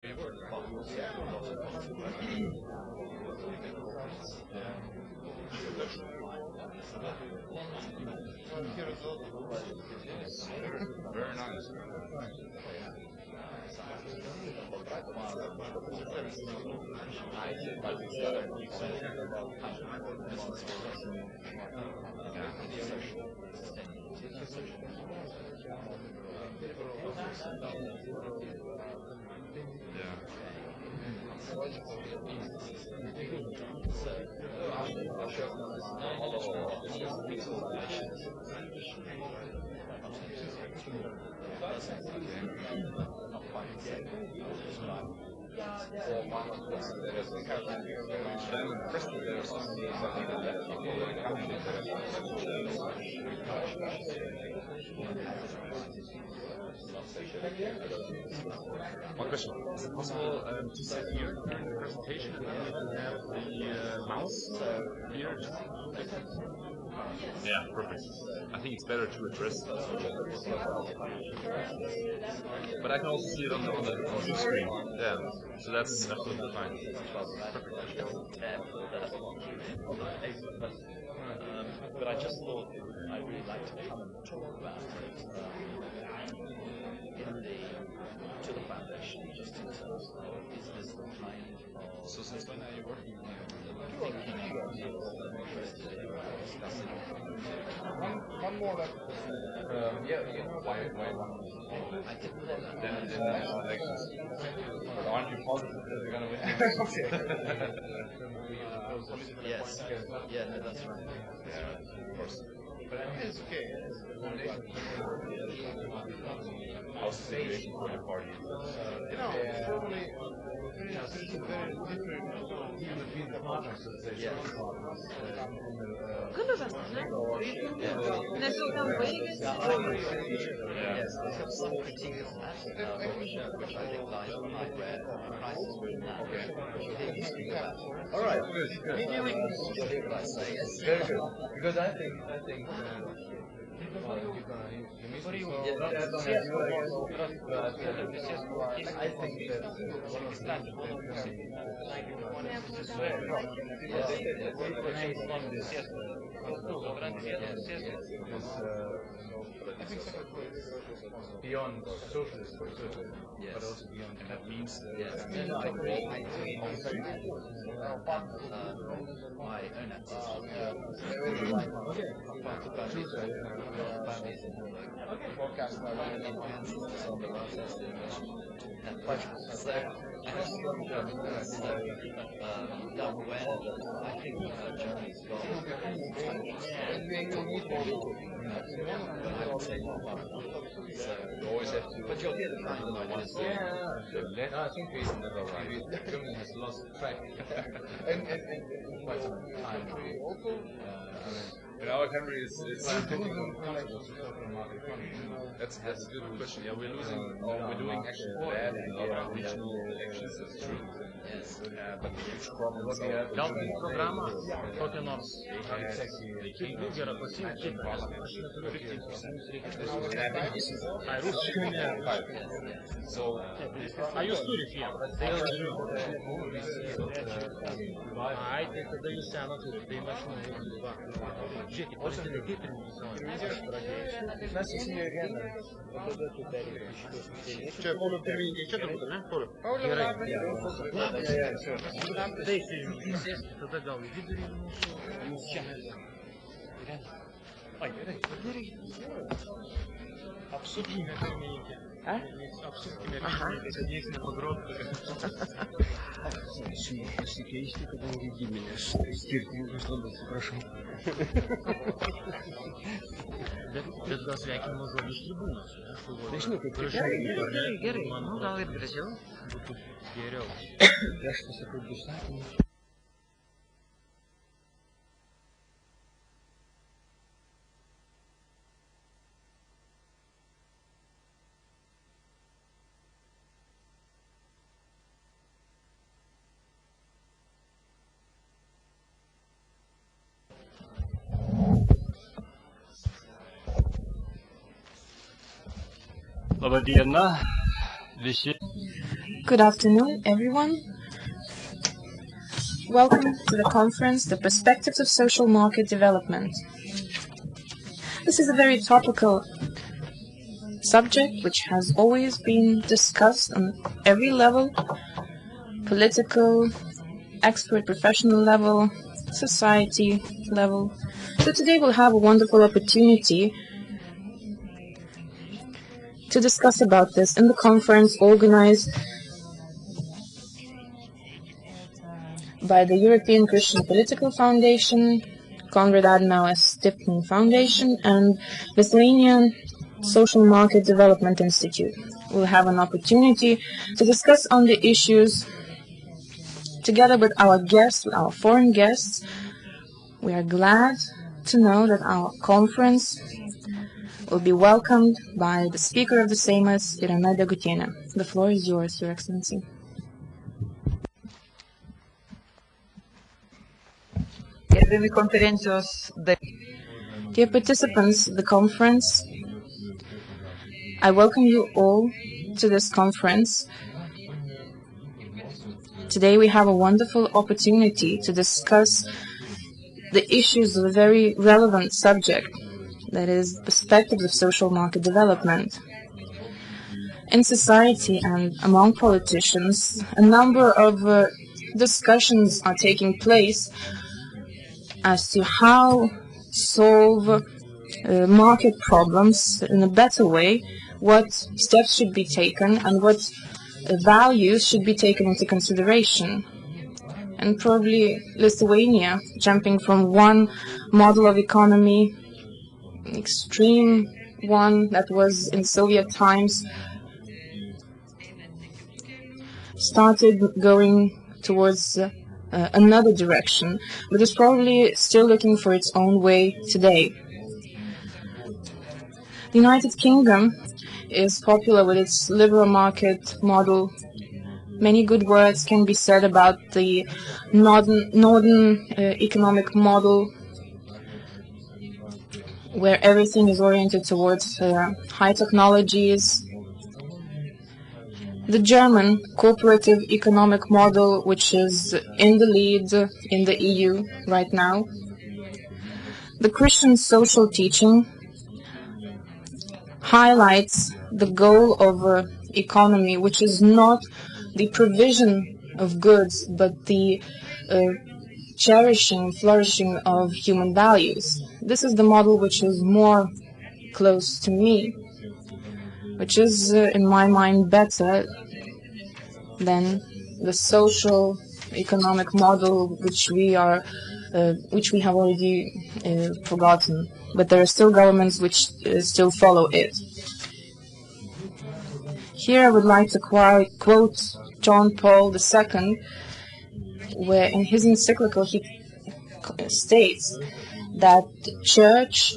Very nice. One question. Is it possible to sit here during the presentation and have the mouse here? Yeah, perfect. I think it's better to address it. But I can also see it on the screen. Yeah, so that's absolutely fine. Perfect. But I just thought I'd really like to come and talk about it to the foundation, just in terms of is this the kind of... So since when are you working on it? One more left. Yeah, you know why one? I didn't know that. Then national elections. But aren't you positive that you're going to win? Yes. Yeah, no, that's right. Yeah, of course. But it's okay. How's the situation for the party? You know, formally, there's a very different deal between the partners. Yes. Când o să spune? Ne jucăm Vegas? Yes, they have some critiques of that, which I think lies behind where the prices are now. They used to go back. All right, good. What I say is Very good. Because I think I think beyond socialist for certain, but also beyond, and that means my own You always have to. But you'll hear the kind of ideas. I think Germany has lost track and quite some time. You know, Henry is that's a good question. Yeah, we're losing. We're doing actually bad in our regional elections. That's true. Yes. But the huge problem is Gal tai programa kokia nors gera pasiimti. Ai, rusiškai ne. So, A jūs turite ją? Ai, tai tada jūs seną turite, tai mašina va. Žiūrėkit, prasideda kaip ir Mes įsijėgėme. Čia Paulių pirmininkė, čia turbūt, ne? Paulių? Gerai. Taip, sėskit, tada gal į vidurį mūsų. Jūs čia. Ai, gerai. Apsukime pirmininkė. Apsukime pirmininkė, kad nieks nepagrobtų. Pasikeisti, kadangi giminės skirtingus, labai atsiprašau. Bet gal sveikinimo žodis tribūnos. Nežinau, kaip gražiai. Gerai, manau, gal ir gražiau. Būtų geriau. Aš pasakau du sakymus. Labą dieną visi. Good afternoon, everyone. Welcome to the conference, The Perspectives of Social Market Development. This is a very topical subject which has always been discussed on every level, political, expert professional level, society level. So today we'll have a wonderful opportunity to discuss about this in the conference organized by the European Christian Political Foundation, Konrad Adenauer Stipend Foundation, and Lithuanian Social Market Development Institute. We'll have an opportunity to discuss on the issues together with our guests, our foreign guests. We are glad to know that our conference will be welcomed by the Speaker of the Seimas, Irena Degutienė. The floor is yours, Your Excellency. Dear participants of the conference, I welcome you all to this conference. Today we have a wonderful opportunity to discuss the issues of a very relevant subject, that is, perspectives of social market development. In society and among politicians, a number of discussions are taking place as to how solve market problems in a better way, what steps should be taken, and what values should be taken into consideration. And probably Lithuania, jumping from one model of economy, extreme one that was in Soviet times, started going towards another direction, but is probably still looking for its own way today. The United Kingdom is popular with its liberal market model. Many good words can be said about the northern economic model, where everything is oriented towards high technologies. The German cooperative economic model, which is in the lead in the EU right now. The Christian social teaching highlights the goal of economy, which is not the provision of goods, but the cherishing, flourishing of human values. This is the model which is more close to me, which is, in my mind, better than the social economic model which we have already forgotten. But there are still governments which still follow it. Here I would like to quote John Paul II, where in his encyclical he states that the Church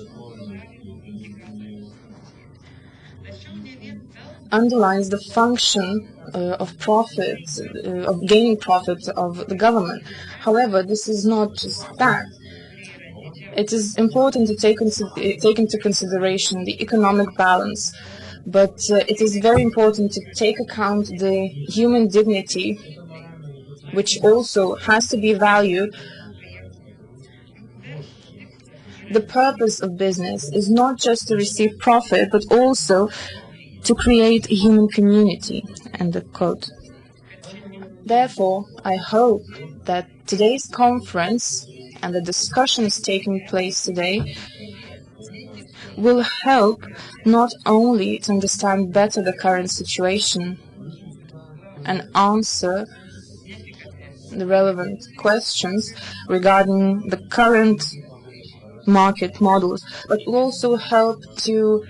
underlines the function of profit, of gaining profit of the government. However, this is not just that. It is important to take into consideration the economic balance, but it is very important to take account the human dignity, which also has to be valued. The purpose of business is not just to receive profit, but also to create a human community. End of quote. Therefore, I hope that today's conference and the discussions taking place today will help not only to understand better the current situation and answer the relevant questions regarding the current market models, but will also help to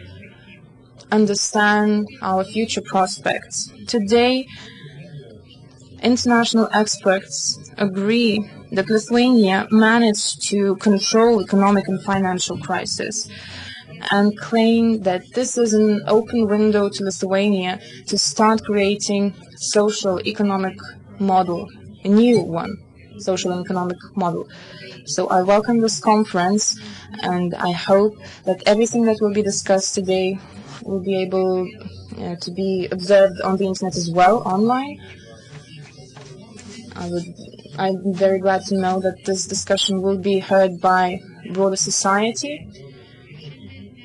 understand our future prospects. Today, international experts agree that Lithuania managed to control economic and financial crisis, and claim that this is an open window to Lithuania to start creating social economic model, a new one, social and economic model. So I welcome this conference, and I hope that everything that will be discussed today will be able to be observed on the internet as well, online. I'm very glad to know that this discussion will be heard by broader society,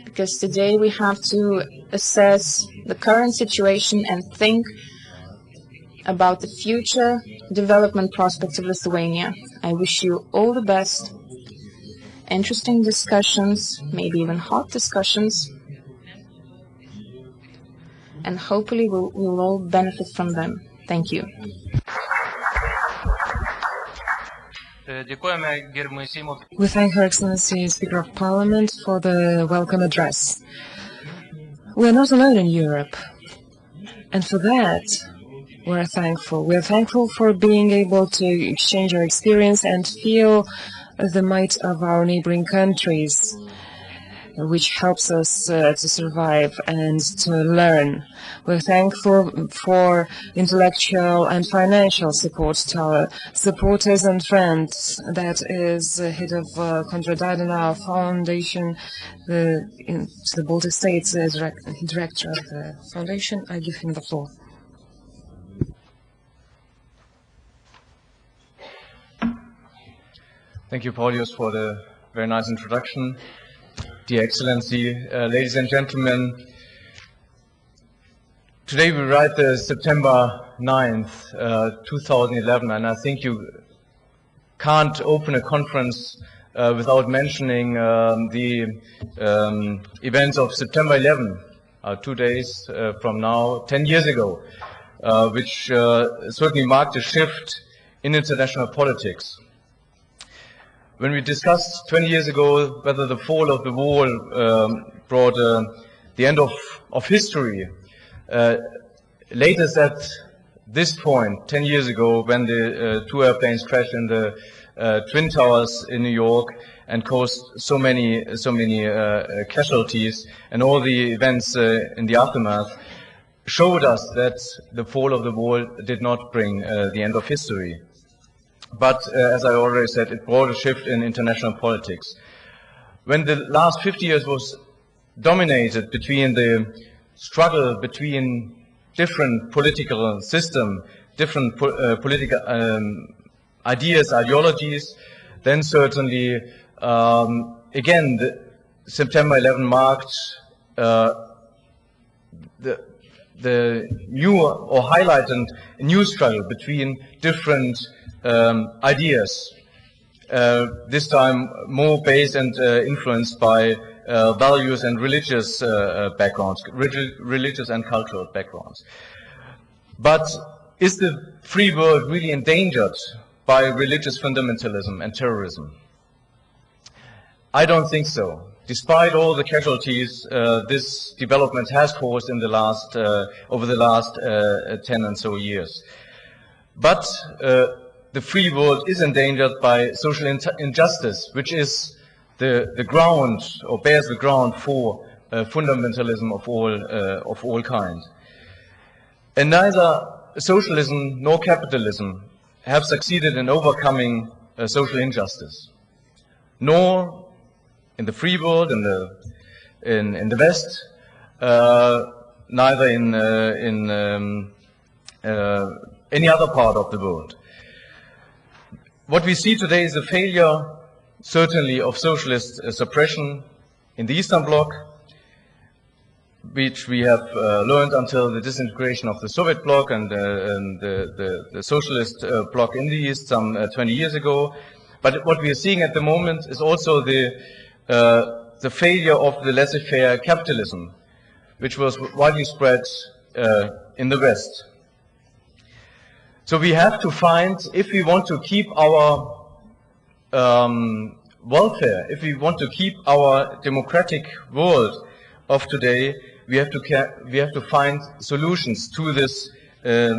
because today we have to assess the current situation and think about the future development prospects of Lithuania. I wish you all the best, interesting discussions, maybe even hot discussions, and hopefully we'll all benefit from them. Thank you. We thank Her Excellency Speaker of Parliament for the welcome address. We are not alone in Europe, and for that we're thankful. We're thankful for being able to exchange our experience and feel the might of our neighboring countries, which helps us to survive and to learn. We're thankful for intellectual and financial support to our supporters and friends. That is the head of Konrad Adenauer Foundation, the Baltic States director of the foundation. I give him the floor. Thank you, Paulius, for the very nice introduction. Dear Excellency, ladies and gentlemen, today we write the September 9th, 2011, and I think you can't open a conference without mentioning the events of September 11, 2 days from now, 10 years ago, which certainly marked a shift in international politics. When we discussed 20 years ago whether the fall of the wall brought the end of history, latest at this point, 10 years ago, when the two airplanes crashed in the Twin Towers in New York and caused so many casualties, and all the events in the aftermath, showed us that the fall of the wall did not bring the end of history. But as I already said, it brought a shift in international politics. When the last 50 years was dominated between the struggle between different political systems, different political ideas, ideologies, then certainly, again, the September 11 marked the new or highlighted a new struggle between different ideas, this time more based and influenced by values and religious backgrounds, religious and cultural backgrounds. But is the free world really endangered by religious fundamentalism and terrorism? I don't think so. Despite all the casualties this development has caused in the last, over the last 10 and so years. But the free world is endangered by social injustice, which is the ground, or bears the ground for fundamentalism of all kind. And neither socialism nor capitalism have succeeded in overcoming social injustice, nor in the free world, in the West, neither in any other part of the world. What we see today is a failure, certainly, of socialist suppression in the Eastern Bloc, which we have learned until the disintegration of the Soviet bloc and the socialist bloc in the East some 20 years ago. But what we are seeing at the moment is also the failure of the laissez-faire capitalism, which was widely spread in the West. So we have to find, if we want to keep our welfare, if we want to keep our democratic world of today, we have to find solutions to this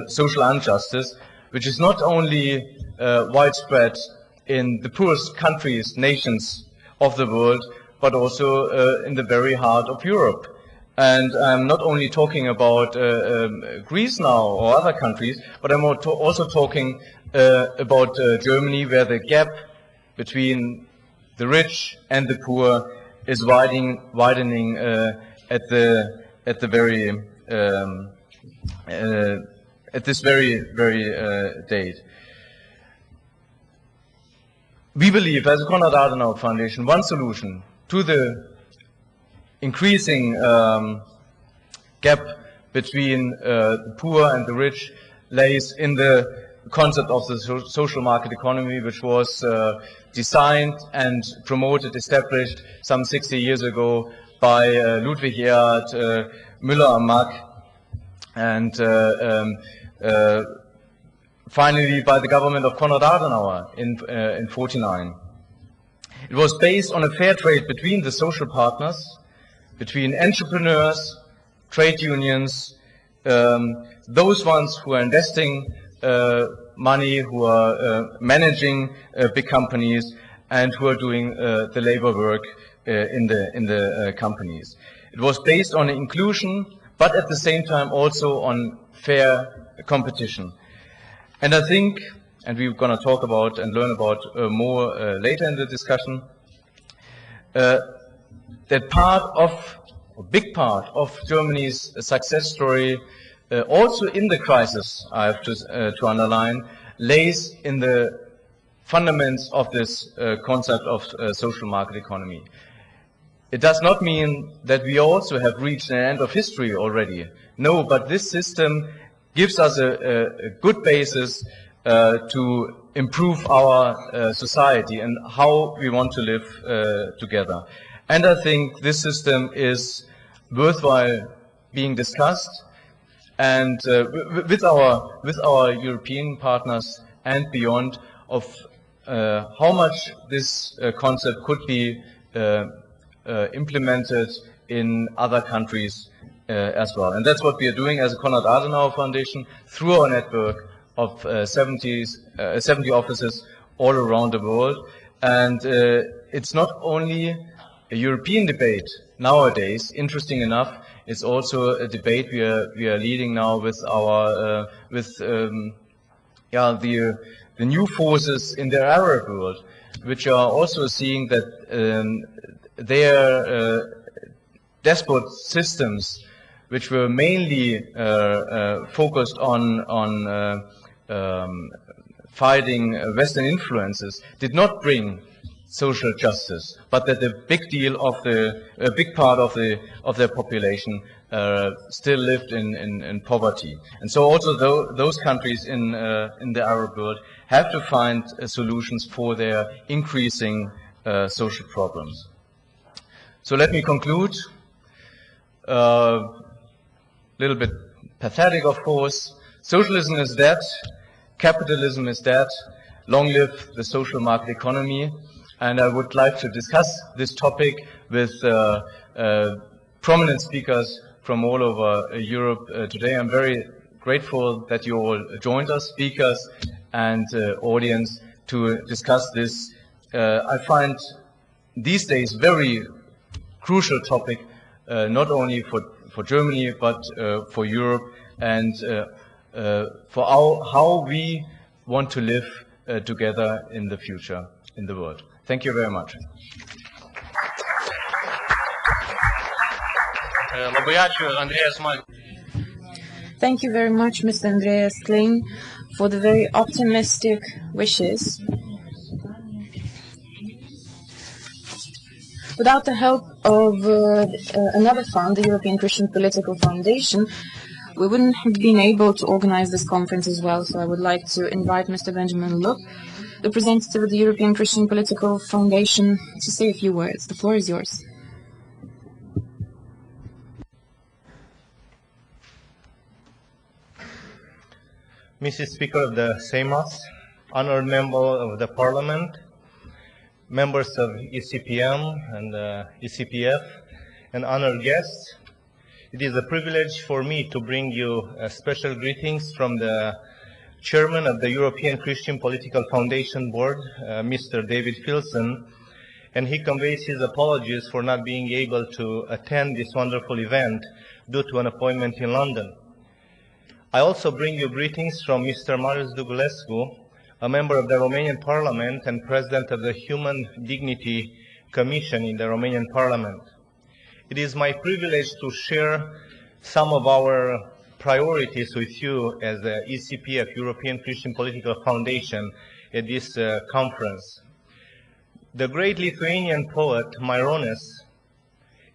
social injustice, which is not only widespread in the poorest countries, nations of the world, but also in the very heart of Europe. And I'm not only talking about Greece now or other countries, but I'm also talking about Germany, where the gap between the rich and the poor is widening at the very at this very date. We believe, as a Konrad Adenauer Foundation, one solution to the increasing gap between the poor and the rich lays in the concept of the social market economy, which was designed and promoted, established some 60 years ago by Ludwig Erhard, Müller am Mack, and finally by the government of Konrad Adenauer in 49. It was based on a fair trade between the social partners, between entrepreneurs, trade unions, those ones who are investing money, who are managing big companies, and who are doing the labor work in the companies. It was based on inclusion, but at the same time also on fair competition. And I think, and we're going to talk about and learn about more later in the discussion, that a big part of Germany's success story, also in the crisis, I have to underline, lays in the fundamentals of this concept of social market economy. It does not mean that we also have reached an end of history already. No, but this system gives us a good basis to improve our society and how we want to live together. And I think this system is worthwhile being discussed, and with our European partners and beyond, of how much this concept could be implemented in other countries as well. And that's what we are doing as a Konrad Adenauer Foundation through our network of 70 offices all around the world. And it's not only a European debate nowadays, interesting enough, it's also a debate we are leading now with our the new forces in the Arab world, which are also seeing that their despot systems, which were mainly focused on fighting Western influences, did not bring social justice, but that a big part of their population still lived in poverty. And so also those countries in the Arab world have to find solutions for their increasing social problems. So let me conclude. Little bit pathetic, of course. Socialism is dead. Capitalism is dead. Long live the social market economy. And I would like to discuss this topic with prominent speakers from all over Europe today. I'm very grateful that you all joined us, speakers and audience, to discuss this. I find these days very crucial topic, not only for Germany, but for Europe, and for how we want to live together in the future in the world. Thank you very much. Thank you very much, Mr. Andreas Kling, for the very optimistic wishes. Without the help of another fund, the European Christian Political Foundation, we wouldn't have been able to organize this conference as well. So I would like to invite Mr. Benjamin Look, the representative of the European Christian Political Foundation, to say a few words. The floor is yours. Mrs. Speaker of the Seimas, honored member of the Parliament, members of ECPM and ECPF, and honored guests, it is a privilege for me to bring you special greetings from the Chairman of the European Christian Political Foundation Board, Mr. David Filson, and he conveys his apologies for not being able to attend this wonderful event due to an appointment in London. I also bring you greetings from Mr. Marius Dugulescu, a member of the Romanian Parliament and President of the Human Dignity Commission in the Romanian Parliament. It is my privilege to share some of our priorities with you as the ECPF, European Christian Political Foundation, at this conference. The great Lithuanian poet Maironis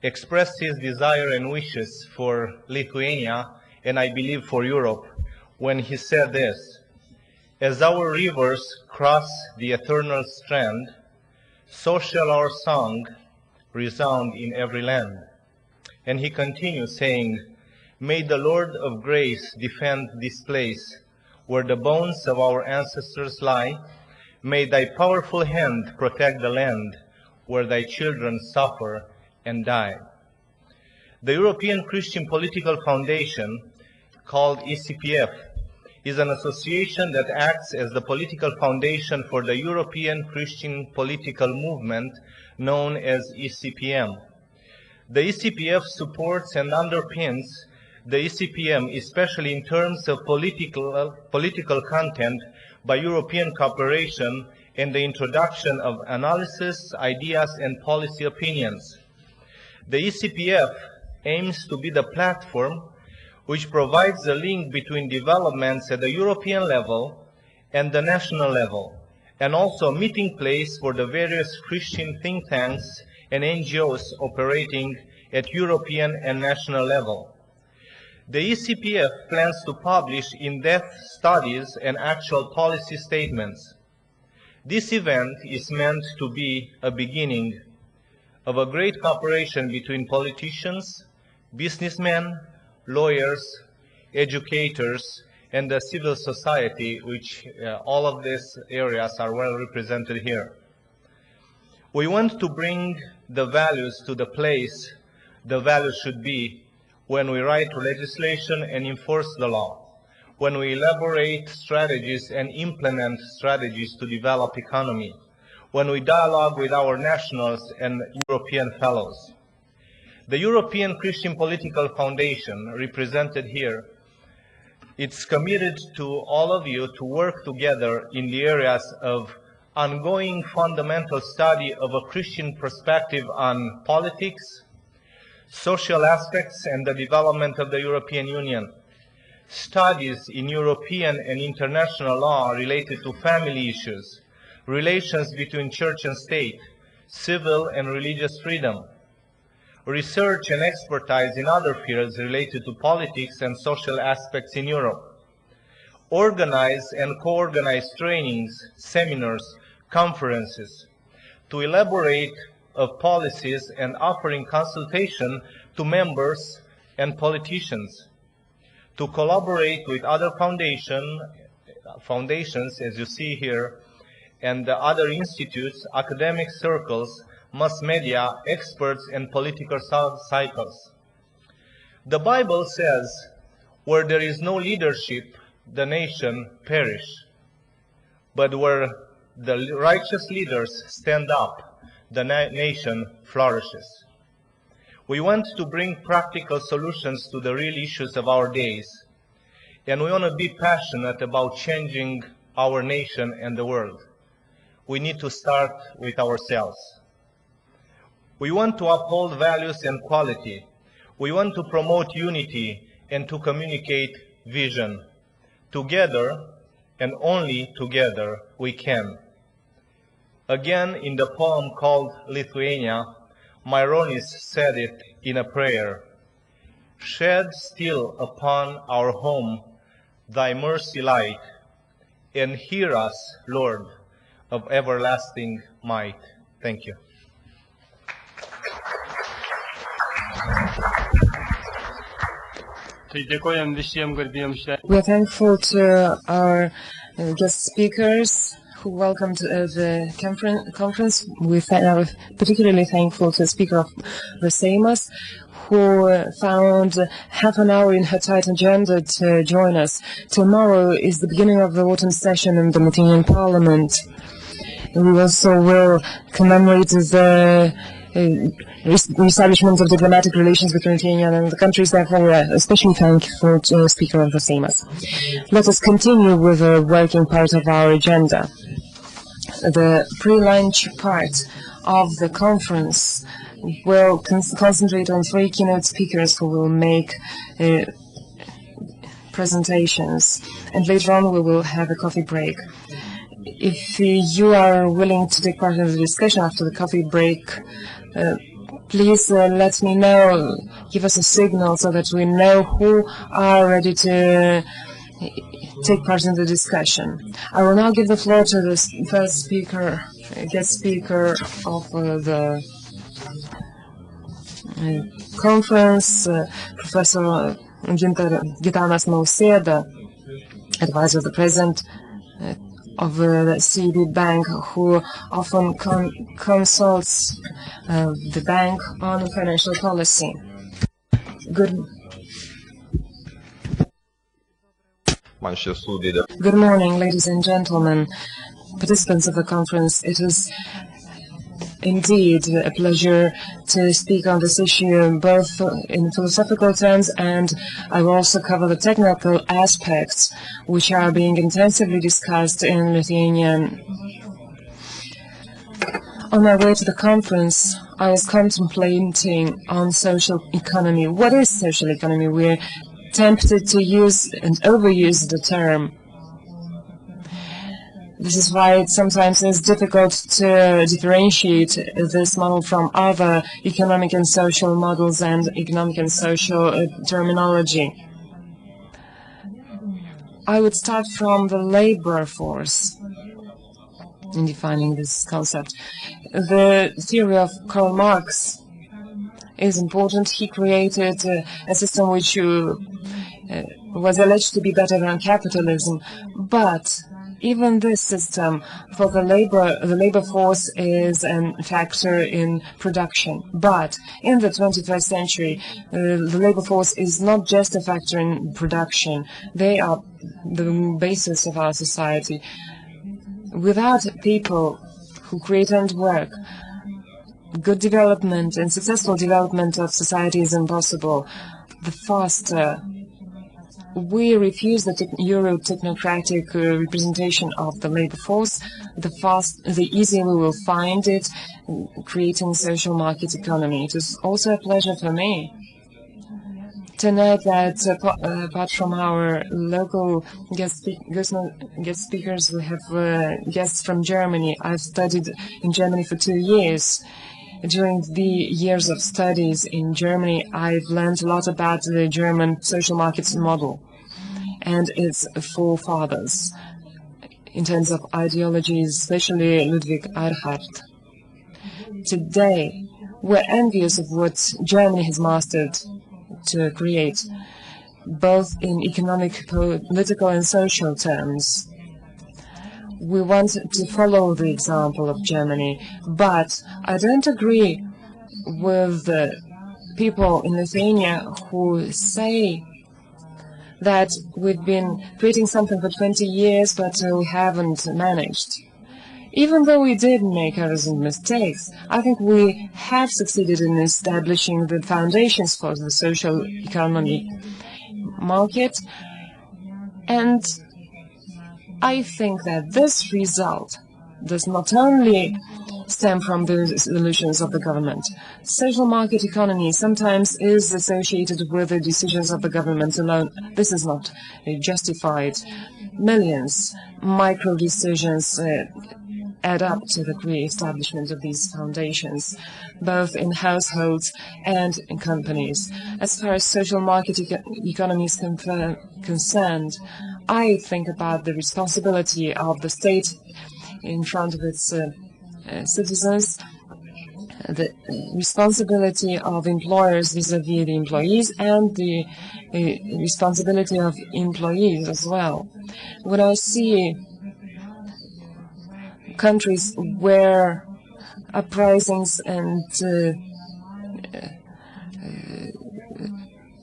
expressed his desire and wishes for Lithuania, and I believe for Europe, when he said this: "As our rivers cross the eternal strand, so shall our song resound in every land." And he continues saying, "May the Lord of grace defend this place where the bones of our ancestors lie. May thy powerful hand protect the land where thy children suffer and die." The European Christian Political Foundation, called ECPF, is an association that acts as the political foundation for the European Christian political movement known as ECPM. The ECPF supports and underpins the ECPM, especially in terms of political content, by European cooperation and the introduction of analysis, ideas, and policy opinions. The ECPF aims to be the platform which provides the link between developments at the European level and the national level, and also a meeting place for the various Christian think tanks and NGOs operating at European and national level. The ECPF plans to publish in-depth studies and actual policy statements. This event is meant to be a beginning of a great cooperation between politicians, businessmen, lawyers, educators, and the civil society, which all of these areas are well represented here. We want to bring the values to the place the values should be when we write legislation and enforce the law, when we elaborate strategies and implement strategies to develop economy, when we dialogue with our nationals and European fellows. The European Christian Political Foundation, represented here, it's committed to all of you to work together in the areas of ongoing fundamental study of a Christian perspective on politics, social aspects, and the development of the European Union. Studies in European and international law related to family issues, relations between church and state, civil and religious freedom. Research and expertise in other fields related to politics and social aspects in Europe. Organize and co-organize trainings, seminars, conferences to elaborate of policies and offering consultation to members and politicians, to collaborate with other foundations, as you see here, and the other institutes, academic circles, mass media, experts, and political cycles. The Bible says, "Where there is no leadership, the nation perish. But where the righteous leaders stand up, the nation flourishes." We want to bring practical solutions to the real issues of our days, and we want to be passionate about changing our nation and the world. We need to start with ourselves. We want to uphold values and quality. We want to promote unity and to communicate vision. Together, and only together, we can. Again, in the poem called Lithuania, Maironis said it in a prayer: "Shed still upon our home thy mercy light, and hear us, Lord, of everlasting might." Thank you. We are thankful to our guest speakers who welcomed the conference. We are particularly thankful to the speaker of the Seimas, who found half an hour in her tight agenda to join us. Tomorrow is the beginning of the autumn session in the Lithuanian Parliament. We also will commemorate the reestablishment of diplomatic relations between Lithuania and the countries. Therefore, we are especially thankful to the Speaker of the Seimas. Let us continue with the working part of our agenda. The pre-lunch part of the conference will concentrate on 3 keynote speakers who will make presentations, and later on we will have a coffee break. If you are willing to take part in the discussion after the coffee break, please let me know, give us a signal so that we know who are ready to take part in the discussion. I will now give the floor to the first speaker, guest speaker of the conference, Professor Gitanas Nausėda, advisor of the president of the CEB Bank, who often consults the bank on financial policy. Good morning, ladies and gentlemen, participants of the conference. It is indeed a pleasure to speak on this issue, both in philosophical terms, and I will also cover the technical aspects which are being intensively discussed in Lithuania. On my way to the conference, I was contemplating on social economy. What is social economy? We're tempted to use and overuse the term. This is why it sometimes is difficult to differentiate this model from other economic and social models and economic and social terminology. I would start from the labor force in defining this concept. The theory of Karl Marx is important. He created a system which was alleged to be better than capitalism, but even this system for the labor force is a factor in production. But in the 21st century, the labor force is not just a factor in production. They are the basis of our society. Without people who create and work, good development and successful development of society is impossible. The faster we refuse the Euro-technocratic representation of the labor force, the easier we will find it creating social market economy. It is also a pleasure for me to note that apart from our local guest speakers, we have guests from Germany. I've studied in Germany for 2 years. During the years of studies in Germany, I've learned a lot about the German social market model and its forefathers in terms of ideologies, especially Ludwig Erhard. Today, we're envious of what Germany has mastered to create, both in economic, political, and social terms. We want to follow the example of Germany, but I don't agree with the people in Lithuania who say that we've been creating something for 20 years, but we haven't managed. Even though we did make errors and mistakes, I think we have succeeded in establishing the foundations for the social economy market, and I think that this result does not only stem from the solutions of the government. Social market economy sometimes is associated with the decisions of the government alone. This is not justified. Millions micro decisions add up to the re-establishment of these foundations, both in households and in companies. As far as social market economy is concerned, I think about the responsibility of the state in front of its citizens, the responsibility of employers vis-à-vis the employees, and the responsibility of employees as well. When I see countries where uprisings and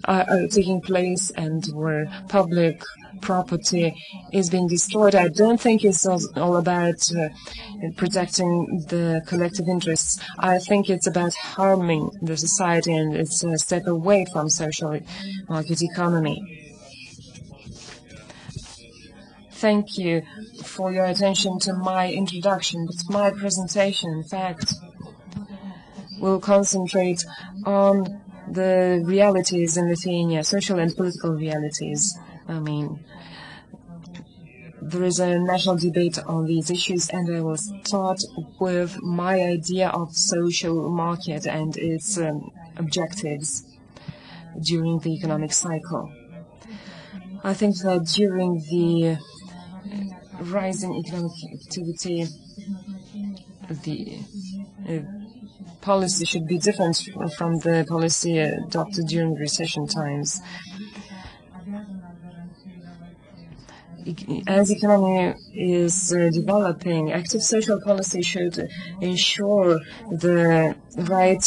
are taking place and where public property is being destroyed, I don't think it's all about protecting the collective interests. I think it's about harming the society, and it's a step away from social market economy. Thank you for your attention to my introduction, but my presentation, in fact, will concentrate on the realities in Lithuania, social and political realities. I mean, there is a national debate on these issues, and I will start with my idea of social market and its objectives during the economic cycle. I think that during the rising economic activity, the policy should be different from the policy adopted during recession times. As economy is developing, active social policy should ensure the right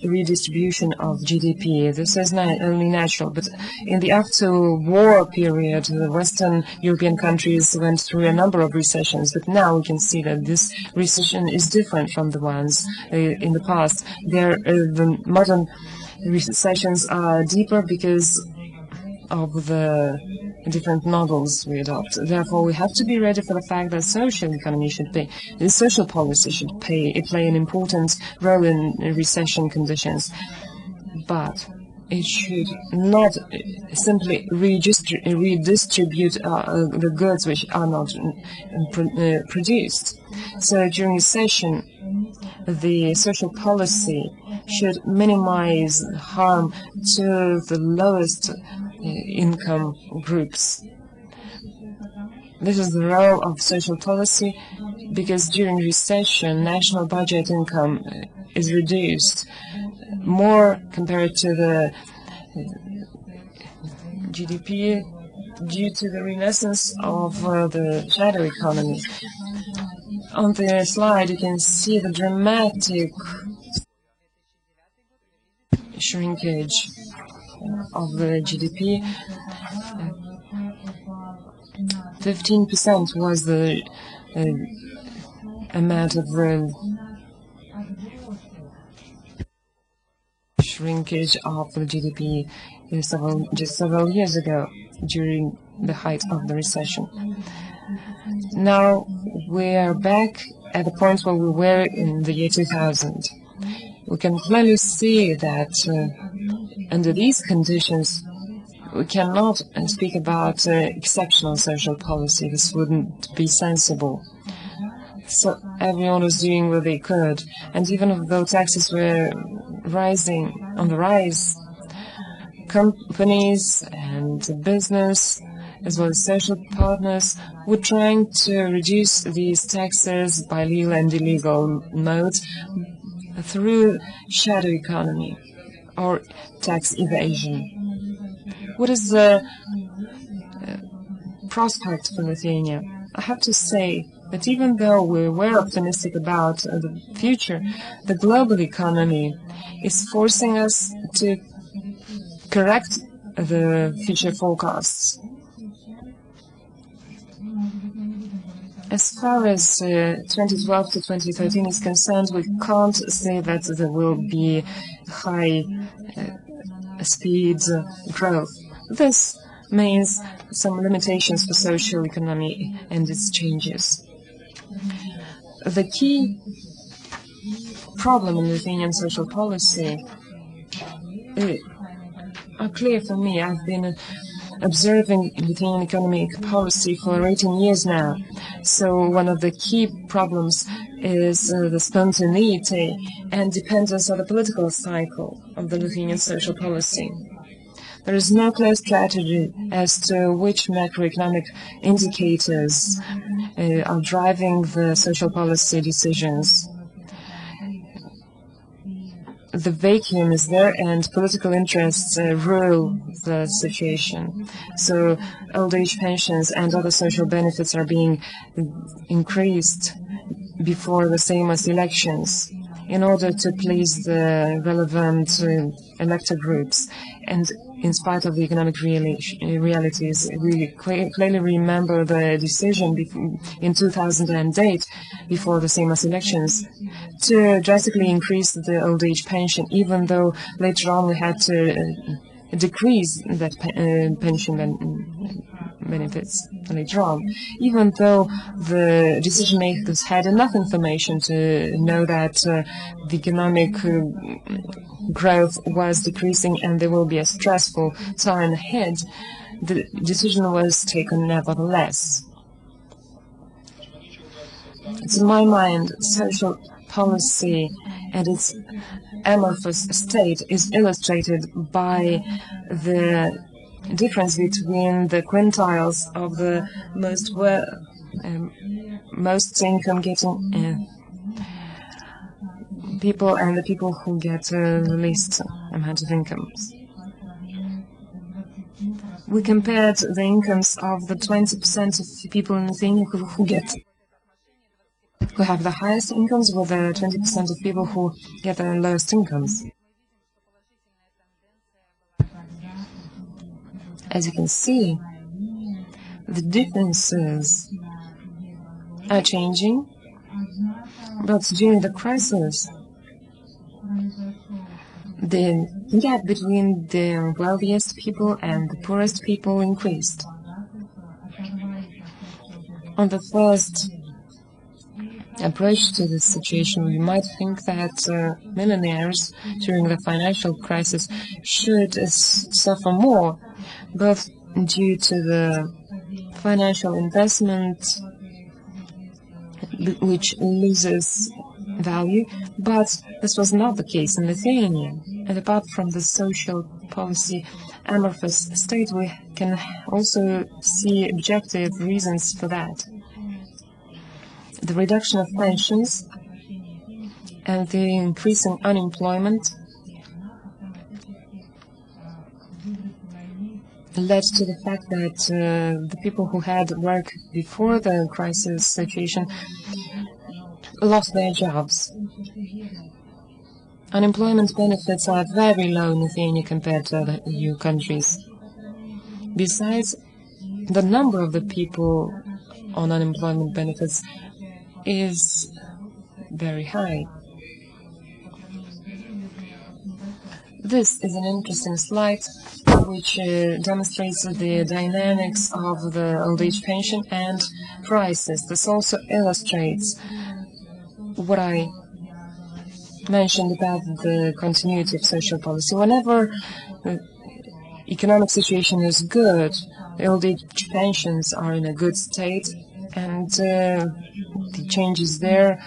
redistribution of GDP. This is not only natural, but in the after-war period, the Western European countries went through a number of recessions, but now we can see that this recession is different from the ones in the past. The modern recessions are deeper because of the different models we adopt. Therefore, we have to be ready for the fact that social economy social policy should play an important role in recession conditions. But it should not simply redistribute the goods which are not produced. So during recession, the social policy should minimize harm to the lowest income groups. This is the role of social policy, because during recession, national budget income is reduced more compared to the GDP due to the renaissance of the shadow economy. On the slide, you can see the dramatic shrinkage of the GDP. 15% was the amount of the shrinkage of the GDP just several years ago during the height of the recession. Now we are back at the point where we were in the year 2000. We can clearly see that under these conditions, we cannot speak about exceptional social policy. This wouldn't be sensible. So everyone was doing what they could, and even though taxes were on the rise, companies and business, as well as social partners, were trying to reduce these taxes by legal and illegal modes through shadow economy or tax evasion. What is the prospect for Lithuania? I have to say that even though we were optimistic about the future, the global economy is forcing us to correct the future forecasts. As far as 2012 to 2013 is concerned, we can't say that there will be high speed growth. This means some limitations for social economy and its changes. The key problem in Lithuanian social policy are clear for me. I've been observing Lithuanian economic policy for 18 years now. So one of the key problems is the spontaneity and dependence on the political cycle of the Lithuanian social policy. There is no clear strategy as to which macroeconomic indicators are driving the social policy decisions. The vacuum is there, and political interests rule the situation. So old age pensions and other social benefits are being increased before the Seimas elections in order to please the relevant elected groups. And in spite of the economic realities, we clearly remember the decision in 2008, before the Seimas elections, to drastically increase the old age pension, even though later on we had to decrease that pension benefits later on, even though the decision makers had enough information to know that the economic growth was decreasing and there will be a stressful time ahead. The decision was taken nevertheless. To my mind, social policy and its amorphous state is illustrated by the difference between the quintiles of the most income-getting people and the people who get the least amount of incomes. We compared the incomes of the 20% of people in Lithuania who have the highest incomes with the 20% of people who get the lowest incomes. As you can see, the differences are changing, but during the crisis, the gap between the wealthiest people and the poorest people increased. On the first approach to this situation, we might think that millionaires during the financial crisis should suffer more, both due to the financial investment, which loses value, but this was not the case in Lithuania. And apart from the social policy amorphous state, we can also see objective reasons for that. The reduction of pensions and the increasing unemployment led to the fact that the people who had work before the crisis situation lost their jobs. Unemployment benefits are very low in Lithuania compared to other EU countries. Besides, the number of the people on unemployment benefits is very high. This is an interesting slide which demonstrates the dynamics of the old age pension and prices. This also illustrates what I mentioned about the continuity of social policy. Whenever the economic situation is good, the old age pensions are in a good state, and the changes there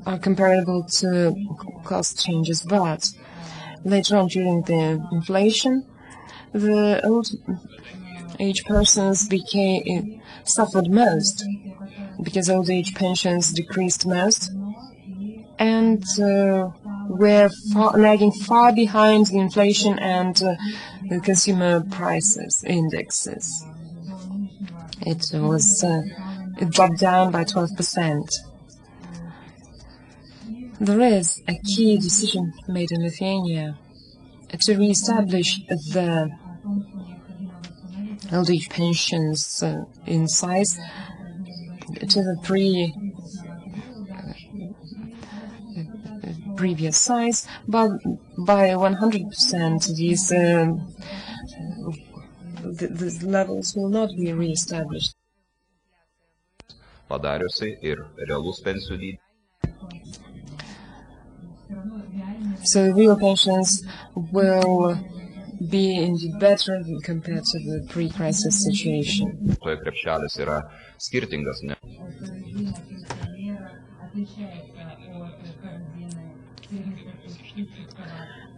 are comparable to cost changes. But later on, during the inflation, the old age persons suffered most, because old age pensions decreased most, and were lagging far behind the inflation and the consumer prices indexes. It dropped down by 12%. There is a key decision made in Lithuania to re-establish the old age pensions in size to the previous size, but by 100% these levels will not be re-established. So real pensions will be indeed better compared to the pre-crisis situation.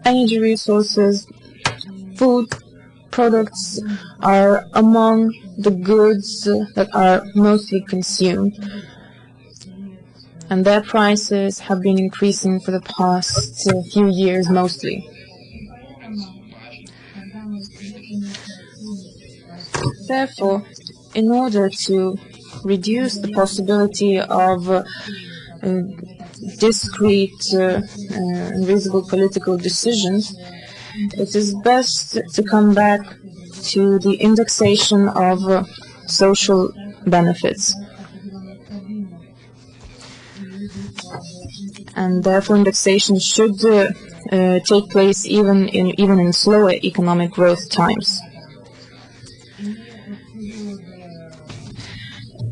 Energy resources, food products are among the goods that are mostly consumed, and their prices have been increasing for the past few years mostly. Therefore, in order to reduce the possibility of discrete and visible political decisions, it is best to come back to the indexation of social benefits. And therefore indexation should take place even in slower economic growth times.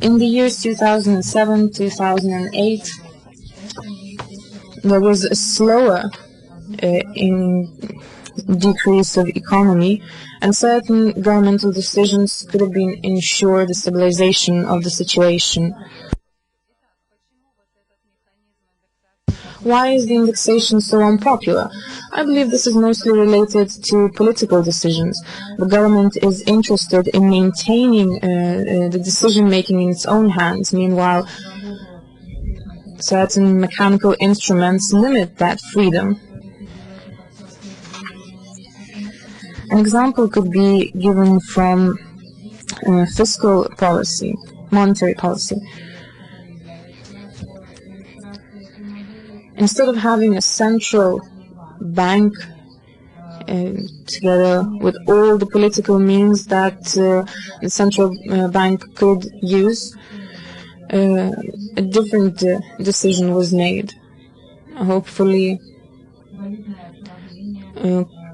In the years 2007, 2008, there was a slower in decrease of economy, and certain governmental decisions could have been ensure the stabilization of the situation. Why is the indexation so unpopular? I believe this is mostly related to political decisions. The government is interested in maintaining the decision-making in its own hands. Meanwhile, certain mechanical instruments limit that freedom. An example could be given from fiscal policy, monetary policy. Instead of having a central bank together with all the political means that the central bank could use, a different decision was made. Hopefully,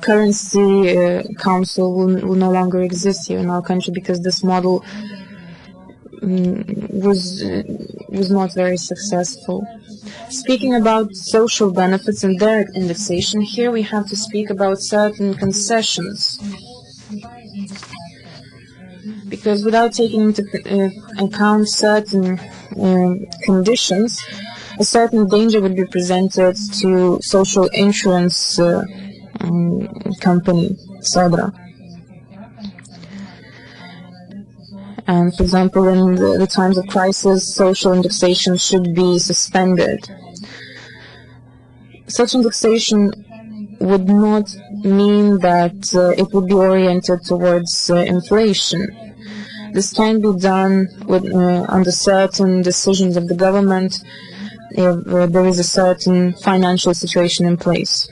currency council will no longer exist here in our country, because this model was not very successful. Speaking about social benefits and their indexation, here we have to speak about certain concessions. Because without taking into account certain conditions, a certain danger would be presented to social insurance company, Sodra. And for example, in the times of crisis, social indexation should be suspended. Such indexation would not mean that it would be oriented towards inflation. This can be done with, under certain decisions of the government if there is a certain financial situation in place.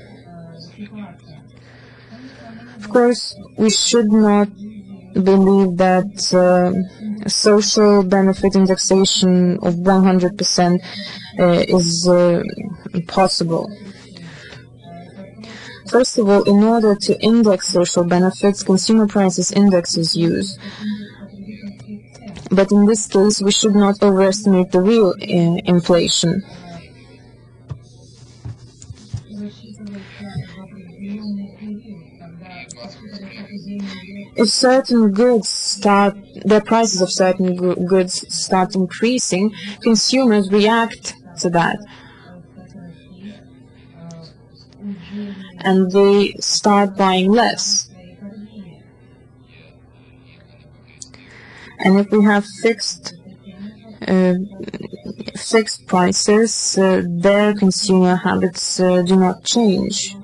Of course, we should not believe that social benefit indexation of 100% is possible. First of all, in order to index social benefits, consumer prices index is used. But in this case, we should not overestimate the real inflation. If certain goods start, the prices of certain goods start increasing, consumers react to that. And they start buying less. And if we have fixed prices, their consumer habits do not change.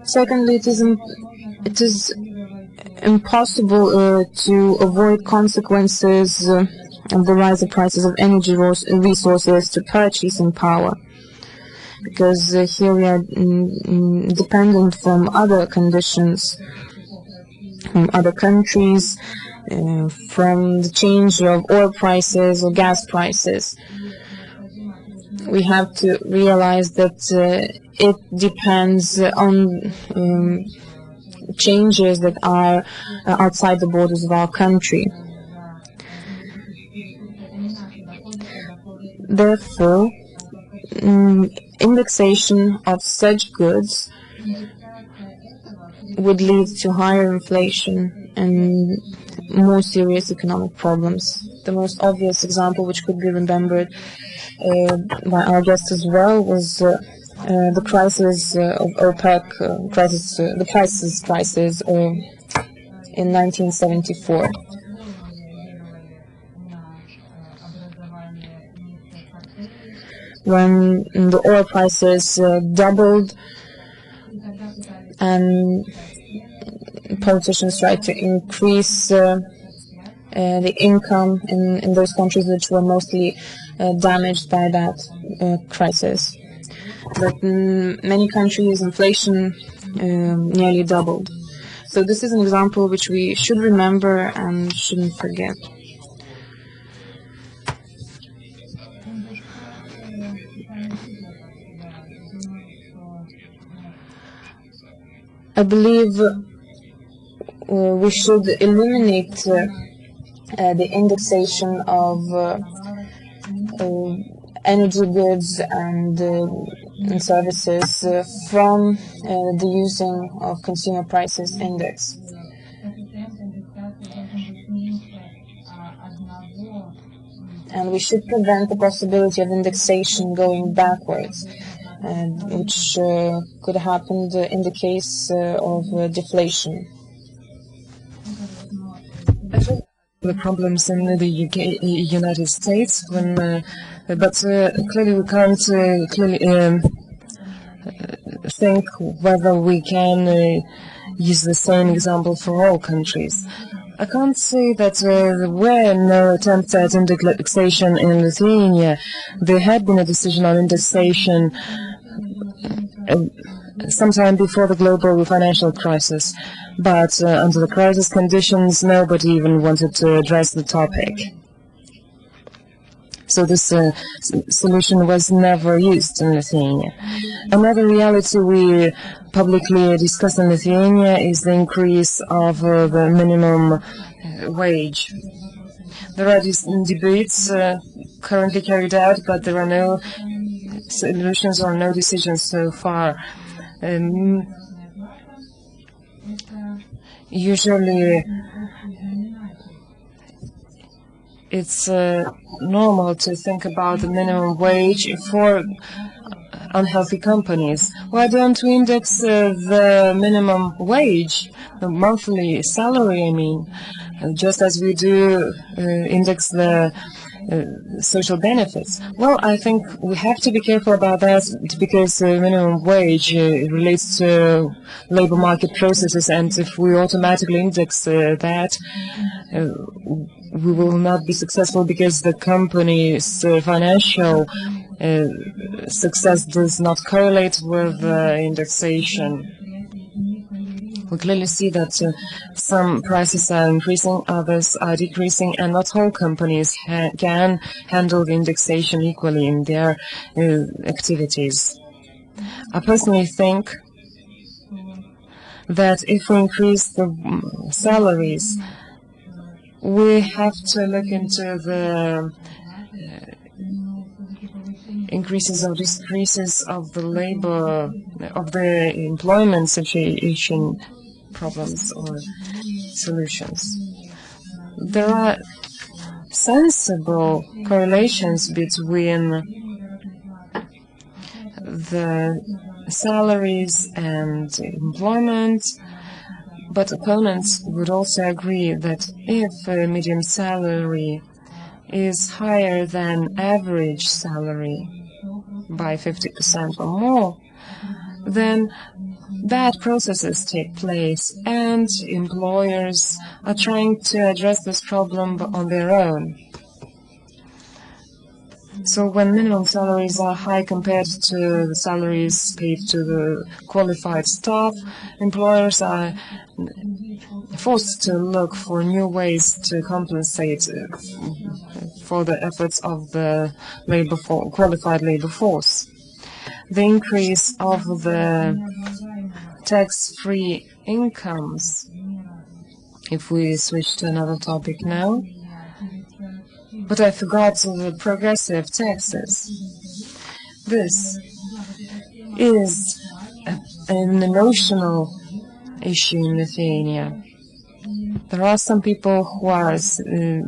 Secondly, it is impossible to avoid consequences of the rise of prices of energy resources to purchasing power, because here we are dependent from other conditions, from other countries, from the change of oil prices or gas prices. We have to realize that it depends on changes that are outside the borders of our country. Therefore, indexation of such goods would lead to higher inflation and more serious economic problems. The most obvious example, which could be remembered by our guests as well, was the crisis of OPEC, the prices crisis in 1974. When the oil prices doubled and politicians tried to increase the income in those countries which were mostly damaged by that crisis. But in many countries, inflation nearly doubled. So this is an example which we should remember and shouldn't forget. I believe we should eliminate the indexation of energy goods and services from the using of consumer prices index. And we should prevent the possibility of indexation going backwards, which could happen in the case of deflation. The problems in the United States, but clearly we can't think whether we can use the same example for all countries. I can't say that there were no attempts at indexation in Lithuania. There had been a decision on indexation sometime before the global financial crisis, but under the crisis conditions, nobody even wanted to address the topic. So this solution was never used in Lithuania. Another reality we publicly discuss in Lithuania is the increase of the minimum wage. There are these debates currently carried out, but there are no solutions or no decisions so far. Usually it's normal to think about the minimum wage for unhealthy companies. Why don't we index the minimum wage, the monthly salary, I mean, just as we do index the social benefits? Well, I think we have to be careful about that because minimum wage relates to labor market processes, and if we automatically index that, we will not be successful because the company's financial success does not correlate with indexation. We clearly see that some prices are increasing, others are decreasing, and not all companies can handle the indexation equally in their activities. I personally think that if we increase the salaries, we have to look into the increases or decreases of the labor, of the employment situation problems or solutions. There are sensible correlations between the salaries and employment, but opponents would also agree that if a median salary is higher than average salary by 50% or more, then bad processes take place and employers are trying to address this problem on their own. So when minimum salaries are high compared to the salaries paid to the qualified staff, employers are forced to look for new ways to compensate for the efforts of the qualified labor force. The increase of the tax-free incomes, if we switch to another topic now, but I forgot the progressive taxes. This is an emotional issue in Lithuania. There are some people who are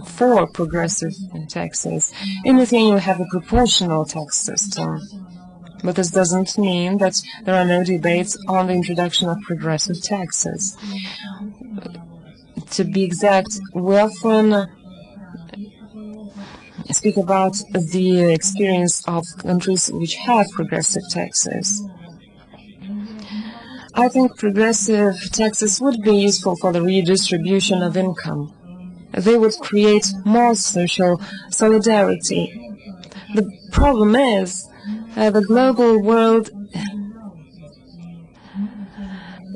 for progressive taxes. In Lithuania, we have a proportional tax system. But this doesn't mean that there are no debates on the introduction of progressive taxes. To be exact, we often speak about the experience of countries which have progressive taxes. I think progressive taxes would be useful for the redistribution of income. They would create more social solidarity. The problem is the global world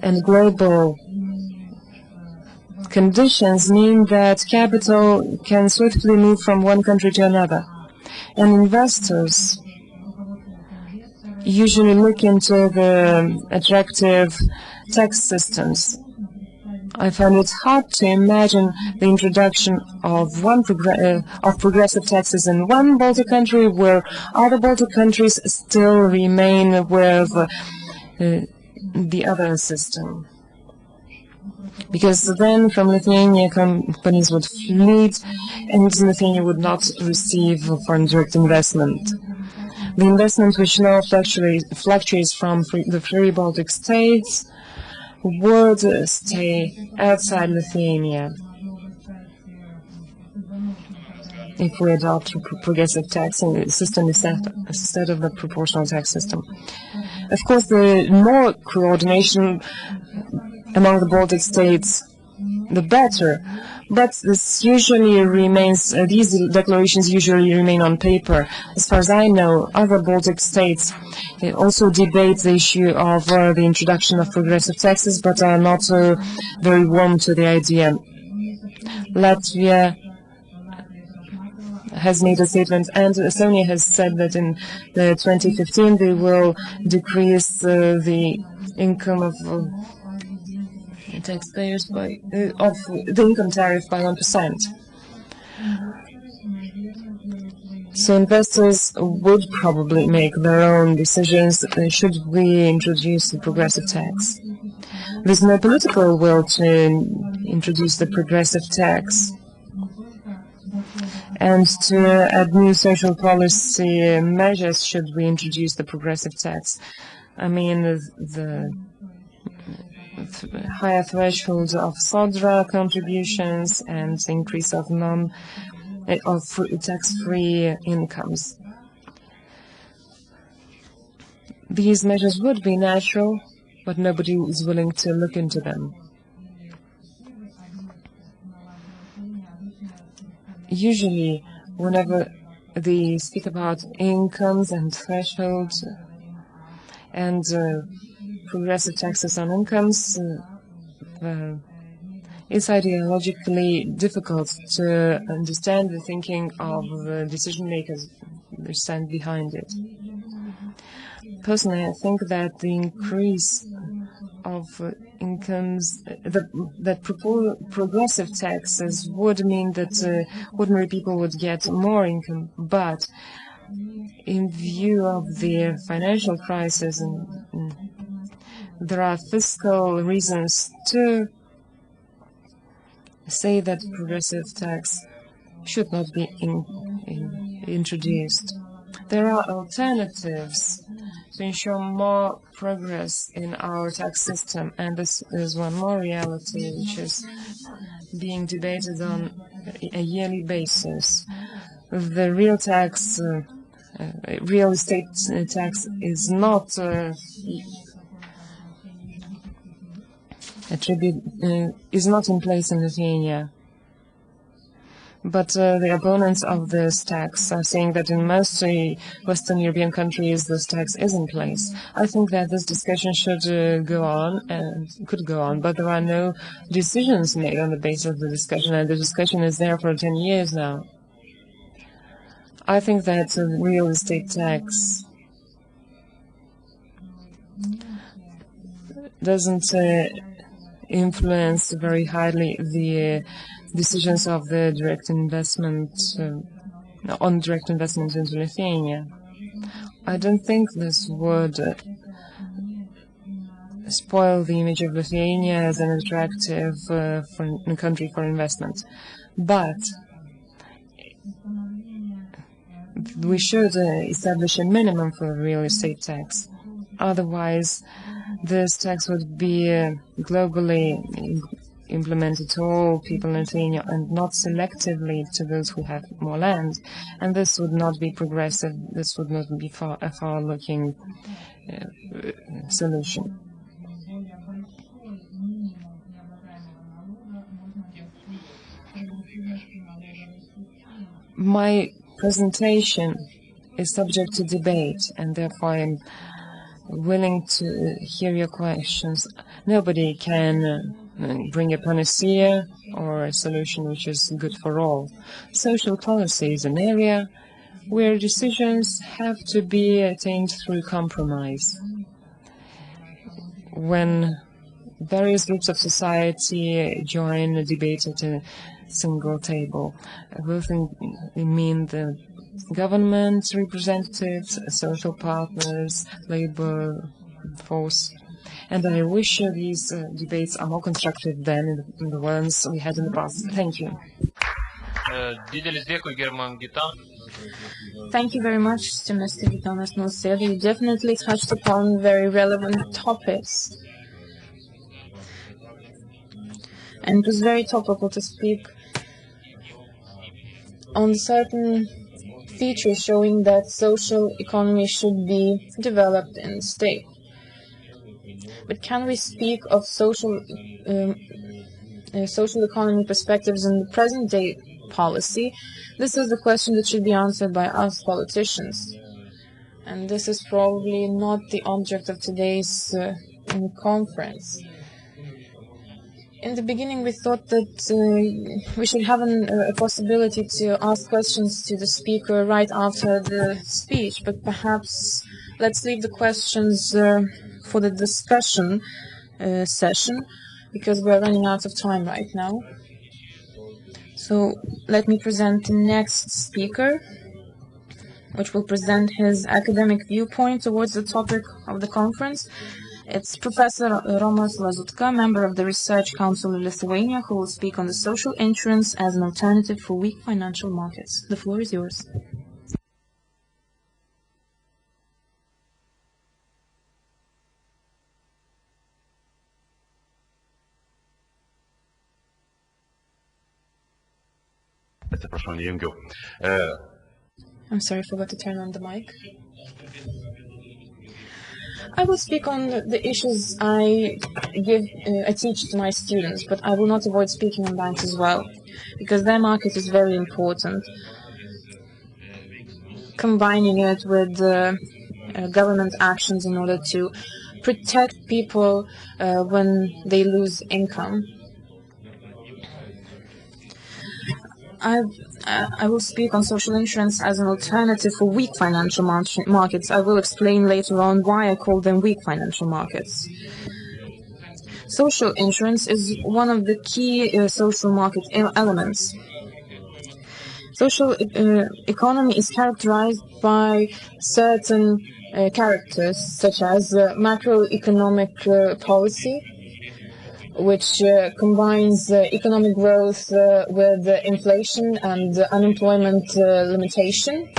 and global conditions mean that capital can swiftly move from one country to another, and investors usually look into the attractive tax systems I find it hard to imagine the introduction of progressive taxes in one Baltic country where other Baltic countries still remain with the other system. Because then from Lithuania companies would flee and Lithuania would not receive foreign direct investment. The investment which now fluctuates from the three Baltic states would stay outside Lithuania if we adopt a progressive tax system instead of the proportional tax system. Of course, the more coordination among the Baltic states, the better. But this usually remains, these declarations usually remain on paper. As far as I know, other Baltic states also debate the issue of the introduction of progressive taxes, but are not very warm to the idea. Latvia has made a statement, and Estonia has said that in 2015 they will decrease the income of taxpayers of the income tariff by 1%. So investors would probably make their own decisions should we introduce the progressive tax. There's no political will to introduce the progressive tax and to add new social policy measures should we introduce the progressive tax. I mean, the higher thresholds of Sodra contributions and increase of tax-free incomes. These measures would be natural, but nobody is willing to look into them. Usually, whenever they speak about incomes and thresholds and progressive taxes on incomes, it's ideologically difficult to understand the thinking of the decision makers who stand behind it. Personally, I think that the increase of incomes, that progressive taxes would mean that ordinary people would get more income, but in view of the financial crisis, there are fiscal reasons to say that progressive tax should not be introduced. There are alternatives to ensure more progress in our tax system, and this is one more reality which is being debated on a yearly basis. The real tax, real estate tax is not is not in place in Lithuania. But the opponents of this tax are saying that in most Western European countries this tax is in place. I think that this discussion should go on and could go on, but there are no decisions made on the basis of the discussion, and the discussion is there for 10 years now. I think that the real estate tax doesn't influence very highly the decisions of the direct investment on direct investment into Lithuania. I don't think this would spoil the image of Lithuania as an attractive country for investment. But we should establish a minimum for the real estate tax. Otherwise, this tax would be globally implemented to all people in Lithuania and not selectively to those who have more land. And this would not be progressive. This would not be a far-looking solution. My presentation is subject to debate, and therefore I'm willing to hear your questions. Nobody can bring a panacea or a solution which is good for all. Social policy is an area where decisions have to be attained through compromise. When various groups of society join a debate at a single table. We mean the government representatives, social partners, labor force. And I wish these debates are more constructive than the ones we had in the past. Thank you. Thank you very much to Mr. Gitanas Nausėda. You definitely touched upon very relevant topics. And it was very topical to speak on certain features showing that social economy should be developed in the state. But can we speak of social economy perspectives in the present day policy? This is the question that should be answered by us politicians. And this is probably not the object of today's conference. In the beginning, we thought that we should have a possibility to ask questions to the speaker right after the speech, but perhaps let's leave the questions for the discussion session, because we're running out of time right now. So let me present the next speaker, which will present his academic viewpoint towards the topic of the conference. It's Professor Romas Lazutka, member of the Research Council of Lithuania, who will speak on the social insurance as an alternative for weak financial markets. The floor is yours. I'm sorry, I forgot to turn on the mic. I will speak on the issues I teach to my students, but I will not avoid speaking on banks as well, because their market is very important. Combining it with government actions in order to protect people when they lose income. I will speak on social insurance as an alternative for weak financial markets. I will explain later on why I call them weak financial markets. Social insurance is one of the key social market elements. Social economy is characterized by certain characters, such as macroeconomic policy, which combines economic growth with inflation and unemployment limitation.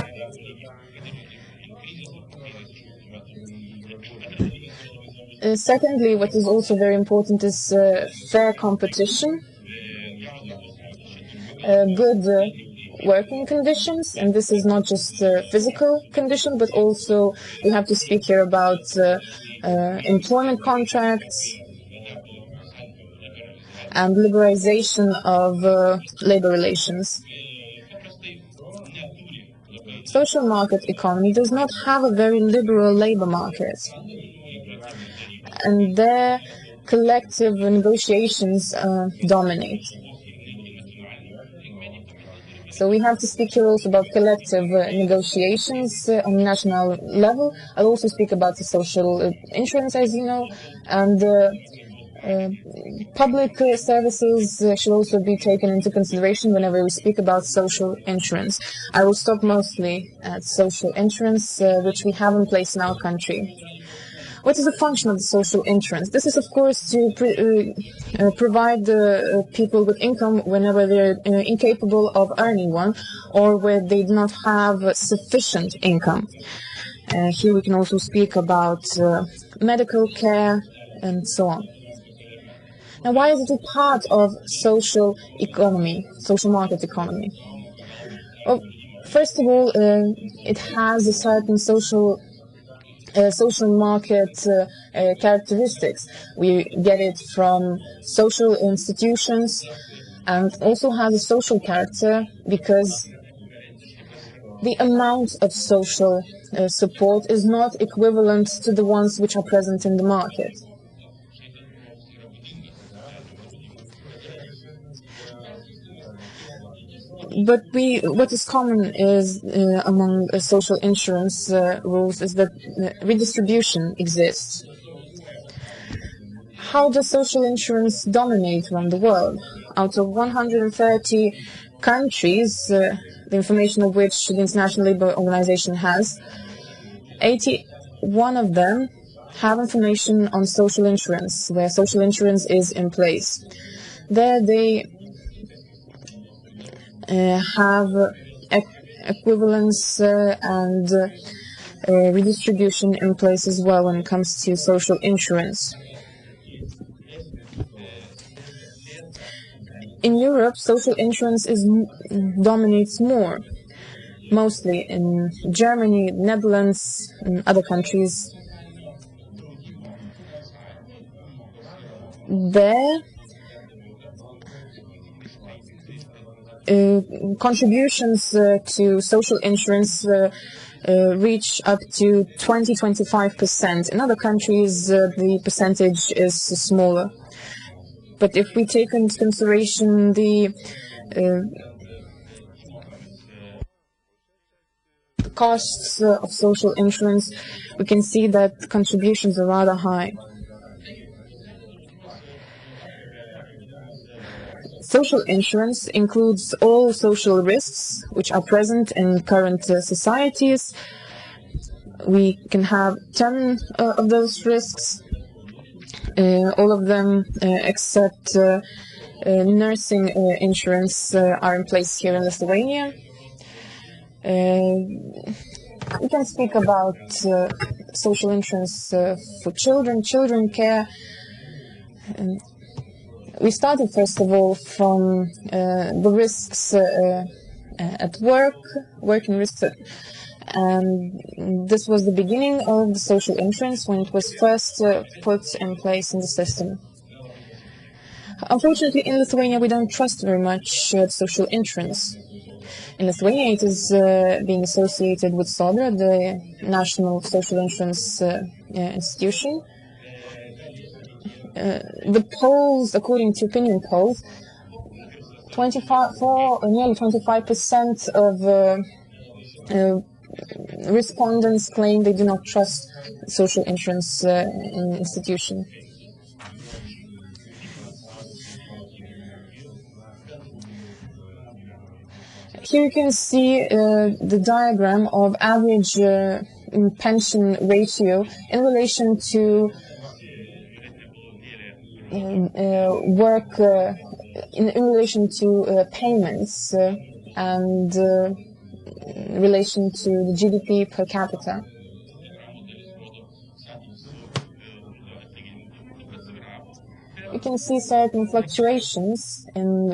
Secondly, what is also very important is fair competition, good working conditions, and this is not just physical condition, but also we have to speak here about employment contracts, and liberalization of labor relations. Social market economy does not have a very liberal labor market, and their collective negotiations dominate. So we have to speak here also about collective negotiations on national level. I'll also speak about the social insurance, as you know, and public services should also be taken into consideration whenever we speak about social insurance. I will stop mostly at social insurance, which we have in place in our country. What is the function of the social insurance? This is, of course, to provide people with income whenever they're incapable of earning one, or where they do not have sufficient income. Here we can also speak about medical care and so on. Now, why is it a part of social economy, social market economy? Well, first of all, it has a certain social market characteristics. We get it from social institutions, and also has a social character because the amount of social support is not equivalent to the ones which are present in the market. But what is common is among social insurance rules is that redistribution exists. How does social insurance dominate around the world? Out of 130 countries, the information of which the International Labour Organization has, 81 of them have information on social insurance, where social insurance is in place. There they have equivalence and redistribution in place as well when it comes to social insurance. In Europe, social insurance dominates more, mostly in Germany, Netherlands, and other countries. There, contributions to social insurance reach up to 20–25%. In other countries, the percentage is smaller. But if we take into consideration the costs of social insurance, we can see that contributions are rather high. Social insurance includes all social risks which are present in current societies. We can have 10 of those risks. All of them except nursing insurance are in place here in Lithuania. We can speak about social insurance for children, children care. We started first of all from the risks at work, working risks, and this was the beginning of the social insurance when it was first put in place in the system. Unfortunately, in Lithuania, we don't trust very much social insurance. In Lithuania, it is being associated with Sodra, the National Social Insurance Institution. The polls, according to opinion polls, nearly 25% of respondents claim they do not trust social insurance institution. Here you can see the diagram of average pension ratio in relation to work, in relation to payments and in relation to the GDP per capita. You can see certain fluctuations in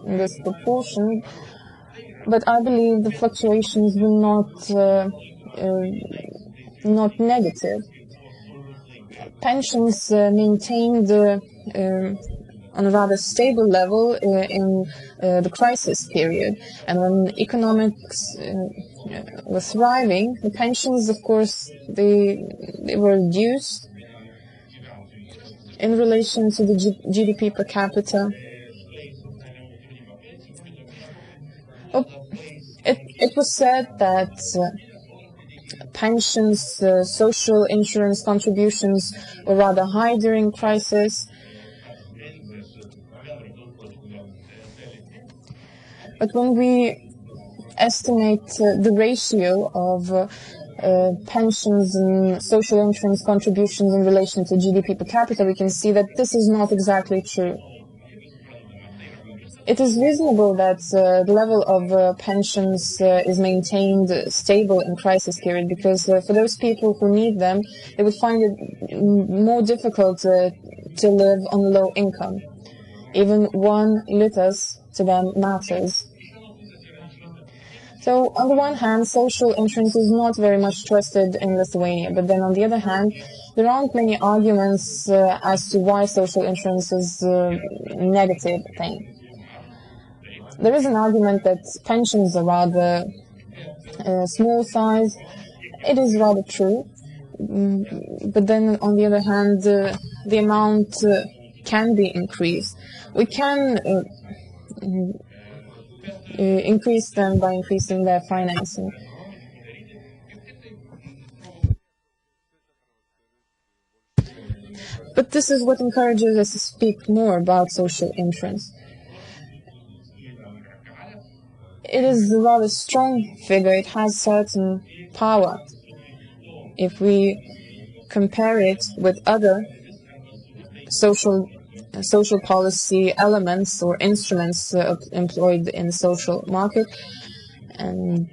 this proportion, but I believe the fluctuations were not negative. Pensions maintained on a rather stable level in the crisis period, and when economics was thriving, the pensions, of course, they were reduced in relation to the GDP per capita. It was said that pensions, social insurance contributions were rather high during crisis. But when we estimate the ratio of pensions and social insurance contributions in relation to GDP per capita, we can see that this is not exactly true. It is reasonable that the level of pensions is maintained stable in crisis period, because for those people who need them, they would find it more difficult to live on low income. Even 1 litas to them matters. So on the one hand, social insurance is not very much trusted in Lithuania, but then on the other hand, there aren't many arguments as to why social insurance is a negative thing. There is an argument that pensions are rather small size. It is rather true, but then on the other hand, the amount can be increased. We can increase them by increasing their financing. But this is what encourages us to speak more about social insurance. It is a rather strong figure. It has certain power. If we compare it with other social policy elements or instruments employed in the social market, and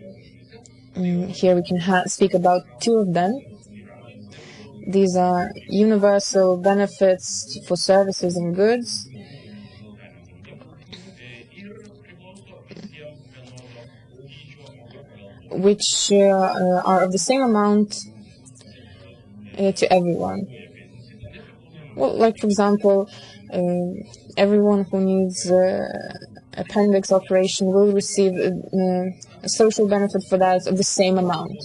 here we can speak about two of them. These are universal benefits for services and goods, which are of the same amount to everyone. Well, like for example, everyone who needs appendix operation will receive a social benefit for that of the same amount.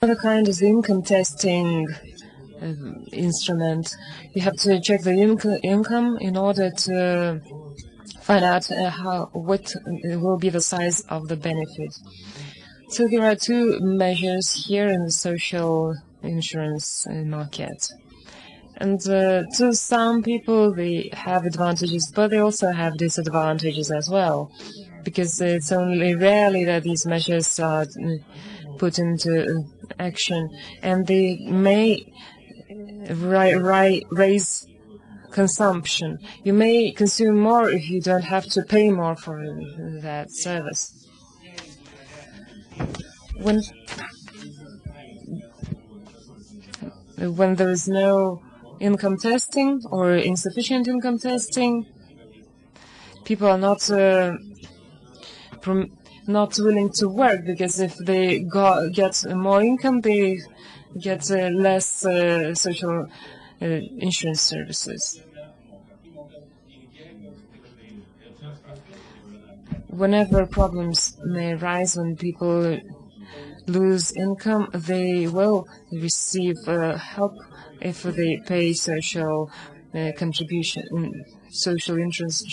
Another kind is income testing instrument. You have to check the income in order to find out what will be the size of the benefit. So there are two measures here in the social insurance market. And to some people, they have advantages, but they also have disadvantages as well, because it's only rarely that these measures are put into action, and they may raise consumption. You may consume more if you don't have to pay more for that service. When there is no income testing or insufficient income testing, people are not willing to work, because if they get more income, they get less social insurance services. Whenever problems may arise, when people lose income, they will receive help if they pay social social insurance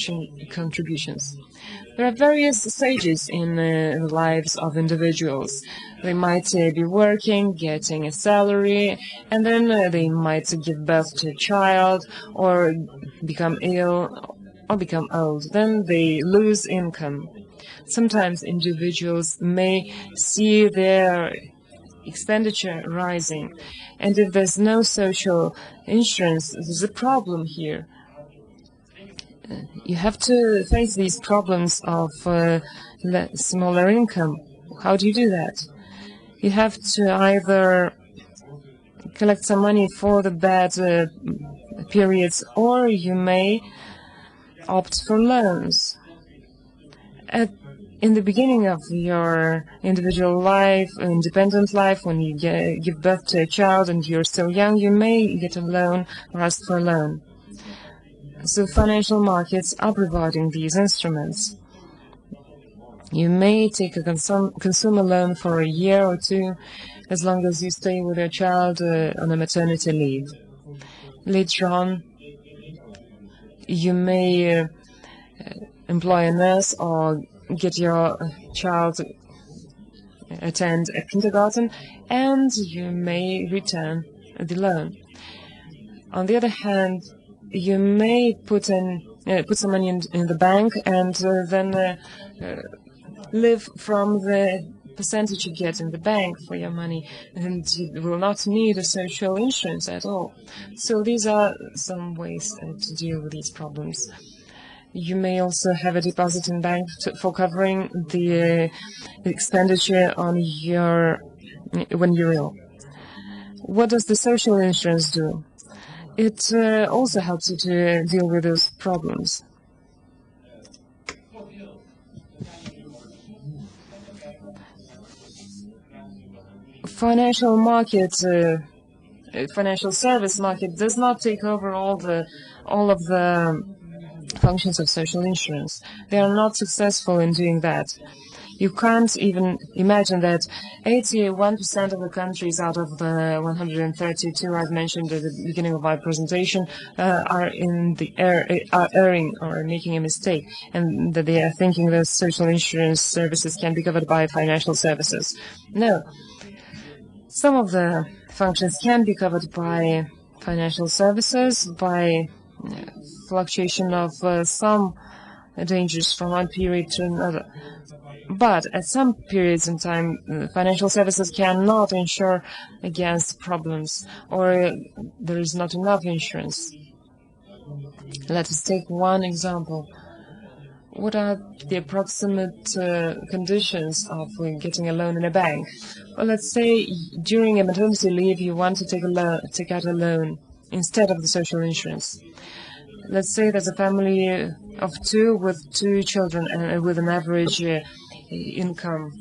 contributions. There are various stages in the lives of individuals. They might be working, getting a salary, and then they might give birth to a child, or become ill, or become old. Then they lose income. Sometimes individuals may see their expenditure rising, and if there's no social insurance, there's a problem here. You have to face these problems of smaller income. How do you do that? You have to either collect some money for the bad periods, or you may opt for loans. In the beginning of your individual life, independent life, when you give birth to a child and you're still young, you may get a loan or ask for a loan. So financial markets are providing these instruments. You may take a consumer loan for a year or two, as long as you stay with your child on a maternity leave. Later on, you may employ a nurse or get your child attend a kindergarten, and you may return the loan. On the other hand, you may put some money in the bank and then live from the percentage you get in the bank for your money, and you will not need a social insurance at all. So these are some ways to deal with these problems. You may also have a deposit in bank for covering the expenditure on when you're ill. What does the social insurance do? It also helps you to deal with those problems. Financial service market does not take over all of the functions of social insurance. They are not successful in doing that. You can't even imagine that 81% of the countries out of the 132 I've mentioned at the beginning of my presentation are erring or making a mistake, and that they are thinking that social insurance services can be covered by financial services. No. Some of the functions can be covered by financial services, by fluctuation of some dangers from one period to another. But at some periods in time, financial services cannot insure against problems, or there is not enough insurance. Let us take one example. What are the approximate conditions of getting a loan in a bank? Well, let's say during a maternity leave you want to take out a loan instead of the social insurance. Let's say there's a family of two with 2 children and with an average income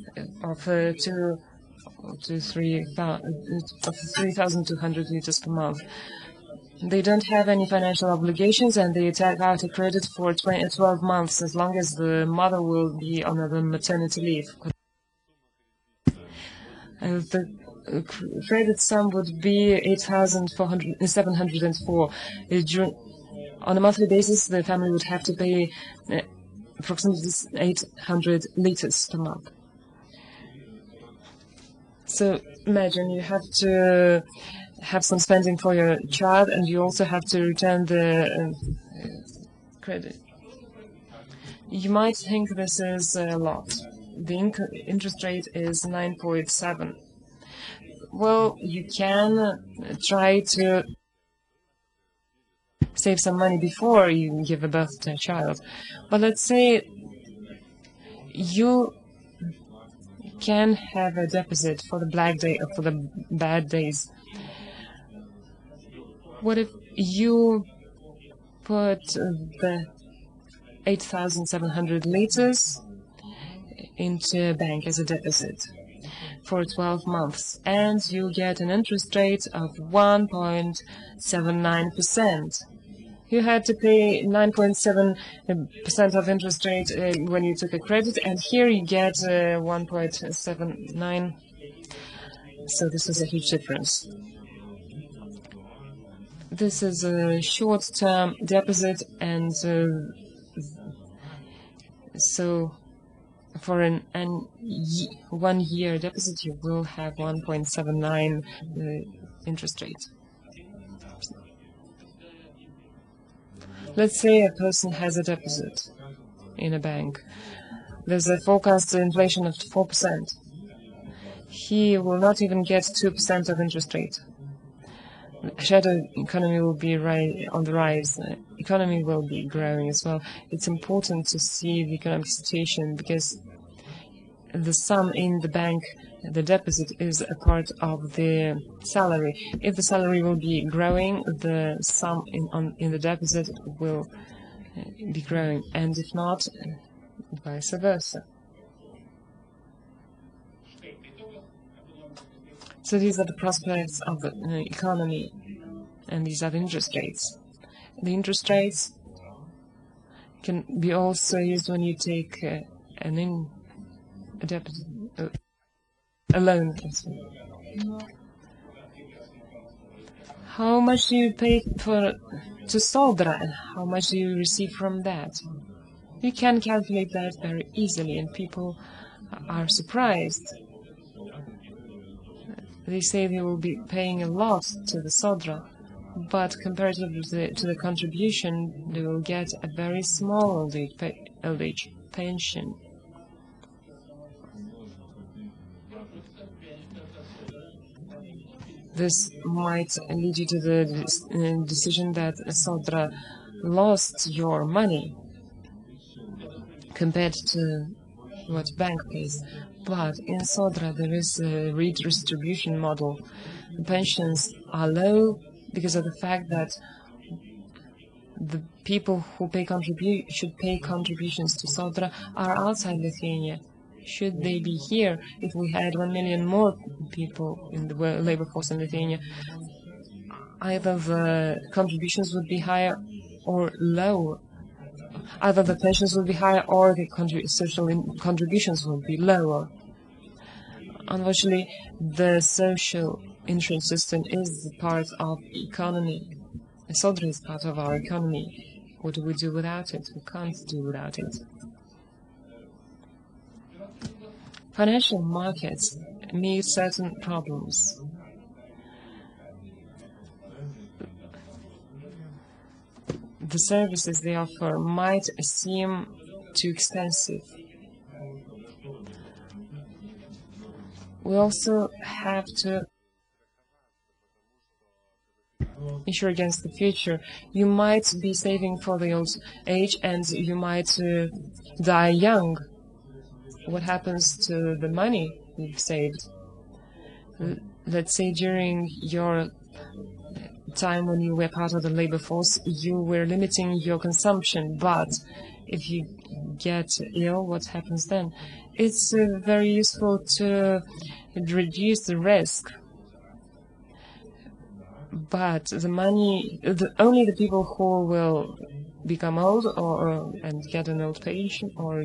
of 3,200 liters per month. They don't have any financial obligations, and they take out a credit for 12 months, as long as the mother will be on the maternity leave. The credit sum would be 8,704. On a monthly basis, the family would have to pay approximately 800 liters per month. So imagine you have to have some spending for your child, and you also have to return the credit. You might think this is a lot. The interest rate is 9.7. Well, you can try to save some money before you give a birth to a child. But let's say you can have a deposit for the for the bad days. What if you put the 8,700 liters into a bank as a deposit for 12 months, and you get an interest rate of 1.79%? You had to pay 9.7% of interest rate when you took a credit, and here you get 1.79. So this is a huge difference. This is a short-term deposit, and so for an 1-year deposit, you will have 1.79 interest rate. Let's say a person has a deposit in a bank. There's a forecast inflation of 4%. He will not even get 2% of interest rate. Shadow economy will be on the rise. Economy will be growing as well. It's important to see the economic situation, because the sum in the bank, the deposit, is a part of the salary. If the salary will be growing, the sum in the deposit will be growing, and if not, vice versa. So these are the prospects of the economy, and these are the interest rates. The interest rates can be also used when you take a deposit, a loan. How much do you pay to Sodra, and how much do you receive from that? You can calculate that very easily, and people are surprised. They say they will be paying a lot to the Sodra, but comparatively to the contribution, they will get a very small old age pension. This might lead you to the decision that Sodra lost your money compared to what bank pays. But in Sodra there is a redistribution model. The pensions are low because of the fact that the people who should pay contributions to Sodra are outside Lithuania. Should they be here, if we had 1 million more people in the labor force in Lithuania, either the contributions would be higher or lower Either the pensions will be higher or the social contributions will be lower. Unfortunately, the social insurance system is part of economy. Solidary is part of our economy. What do we do without it? We can't do without it. Financial markets meet certain problems. The services they offer might seem too expensive. We also have to insure against the future. You might be saving for the old age and you might die young. What happens to the money you've saved? Let's say during your time when you were part of the labor force, you were limiting your consumption, but if you get ill, what happens then? It's very useful to reduce the risk, but the money, only the people who will become old and get an old pension or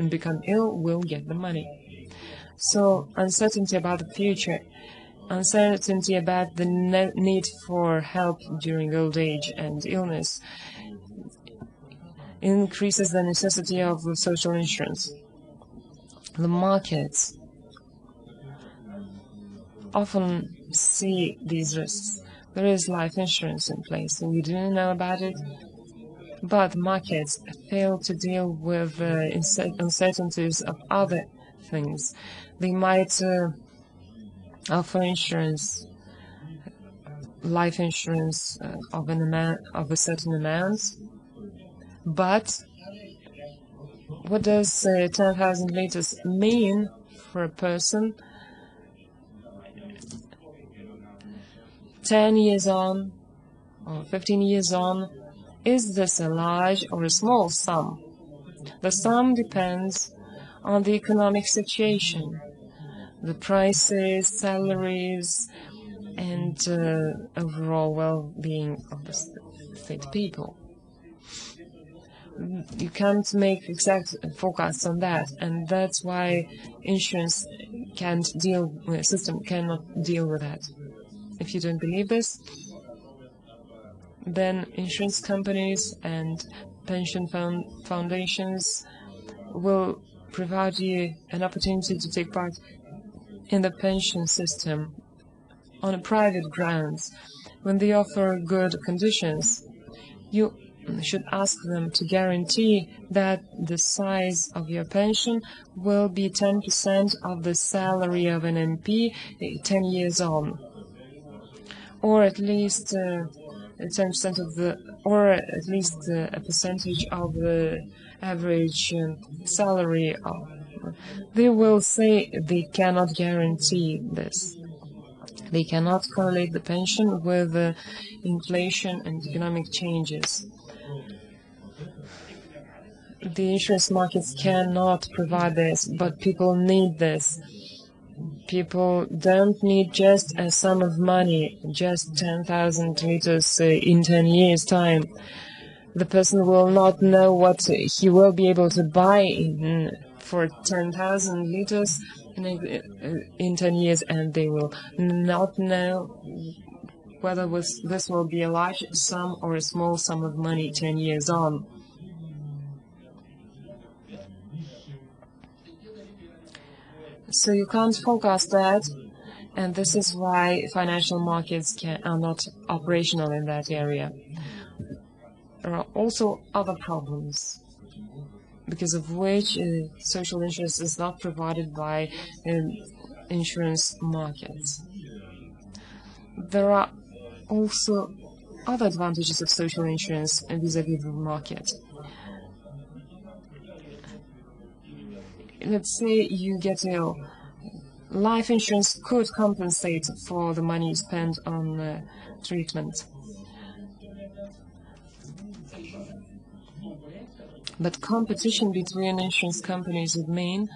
become ill will get the money. So uncertainty about the future, uncertainty about the need for help during old age and illness increases the necessity of social insurance. The markets often see these risks. There is life insurance in place, and we didn't know about it, but markets fail to deal with uncertainties of other things. They might offer insurance, life insurance of a certain amount, but what does 10,000 liters mean for a person 10 years on or 15 years on? Is this a large or a small sum? The sum depends on the economic situation, the prices, salaries, and overall well-being of the state people. You can't make exact forecasts on that, and that's why insurance system cannot deal with that. If you don't believe this, then insurance companies and pension foundations will provide you an opportunity to take part in the pension system on a private grounds. When they offer good conditions, you should ask them to guarantee that the size of your pension will be 10% of the salary of an MP 10 years on, or at least 10% of or at least a percentage of the average salary. They will say they cannot guarantee this. They cannot correlate the pension with inflation and economic changes. The insurance markets cannot provide this, but people need this. People don't need just a sum of money, just 10,000 liters in 10 years' time. The person will not know what he will be able to buy for 10,000 liters in 10 years, and they will not know whether this will be a large sum or a small sum of money 10 years on. So you can't forecast that, and this is why financial markets are not operational in that area. There are also other problems, because of which social insurance is not provided by insurance markets. There are also other advantages of social insurance vis-à-vis the market. Let's say you get ill. Life insurance could compensate for the money you spend on treatment. But competition between insurance companies would mean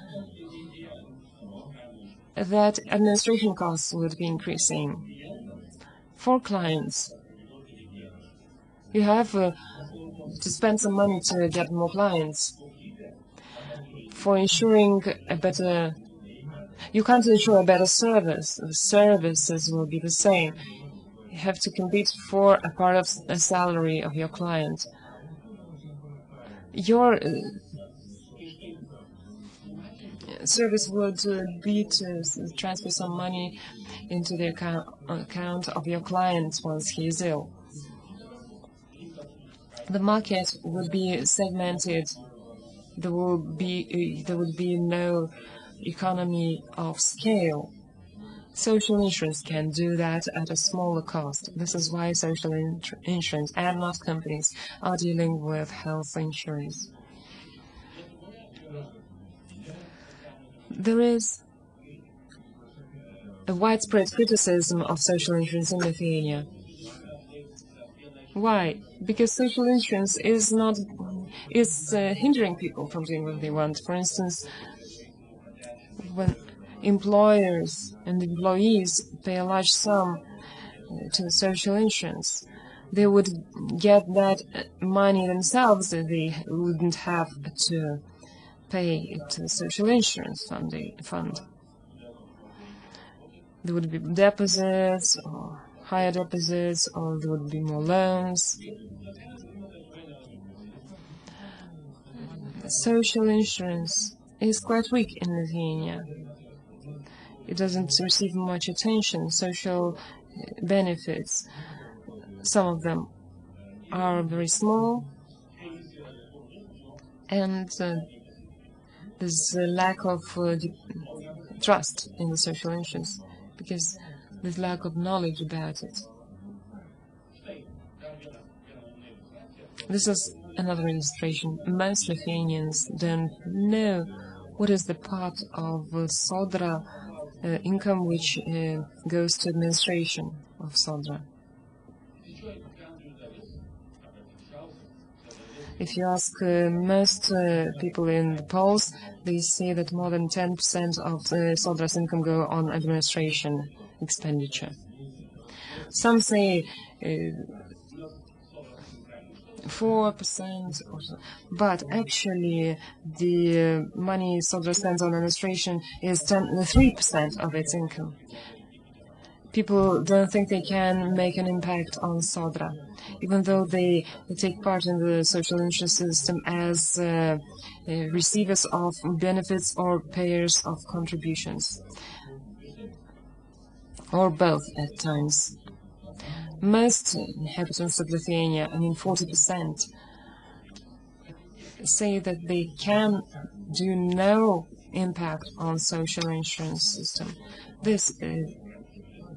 that administration costs would be increasing. For clients, You have to spend some money to get more clients. For ensuring a better, you can't ensure a better service. The services will be the same. You have to compete for a part of the salary of your client. Your service would be to transfer some money into the account of your client once he is ill. The market would be segmented. There would be no economy of scale. Social insurance can do that at a smaller cost. This is why social insurance and not companies are dealing with health insurance. There is a widespread criticism of social insurance in Lithuania. Why? Because social insurance is hindering people from doing what they want. For instance, when employers and employees pay a large sum to the social insurance, they would get that money themselves. They wouldn't have to pay to the social insurance fund. There would be deposits or higher deposits, or there would be more loans. Social insurance is quite weak in Lithuania. It doesn't receive much attention. Social benefits, some of them are very small, and there's a lack of trust in the social insurance because there's lack of knowledge about it. This is another illustration. Most Lithuanians don't know what is the part of Sodra income which goes to administration of Sodra. If you ask most people in the polls, they say that more than 10% of Sodra's income go on administration expenditure. Some say 4% or so, but actually the money Sodra spends on administration is 3% of its income. People don't think they can make an impact on Sodra, even though they take part in the social insurance system as receivers of benefits or payers of contributions, or both at times. Most inhabitants of Lithuania, 40%, say that they can do no impact on social insurance system.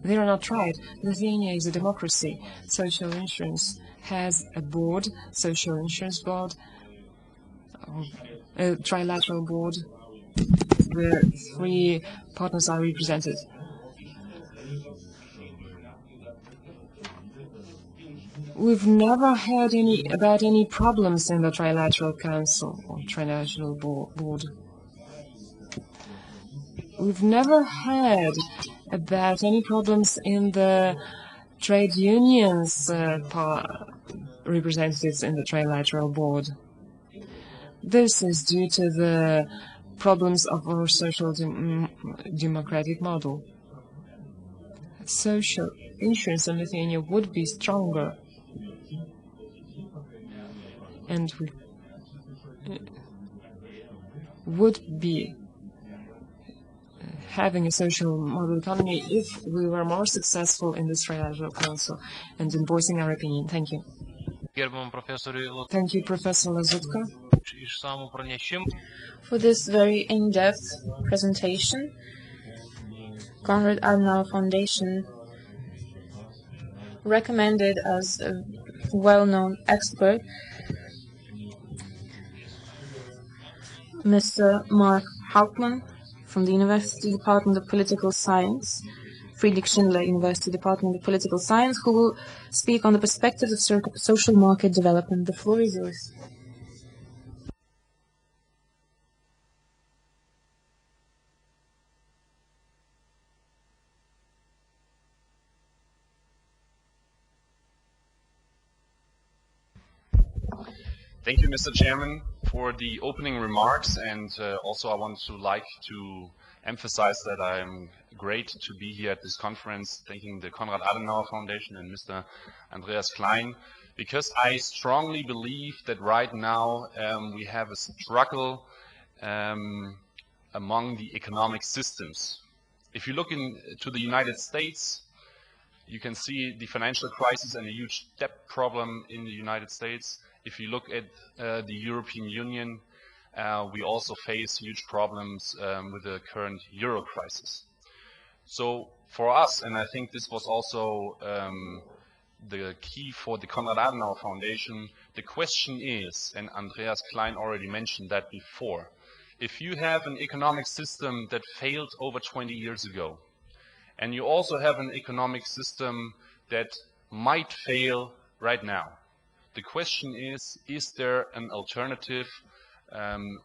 They are not right. Lithuania is a democracy. Social insurance has a board, social insurance board, a trilateral board, where 3 partners are represented. We've never heard about any problems in the trilateral council or trilateral board. We've never heard about any problems in the trade unions representatives in the trilateral board. This is due to the problems of our social democratic model. Social insurance in Lithuania would be stronger, and we would be having a social model economy if we were more successful in this trilateral council and in voicing our opinion. Thank you. Thank you, Professor Lazutka, For this very in-depth presentation. Konrad Adenauer Foundation recommended as a well-known expert Mr. Mark Hauptmann from the University Department of Political Science, Friedrich Schindler University Department of Political Science, who will speak on the perspectives of social market development. The floor is yours. Thank you, Mr. Chairman, for the opening remarks, and also I want to emphasize that I'm great to be here at this conference, thanking the Konrad Adenauer Foundation and Mr. Andreas Klein, because I strongly believe that right now we have a struggle among the economic systems. If you look into the United States, you can see the financial crisis and a huge debt problem in the United States. If you look at the European Union, we also face huge problems with the current euro crisis. So for us, and I think this was also the key for the Konrad Adenauer Foundation, the question is, and Andreas Klein already mentioned that before, if you have an economic system that failed over 20 years ago, and you also have an economic system that might fail right now, the question is there an alternative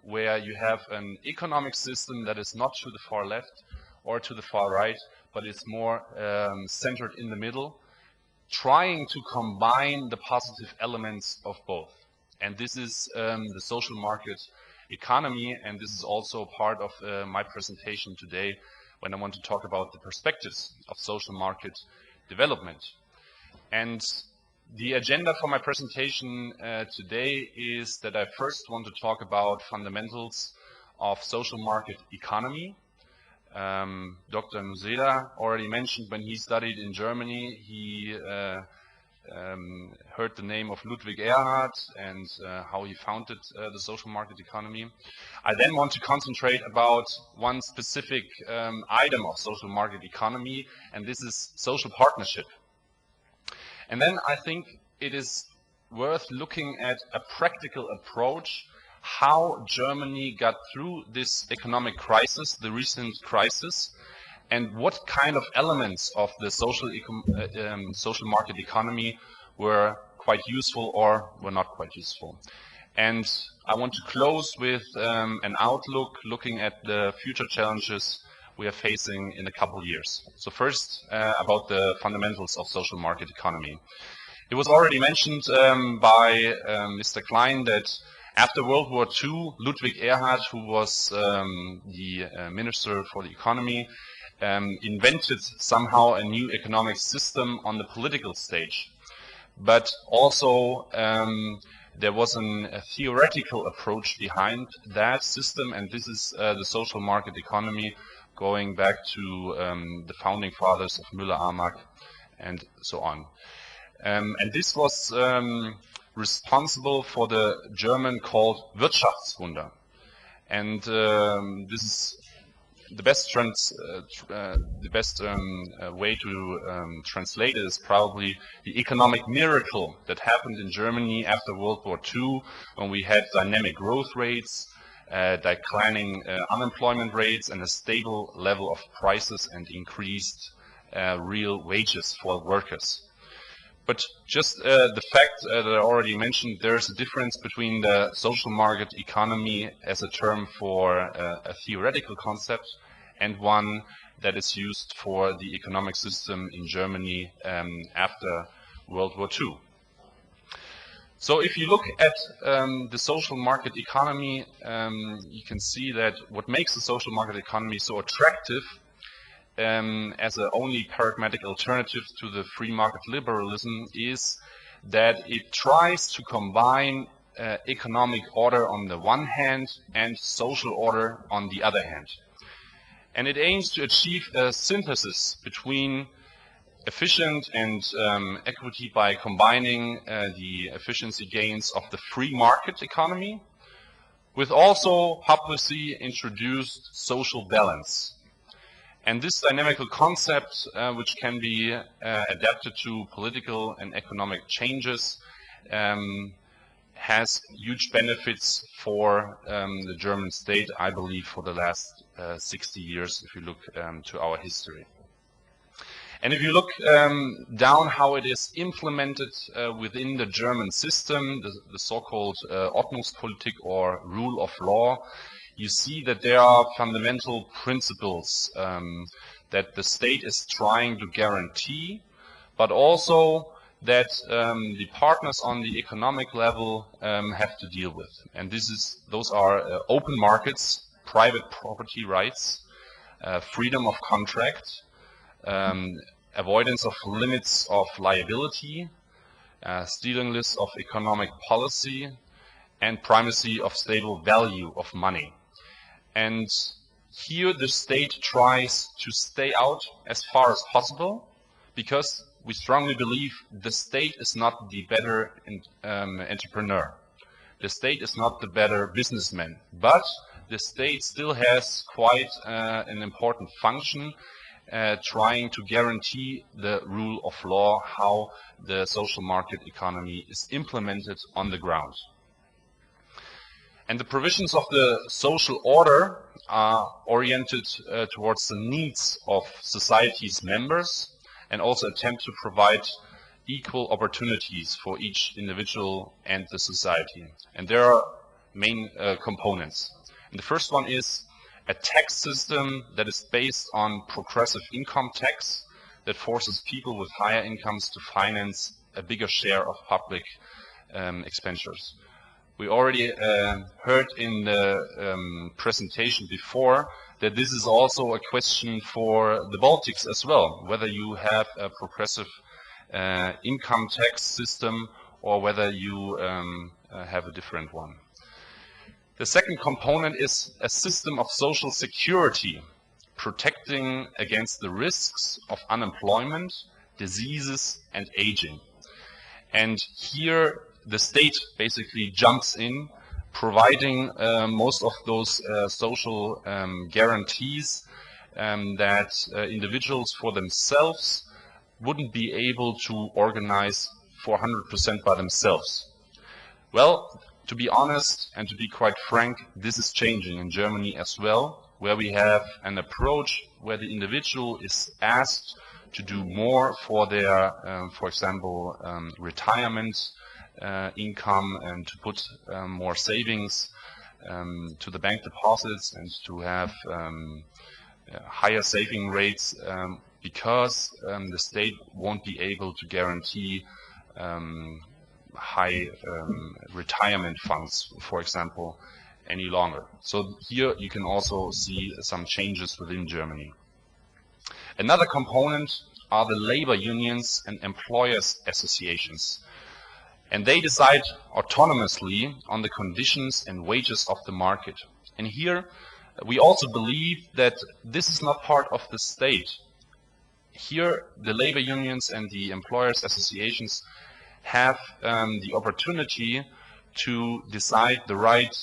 where you have an economic system that is not to the far left or to the far right, but it's more centered in the middle, trying to combine the positive elements of both. And this is the social market economy, and this is also part of my presentation today when I want to talk about the perspectives of social market development. And the agenda for my presentation today is that I first want to talk about fundamentals of social market economy. Dr. Nuseda already mentioned when he studied in Germany, he heard the name of Ludwig Erhard and how he founded the social market economy. I then want to concentrate about one specific item of social market economy, and this is social partnership. And then I think it is worth looking at a practical approach, how Germany got through this economic crisis, the recent crisis, and what kind of elements of the social market economy were quite useful or were not quite useful. And I want to close with an outlook looking at the future challenges we are facing in a couple of years. So first, about the fundamentals of social market economy. It was already mentioned by Mr. Klein that after World War II, Ludwig Erhard, who was the Minister for the Economy, invented somehow a new economic system on the political stage. But also there was a theoretical approach behind that system, and this is the social market economy, going back to the founding fathers of Müller-Armack and so on. And this was responsible for the German called Wirtschaftswunder. And this is the best way to translate it is probably the economic miracle that happened in Germany after World War II, when we had dynamic growth rates, declining unemployment rates, and a stable level of prices and increased real wages for workers. But just the fact that I already mentioned, there's a difference between the social market economy as a term for a theoretical concept and one that is used for the economic system in Germany after World War II. So if you look at the social market economy, you can see that what makes the social market economy so attractive as an only pragmatic alternative to the free market liberalism is that it tries to combine economic order on the one hand and social order on the other hand. And it aims to achieve a synthesis between efficient and equity by combining the efficiency gains of the free market economy with also publicly introduced social balance. And this dynamical concept, which can be adapted to political and economic changes, has huge benefits for the German state, I believe, for the last 60 years, if you look to our history. And if you look down how it is implemented within the German system, the so-called Ordnungspolitik or rule of law, you see that there are fundamental principles that the state is trying to guarantee, but also that the partners on the economic level have to deal with. And those are open markets, private property rights, freedom of contract, avoidance of limits of liability, steeringless of economic policy, and primacy of stable value of money. And here the state tries to stay out as far as possible, because we strongly believe the state is not the better entrepreneur. The state is not the better businessman, but the state still has quite an important function, trying to guarantee the rule of law, how the social market economy is implemented on the ground. And the provisions of the social order are oriented towards the needs of society's members, and also attempt to provide equal opportunities for each individual and the society. And there are main components. And the first one is a tax system that is based on progressive income tax that forces people with higher incomes to finance a bigger share of public expenditures. We already heard in the presentation before that this is also a question for the Baltics as well, whether you have a progressive income tax system or whether you have a different one. The second component is a system of social security, protecting against the risks of unemployment, diseases, and aging. And here the state basically jumps in, providing most of those social guarantees that individuals for themselves wouldn't be able to organize for 100% by themselves. Well, to be honest and to be quite frank, this is changing in Germany as well, where we have an approach where the individual is asked to do more for their, for example, retirement income, and to put more savings to the bank deposits, and to have higher saving rates, because the state won't be able to guarantee high retirement funds, for example, any longer. So here you can also see some changes within Germany. Another component are the labor unions and employers associations. And they decide autonomously on the conditions and wages of the market. And here we also believe that this is not part of the state. Here the labor unions and the employers associations have the opportunity to decide the right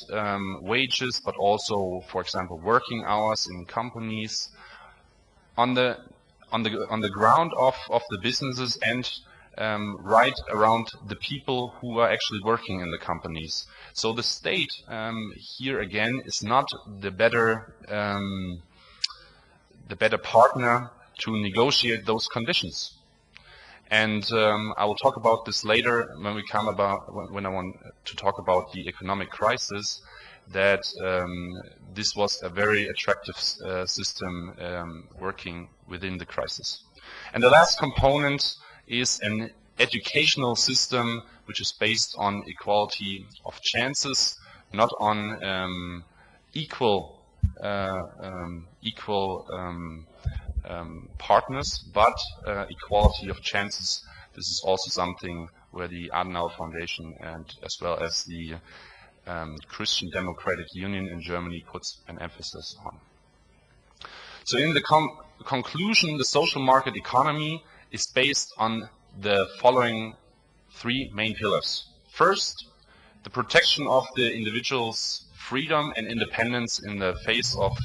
wages, but also, for example, working hours in companies on the ground of the businesses, and right around the people who are actually working in the companies. So the state here again is not the better partner to negotiate those conditions. And I will talk about this later when I want to talk about the economic crisis, that this was a very attractive system working within the crisis. And the last component is an educational system which is based on equality of chances, not on equal partners, but equality of chances. This is also something where the Adenauer Foundation, and as well as the Christian Democratic Union in Germany, puts an emphasis on. So in the conclusion, the social market economy is based on the following three main pillars. First, the protection of the individual's freedom and independence in the face of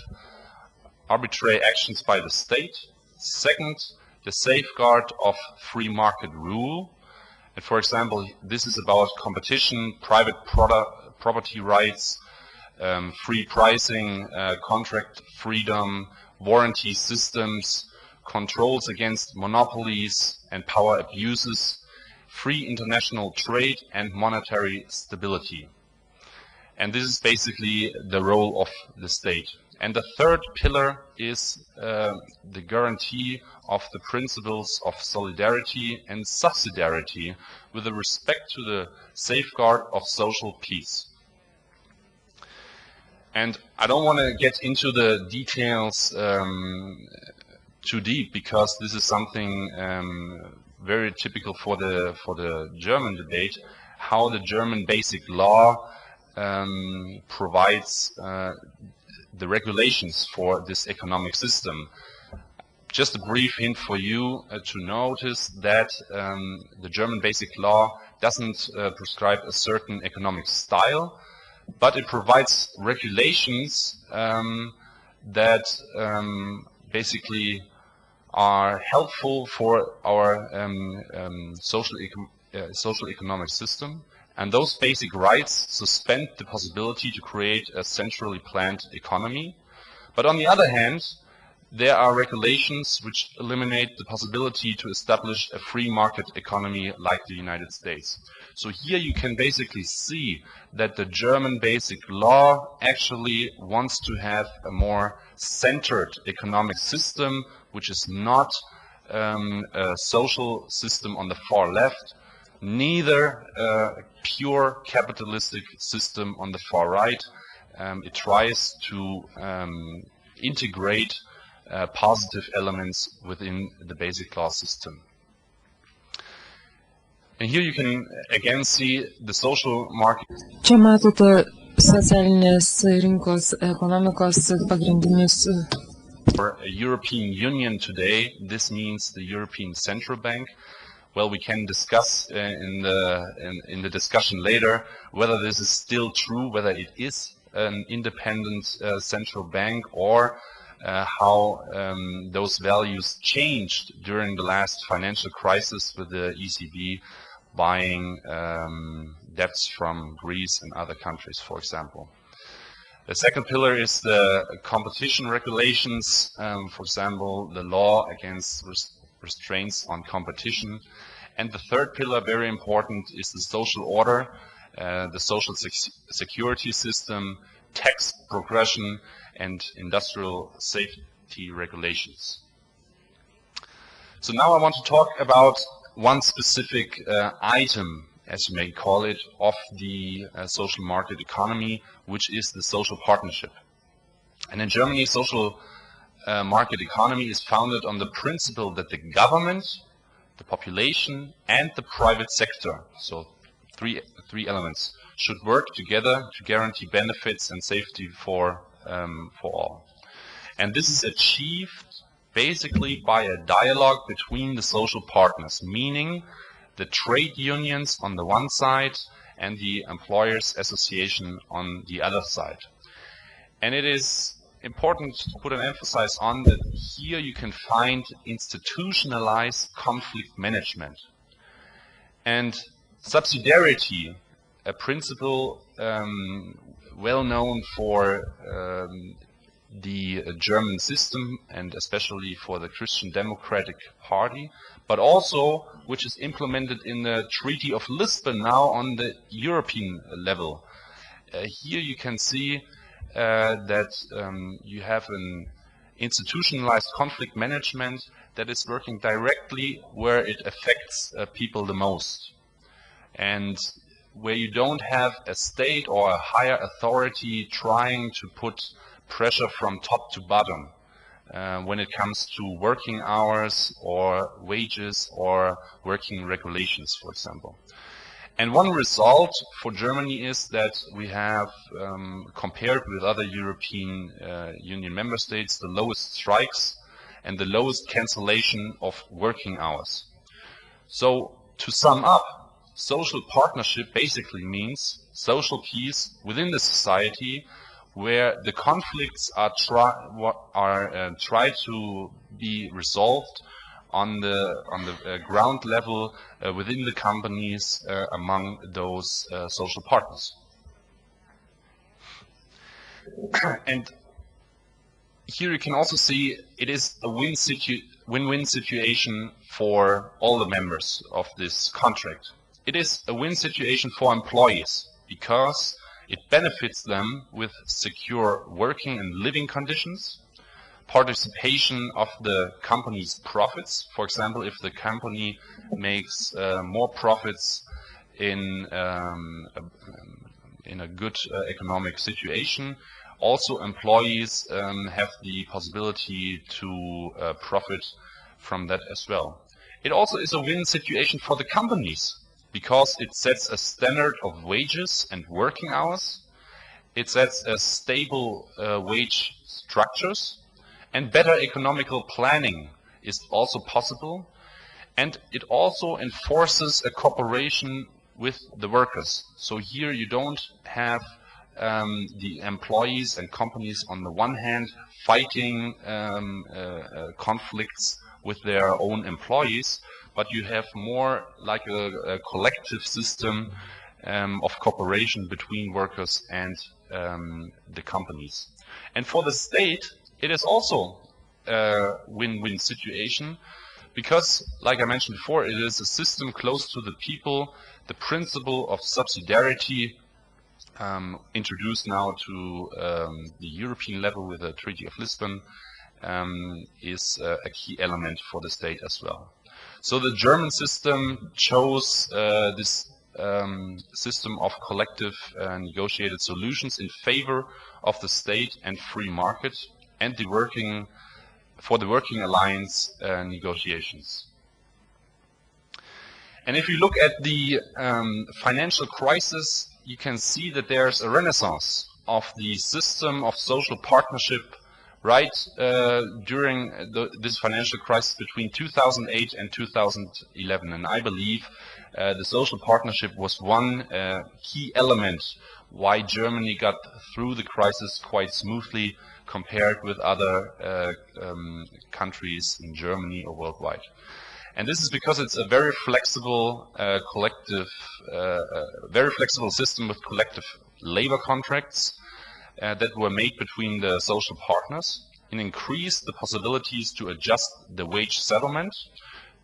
arbitrary actions by the state. Second, the safeguard of free market rule. And for example, this is about competition, private property rights, free pricing, contract freedom, warranty systems, controls against monopolies and power abuses, free international trade, and monetary stability. And this is basically the role of the state. And the third pillar is the guarantee of the principles of solidarity and subsidiarity with respect to the safeguard of social peace. And I don't want to get into the details too deep, because this is something very typical for the German debate, how the German basic law provides the regulations for this economic system. Just a brief hint for you to notice that the German basic law doesn't prescribe a certain economic style, but it provides regulations that basically are helpful for our social economic system. And those basic rights suspend the possibility to create a centrally planned economy. But on the other hand, there are regulations which eliminate the possibility to establish a free market economy like the United States. So here you can basically see that the German basic law actually wants to have a more centered economic system, which is not a social system on the far left, neither a pure capitalistic system on the far right. It tries to integrate positive elements within the basic law system. And here you can again see the social market. Čia matote socialinės rinkos ekonomikos pagrindinius. For a European Union today, this means the European Central Bank. Well, we can discuss in the discussion later whether this is still true, whether it is an independent central bank, or how those values changed during the last financial crisis with the ECB buying debts from Greece and other countries, for example. The second pillar is the competition regulations, for example, the law against restraints on competition. And the third pillar, very important, is the social order, the social security system, tax progression, and industrial safety regulations. So now I want to talk about one specific item, as you may call it, of the social market economy, which is the social partnership. And in Germany, social market economy is founded on the principle that the government, the population, and the private sector, so three elements, should work together to guarantee benefits and safety for all. And this is achieved basically by a dialogue between the social partners, meaning the trade unions on the one side and the employers association on the other side. And it is important to put an emphasis on that here you can find institutionalized conflict management. And subsidiarity, a principle well known for the German system and especially for the Christian Democratic Party, but also which is implemented in the Treaty of Lisbon now on the European level. Here you can see that you have an institutionalized conflict management that is working directly where it affects people the most, and where you don't have a state or a higher authority trying to put pressure from top to bottom when it comes to working hours or wages or working regulations, for example. And one result for Germany is that we have, compared with other European Union member states, the lowest strikes and the lowest cancellation of working hours. So to sum up, social partnership basically means social peace within the society, where the conflicts are tried to be resolved on the ground level within the companies among those social partners. And here you can also see it is a win-win situation for all the members of this contract. It is a win situation for employees, because It benefits them with secure working and living conditions, participation of the company's profits. For example, if the company makes more profits in a good economic situation, also employees have the possibility to profit from that as well. It also is a win situation for the companies because it sets a standard of wages and working hours. It sets a stable wage structures, and better economical planning is also possible. And it also enforces a cooperation with the workers. So here you don't have the employees and companies on the one hand fighting conflicts with their own employees, but you have more like a collective system of cooperation between workers and the companies. And for the state, it is also a win-win situation because, like I mentioned before, it is a system close to the people. The principle of subsidiarity introduced now to the European level with the Treaty of Lisbon is a key element for the state as well. So the German system chose this system of collective negotiated solutions in favor of the state and free market and the working alliance negotiations. And if you look at the financial crisis, you can see that there's a renaissance of the system of social partnership right during this financial crisis between 2008 and 2011. And I believe the social partnership was one key element why Germany got through the crisis quite smoothly compared with other countries in Germany or worldwide. And this is because it's a very flexible very flexible system with collective labor contracts that were made between the social partners and increased the possibilities to adjust the wage settlement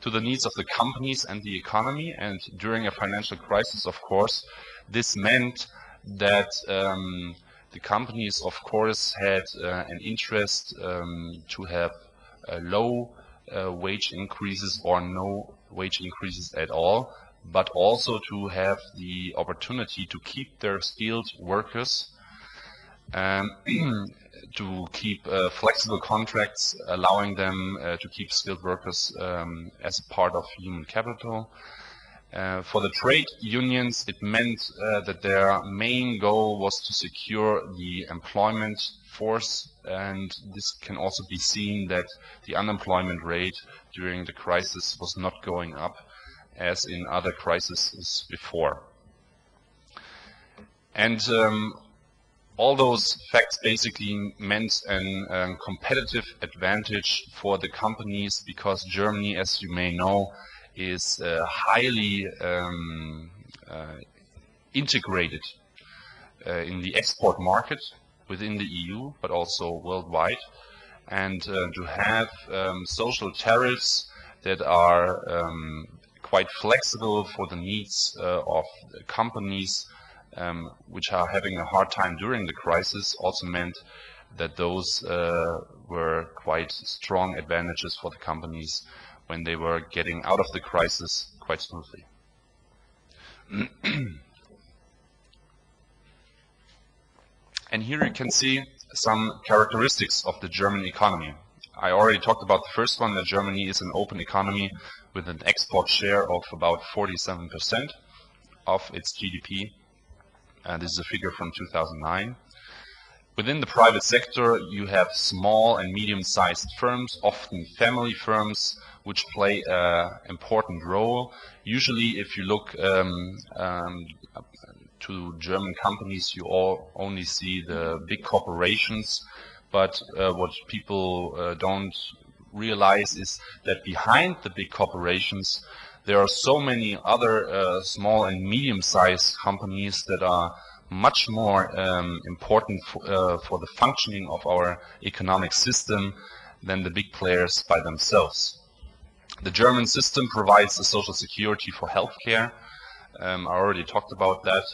to the needs of the companies and the economy. And during a financial crisis, of course, this meant that the companies, of course, had an interest to have low wage increases or no wage increases at all, but also to have the opportunity to keep their skilled workers, to keep flexible contracts, allowing them to keep skilled workers as a part of human capital. For the trade unions, it meant that their main goal was to secure the employment force, and this can also be seen that the unemployment rate during the crisis was not going up as in other crises before. And all those facts basically meant a competitive advantage for the companies because Germany, as you may know, is highly integrated in the export market within the EU, but also worldwide. And to have social tariffs that are quite flexible for the needs of companies which are having a hard time during the crisis also meant that those were quite strong advantages for the companies when they were getting out of the crisis quite smoothly. And here you can see some characteristics of the German economy. I already talked about the first one, that Germany is an open economy with an export share of about 47% of its GDP. This is a figure from 2009. Within the private sector, you have small and medium-sized firms, often family firms, which play an important role. Usually, if you look to German companies, you only see the big corporations, but what people don't realize is that behind the big corporations, there are so many other small and medium-sized companies that are much more important for the functioning of our economic system than the big players by themselves. The German system provides a social security for healthcare. I already talked about that.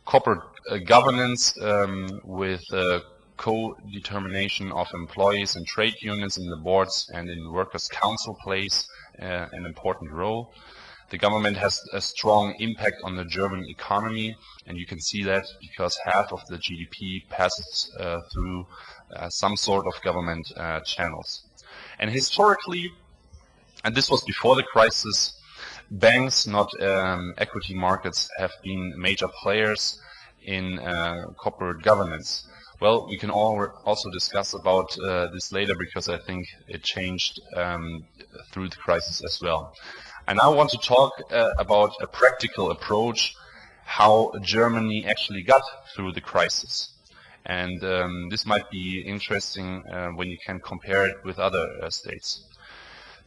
corporate governance with co-determination of employees and trade unions in the boards and in workers' council plays an important role. The government has a strong impact on the German economy, and you can see that because half of the GDP passes through some sort of government channels. And historically, and this was before the crisis, banks, not equity markets, have been major players in corporate governance. Well, we can also discuss about this later, because I think it changed through the crisis as well. I now want to talk about a practical approach, how Germany actually got through the crisis. And this might be interesting when you can compare it with other states.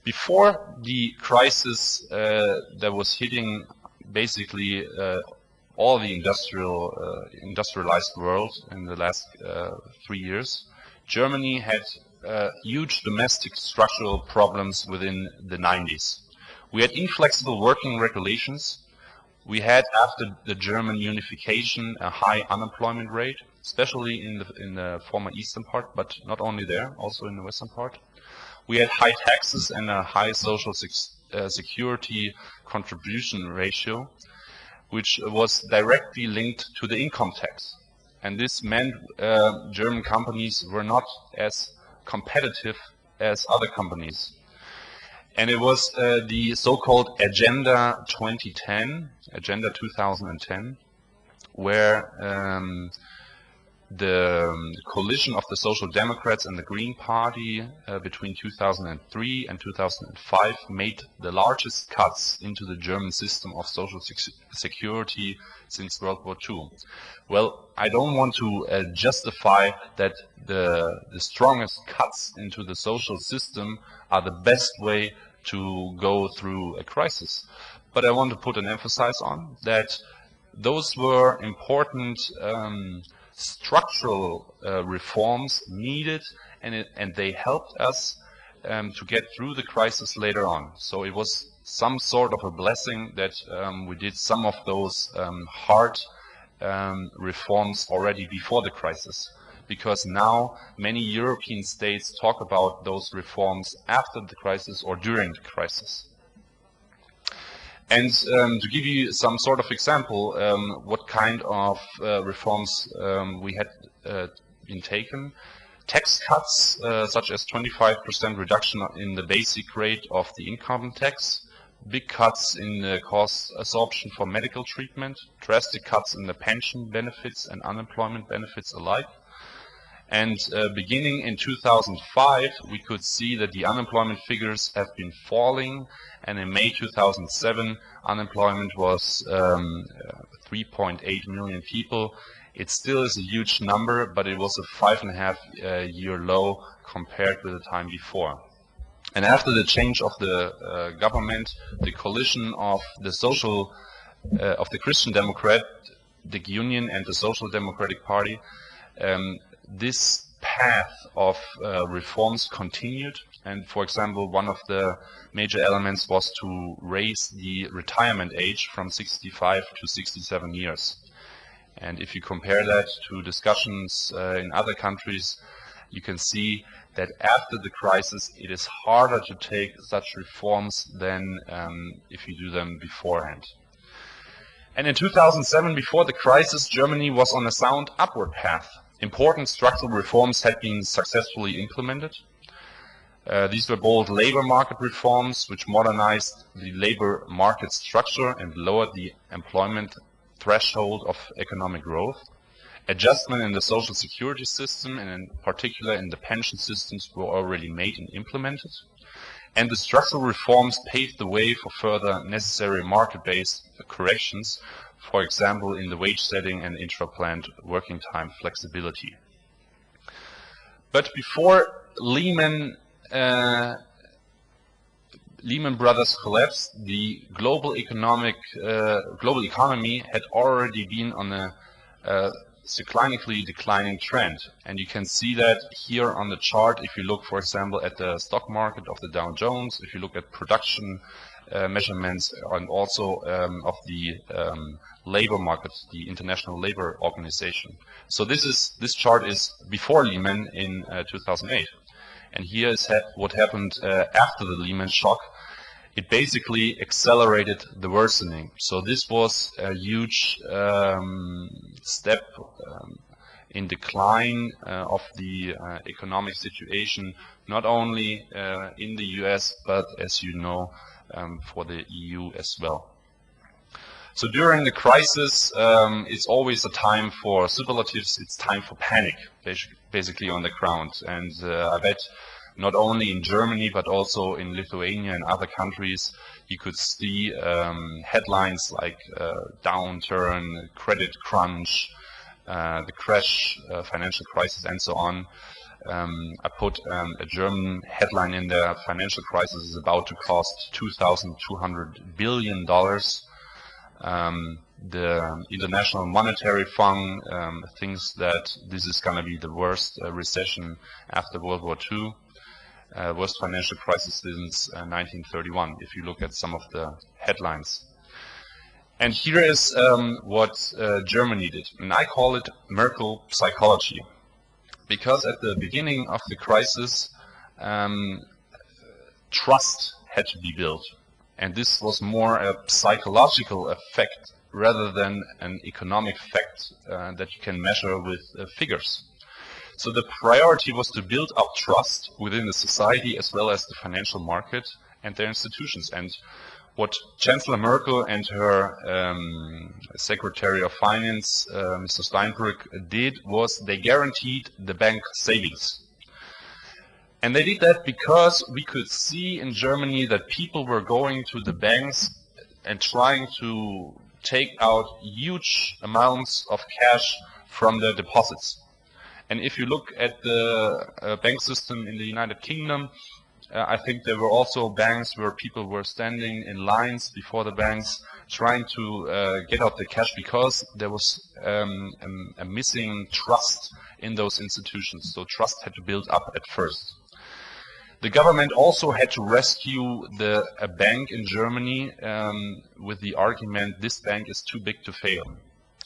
Before the crisis that was hitting basically all the industrialized world in the last 3 years, Germany had huge domestic structural problems within the 90s. We had inflexible working regulations. We had, after the German unification, a high unemployment rate, especially in the former eastern part, but not only there, also in the western part. We had high taxes and a high social security contribution ratio, which was directly linked to the income tax. And this meant German companies were not as competitive as other companies. And it was the so-called Agenda 2010, where the coalition of the Social Democrats and the Green Party between 2003 and 2005 made the largest cuts into the German system of social security since World War II. Well, I don't want to justify that the strongest cuts into the social system are the best way to go through a crisis. But I want to put an emphasis on that those were important structural reforms needed, and they helped us to get through the crisis later on. So it was some sort of a blessing that we did some of those hard reforms already before the crisis, because now many European states talk about those reforms after the crisis or during the crisis. And to give you some sort of example, what kind of reforms we had been taken. Tax cuts, such as 25% reduction in the basic rate of the income tax, big cuts in the cost absorption for medical treatment, drastic cuts in the pension benefits and unemployment benefits alike. And beginning in 2005, we could see that the unemployment figures have been falling, and in May 2007, unemployment was 3.8 million people. It still is a huge number, but it was a 5.5-year low compared with the time before. And after the change of the government, the coalition of the Christian Democratic Union and the Social Democratic Party, this path of reforms continued. And for example, one of the major elements was to raise the retirement age from 65 to 67 years. And if you compare that to discussions in other countries, you can see that after the crisis, it is harder to take such reforms than if you do them beforehand. And in 2007, before the crisis, Germany was on a sound upward path. Important structural reforms had been successfully implemented. These were bold labor market reforms, which modernized the labor market structure and lowered the employment threshold of economic growth. Adjustment in the social security system, and in particular in the pension systems, were already made and implemented. And the structural reforms paved the way for further necessary market-based corrections, for example, in the wage setting and intra-plant working time flexibility. But before Lehman Brothers collapse, the global economy had already been on a cyclically declining trend. And you can see that here on the chart if you look, for example, at the stock market of the Dow Jones, if you look at production measurements and also of the labor market, the International Labor Organization. So this chart is before Lehman in 2008. And here is what happened after the Lehman shock. It basically accelerated the worsening. So this was a huge step in decline of the economic situation, not only in the US, but as you know, for the EU as well. So during the crisis, it's always a time for superlatives, it's time for panic, basically on the ground. And I bet not only in Germany, but also in Lithuania and other countries, you could see headlines like downturn, credit crunch, the crash, financial crisis, and so on. I put a German headline in there: financial crisis is about to cost $2,200 billion. The International Monetary Fund thinks that this is going to be the worst recession after World War II, worst financial crisis since 1931, if you look at some of the headlines. And here is what Germany did, and I call it Merkel psychology. Because at the beginning of the crisis, trust had to be built. And this was more a psychological effect rather than an economic fact that you can measure with figures. So the priority was to build up trust within the society as well as the financial market and their institutions. And what Chancellor Merkel and her Secretary of Finance, Mr. Steinbrück, did was they guaranteed the bank savings. And they did that because we could see in Germany that people were going to the banks and trying to take out huge amounts of cash from their deposits. And if you look at the bank system in the United Kingdom, I think there were also banks where people were standing in lines before the banks trying to get out the cash because there was a missing trust in those institutions. So trust had to build up at first. The government also had to rescue a bank in Germany with the argument, this bank is too big to fail.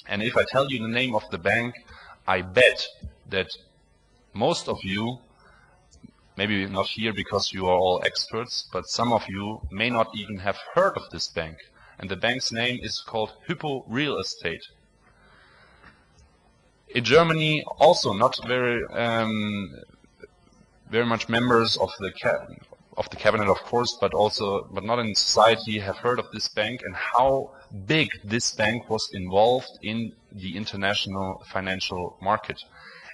And if I tell you the name of the bank, I bet that most of you, maybe not here because you are all experts, but some of you may not even have heard of this bank. And the bank's name is called Hypo Real Estate. In Germany, also not very much members of the cabinet, of course, but not in society have heard of this bank and how big this bank was involved in the international financial market.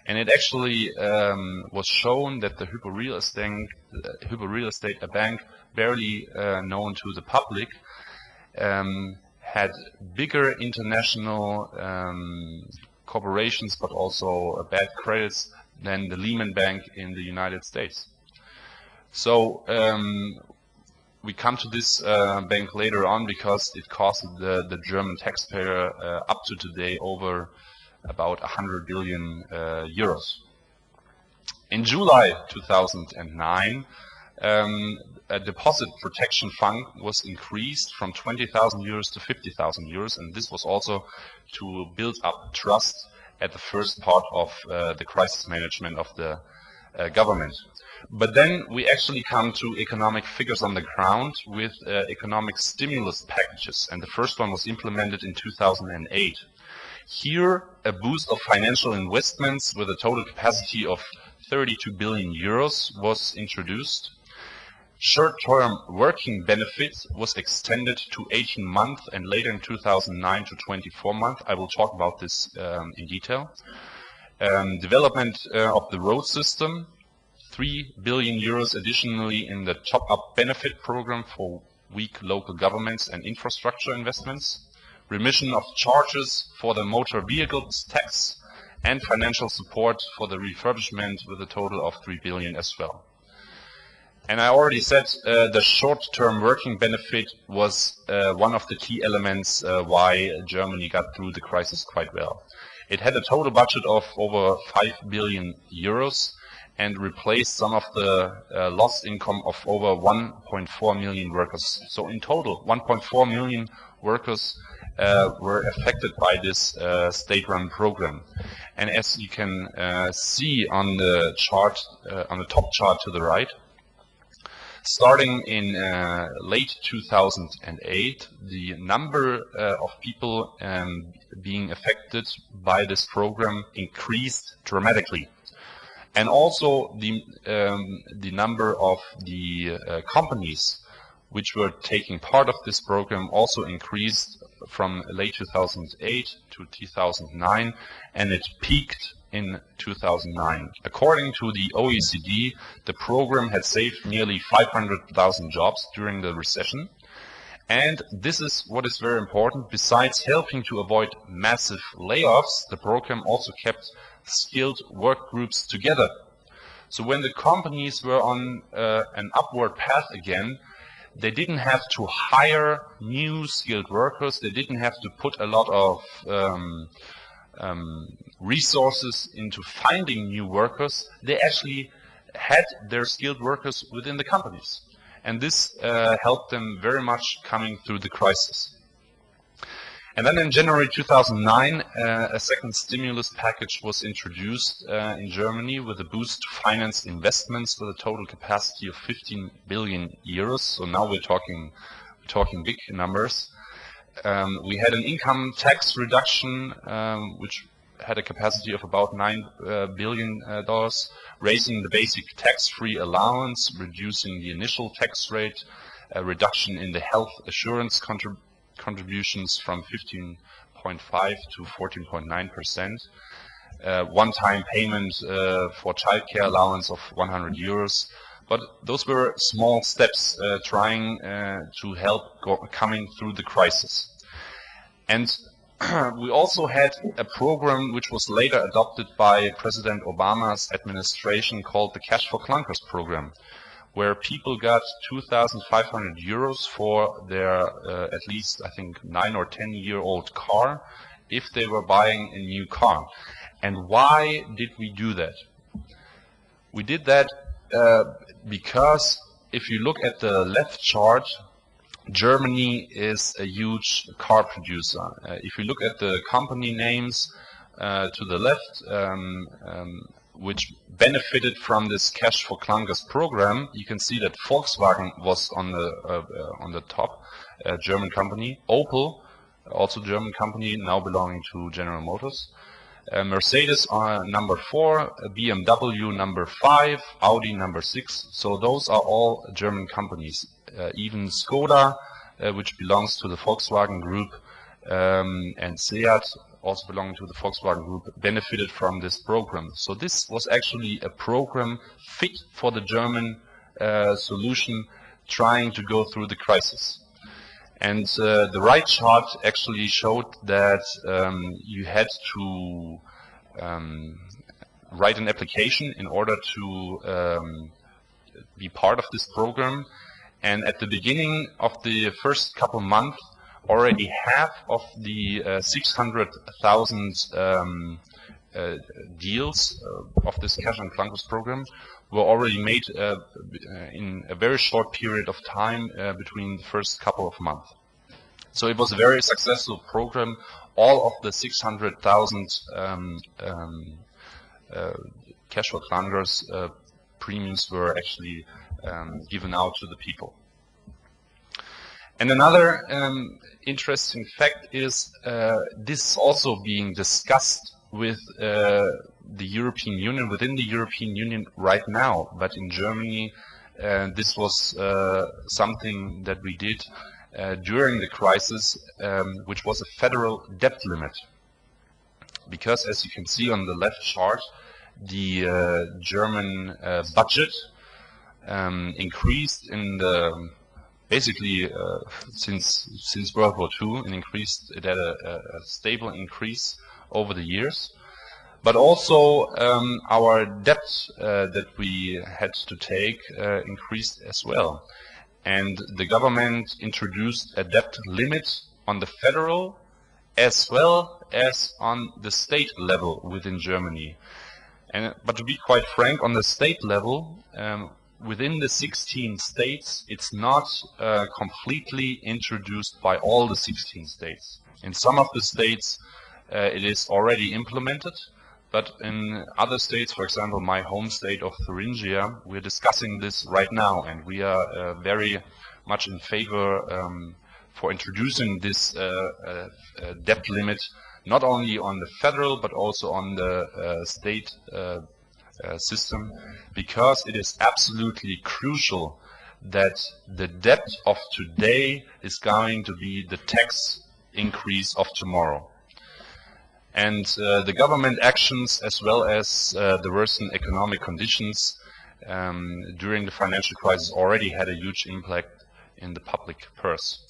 And it actually was shown that the Hypo Real Estate, a bank barely known to the public, had bigger international corporations, but also bad credits than the Lehman Bank in the United States. So we come to this bank later on because it cost the German taxpayer up to today over about 100 billion euros. In July 2009, a deposit protection fund was increased from 20,000 euros to 50,000 euros, and this was also to build up trust at the first part of the crisis management of the government. But then we actually come to economic figures on the ground with economic stimulus packages, and the first one was implemented in 2008. Here, a boost of financial investments with a total capacity of 32 billion euros was introduced. Short-term working benefits was extended to 18 months and later in 2009 to 24 months. I will talk about this in detail. Development of the road system, 3 billion euros additionally in the top-up benefit program for weak local governments and infrastructure investments. Remission of charges for the motor vehicles tax and financial support for the refurbishment with a total of 3 billion as well. And I already said the short-term working benefit was one of the key elements why Germany got through the crisis quite well. It had a total budget of over 5 billion euros, and replaced some of the lost income of over 1.4 million workers. So in total, 1.4 million workers were affected by this state-run program. And as you can see on the chart, on the top chart to the right, starting in late 2008, the number of people being affected by this program increased dramatically. And also the number of the companies which were taking part of this program also increased from late 2008 to 2009, and it peaked in 2009. According to the OECD, the program had saved nearly 500,000 jobs during the recession. And this is what is very important. Besides helping to avoid massive layoffs, the program also kept skilled work groups together. So when the companies were on an upward path again, they didn't have to hire new skilled workers. They didn't have to put a lot of resources into finding new workers. They actually had their skilled workers within the companies. And this helped them very much coming through the crisis. And then in January 2009, a second stimulus package was introduced in Germany with a boost to finance investments with a total capacity of 15 billion euros. So now we're talking big numbers. We had an income tax reduction, which had a capacity of about $9 billion, raising the basic tax-free allowance, reducing the initial tax rate, a reduction in the health assurance contributions from 15.5 to 14.9%, one-time payment for childcare allowance of 100 euros. But those were small steps trying to help coming through the crisis. And we also had a program which was later adopted by President Obama's administration called the Cash for Clunkers program, where people got 2,500 euros for their at least, I think, 9 or 10-year-old car if they were buying a new car. And why did we do that? We did that because if you look at the left chart, Germany is a huge car producer. If you look at the company names to the left, which benefited from this Cash for Clunkers program, you can see that Volkswagen was on the top, German company. Opel, also German company, now belonging to General Motors. Mercedes number 4, BMW number 5, Audi number 6. So those are all German companies. Even Skoda, which belongs to the Volkswagen Group, and Seat, also belonging to the Volkswagen Group, benefited from this program. So this was actually a program fit for the German solution, trying to go through the crisis. And the right chart actually showed that you had to write an application in order to be part of this program. And at the beginning of the first couple months, already half of the 600,000 deals of this Cash and Clunkers program were already made in a very short period of time between the first couple of months. So it was a very successful program. All of the 600,000 Cash for Clunkers premiums were actually given out to the people. And another interesting fact is this also being discussed with the European Union, within the European Union right now. But in Germany, this was something that we did during the crisis, which was a federal debt limit. Because as you can see on the left chart, the German budget increased in the basically since World War II, and increased. It had a stable increase over the years. But also our debt that we had to take increased as well. And the government introduced a debt limit on the federal as well as on the state level within Germany. But to be quite frank, on the state level, within the 16 states, it's not completely introduced by all the 16 states. In some of the states, it is already implemented, but in other states, for example, my home state of Thuringia, we're discussing this right now, and we are very much in favor for introducing this debt limit, not only on the federal, but also on the state system, because it is absolutely crucial that the debt of today is going to be the tax increase of tomorrow. And the government actions, as well as the worsened economic conditions during the financial crisis, already had a huge impact in the public purse.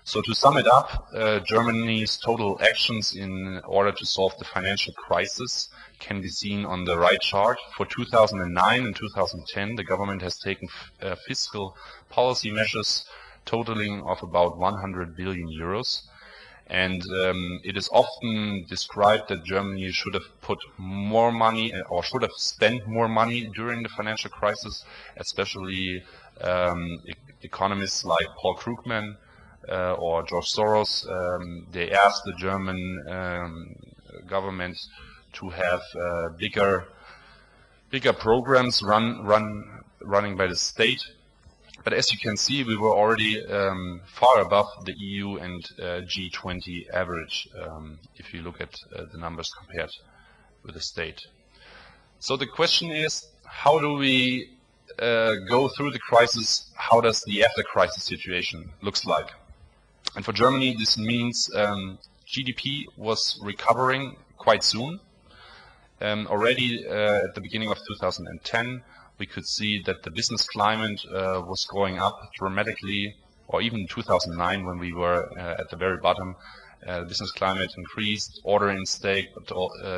So to sum it up, Germany's total actions in order to solve the financial crisis can be seen on the right chart. For 2009 and 2010, the government has taken fiscal policy measures totaling of about 100 billion euros. And it is often described that Germany should have put more money or should have spent more money during the financial crisis, especially economists like Paul Krugman or George Soros. They asked the German government to have bigger programs running by the state. But as you can see, we were already far above the EU and G20 average, if you look at the numbers compared with the state. So the question is, how do we go through the crisis? How does the after-crisis situation looks like? And for Germany, this means GDP was recovering quite soon. Already at the beginning of 2010, we could see that the business climate was going up dramatically, or even 2009 when we were at the very bottom, business climate increased, order intake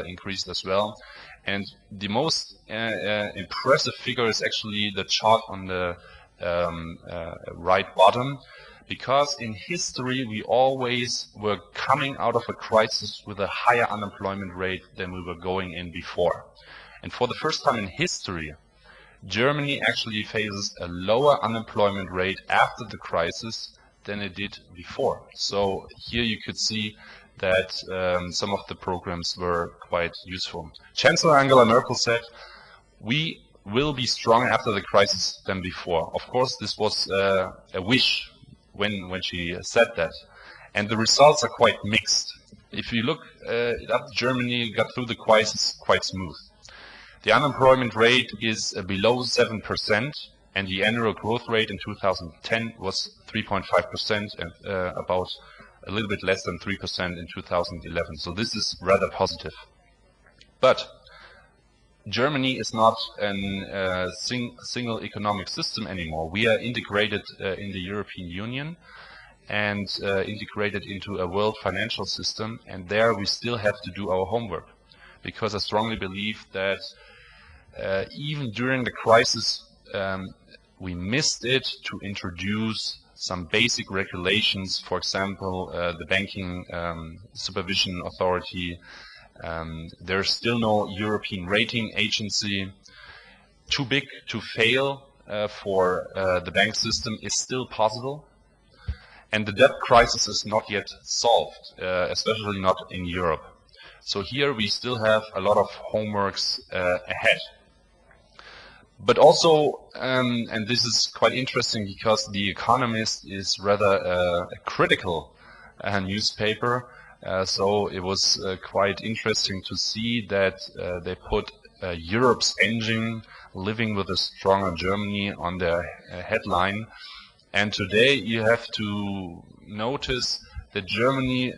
increased as well. And the most impressive figure is actually the chart on the right bottom, because in history we always were coming out of a crisis with a higher unemployment rate than we were going in before. And for the first time in history, Germany actually faces a lower unemployment rate after the crisis than it did before. So here you could see that some of the programs were quite useful. Chancellor Angela Merkel said, "We will be stronger after the crisis than before." Of course, this was a wish when she said that. And the results are quite mixed. If you look it up, Germany got through the crisis quite smooth. The unemployment rate is below 7%, and the annual growth rate in 2010 was 3.5% and about a little bit less than 3% in 2011. So this is rather positive. But Germany is not a single economic system anymore. We are integrated in the European Union and integrated into a world financial system, and there we still have to do our homework, because I strongly believe that even during the crisis we missed it to introduce some basic regulations. For example, the banking supervision authority. There's still no European rating agency. Too big to fail for the bank system is still possible. And the debt crisis is not yet solved, especially not in Europe. So here we still have a lot of homeworks ahead. But also, and this is quite interesting because The Economist is rather a critical newspaper, so it was quite interesting to see that they put Europe's engine, living with a stronger Germany, on their headline. And today you have to notice that Germany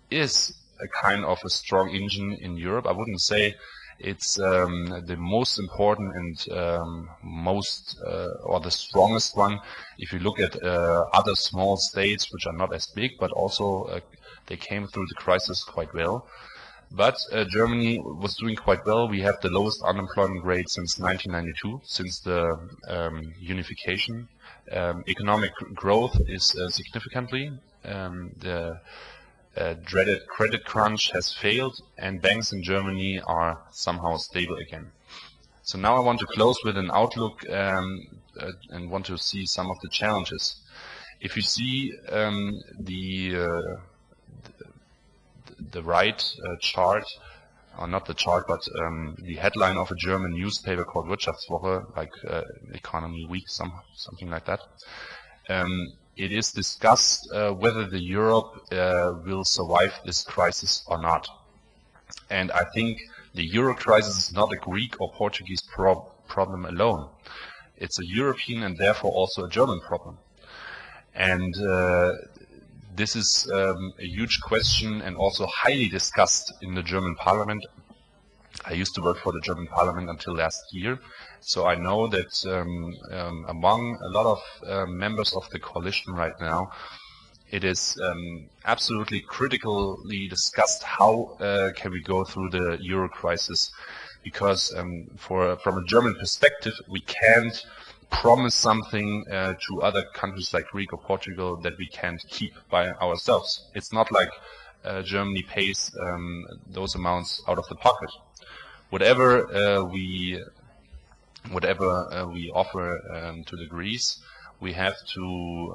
is a kind of a strong engine in Europe. I wouldn't say it's the most important and most or the strongest one. If you look at other small states which are not as big, but also they came through the crisis quite well. But Germany was doing quite well. We have the lowest unemployment rate since 1992, since the unification. Economic growth is significantly. The dreaded credit crunch has failed, and banks in Germany are somehow stable again. So now I want to close with an outlook and want to see some of the challenges. If you see the right chart, or not the chart, but the headline of a German newspaper called Wirtschaftswoche, like Economy Week, something like that. It is discussed whether the Europe will survive this crisis or not. And I think the Euro crisis is not a Greek or Portuguese problem alone. It's a European and therefore also a German problem. And this is a huge question and also highly discussed in the German parliament. I used to work for the German parliament until last year, so I know that among a lot of members of the coalition right now, it is absolutely critically discussed how can we go through the Euro crisis, because from a German perspective, we can't promise something to other countries like Greece or Portugal that we can't keep by ourselves. It's not like Germany pays those amounts out of the pocket. Whatever we offer to the Greece, we have to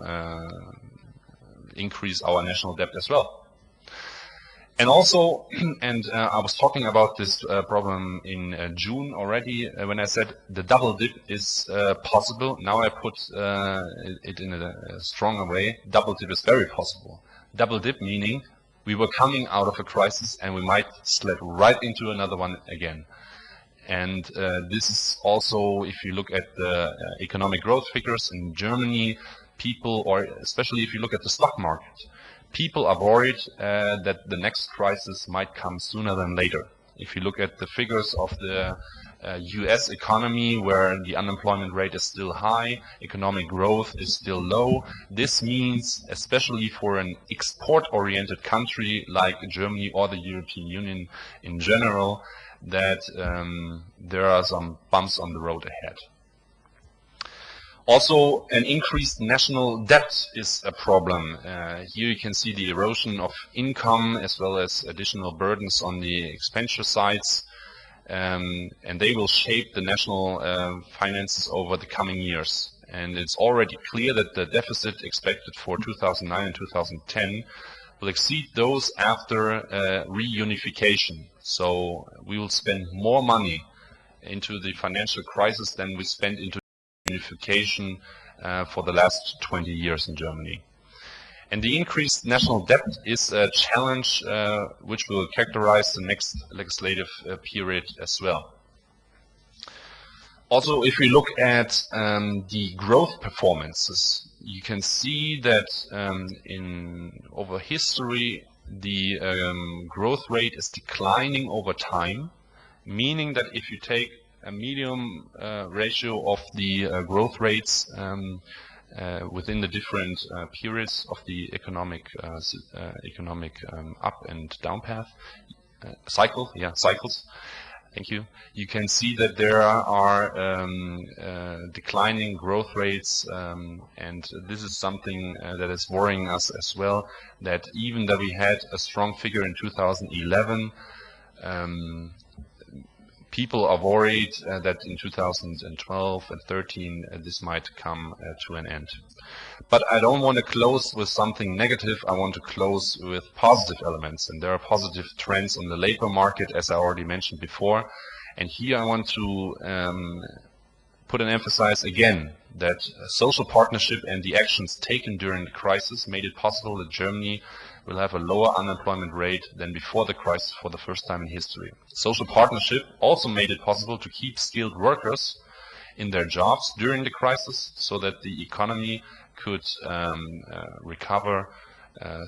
increase our national debt as well. And also, and I was talking about this problem in June already when I said the double dip is possible. Now I put it in a stronger way. Double dip is very possible. Double dip meaning we were coming out of a crisis and we might slip right into another one again. And this is also, if you look at the economic growth figures in Germany, people, or especially if you look at the stock market, people are worried that the next crisis might come sooner than later. If you look at the figures of the US economy, where the unemployment rate is still high, economic growth is still low, this means, especially for an export-oriented country like Germany or the European Union in general, that there are some bumps on the road ahead. Also, an increased national debt is a problem. Here you can see the erosion of income as well as additional burdens on the expenditure sides, and they will shape the national finances over the coming years. And it's already clear that the deficit expected for 2009 and 2010 will exceed those after reunification. So we will spend more money into the financial crisis than we spent into unification for the last 20 years in Germany. And the increased national debt is a challenge which will characterize the next legislative period as well. Also, if we look at the growth performances, you can see that over history the growth rate is declining over time, meaning that if you take a medium ratio of the growth rates within the different periods of the economic up and down path cycles. Thank you. You can see that there are declining growth rates, and this is something that is worrying us as well. That even though we had a strong figure in 2011. People are worried that in 2012 and 13 this might come to an end. But I don't want to close with something negative. I want to close with positive elements. And there are positive trends on the labor market, as I already mentioned before. And here I want to put an emphasis again that social partnership and the actions taken during the crisis made it possible that Germany will have a lower unemployment rate than before the crisis for the first time in history. Social partnership also made it possible to keep skilled workers in their jobs during the crisis so that the economy could recover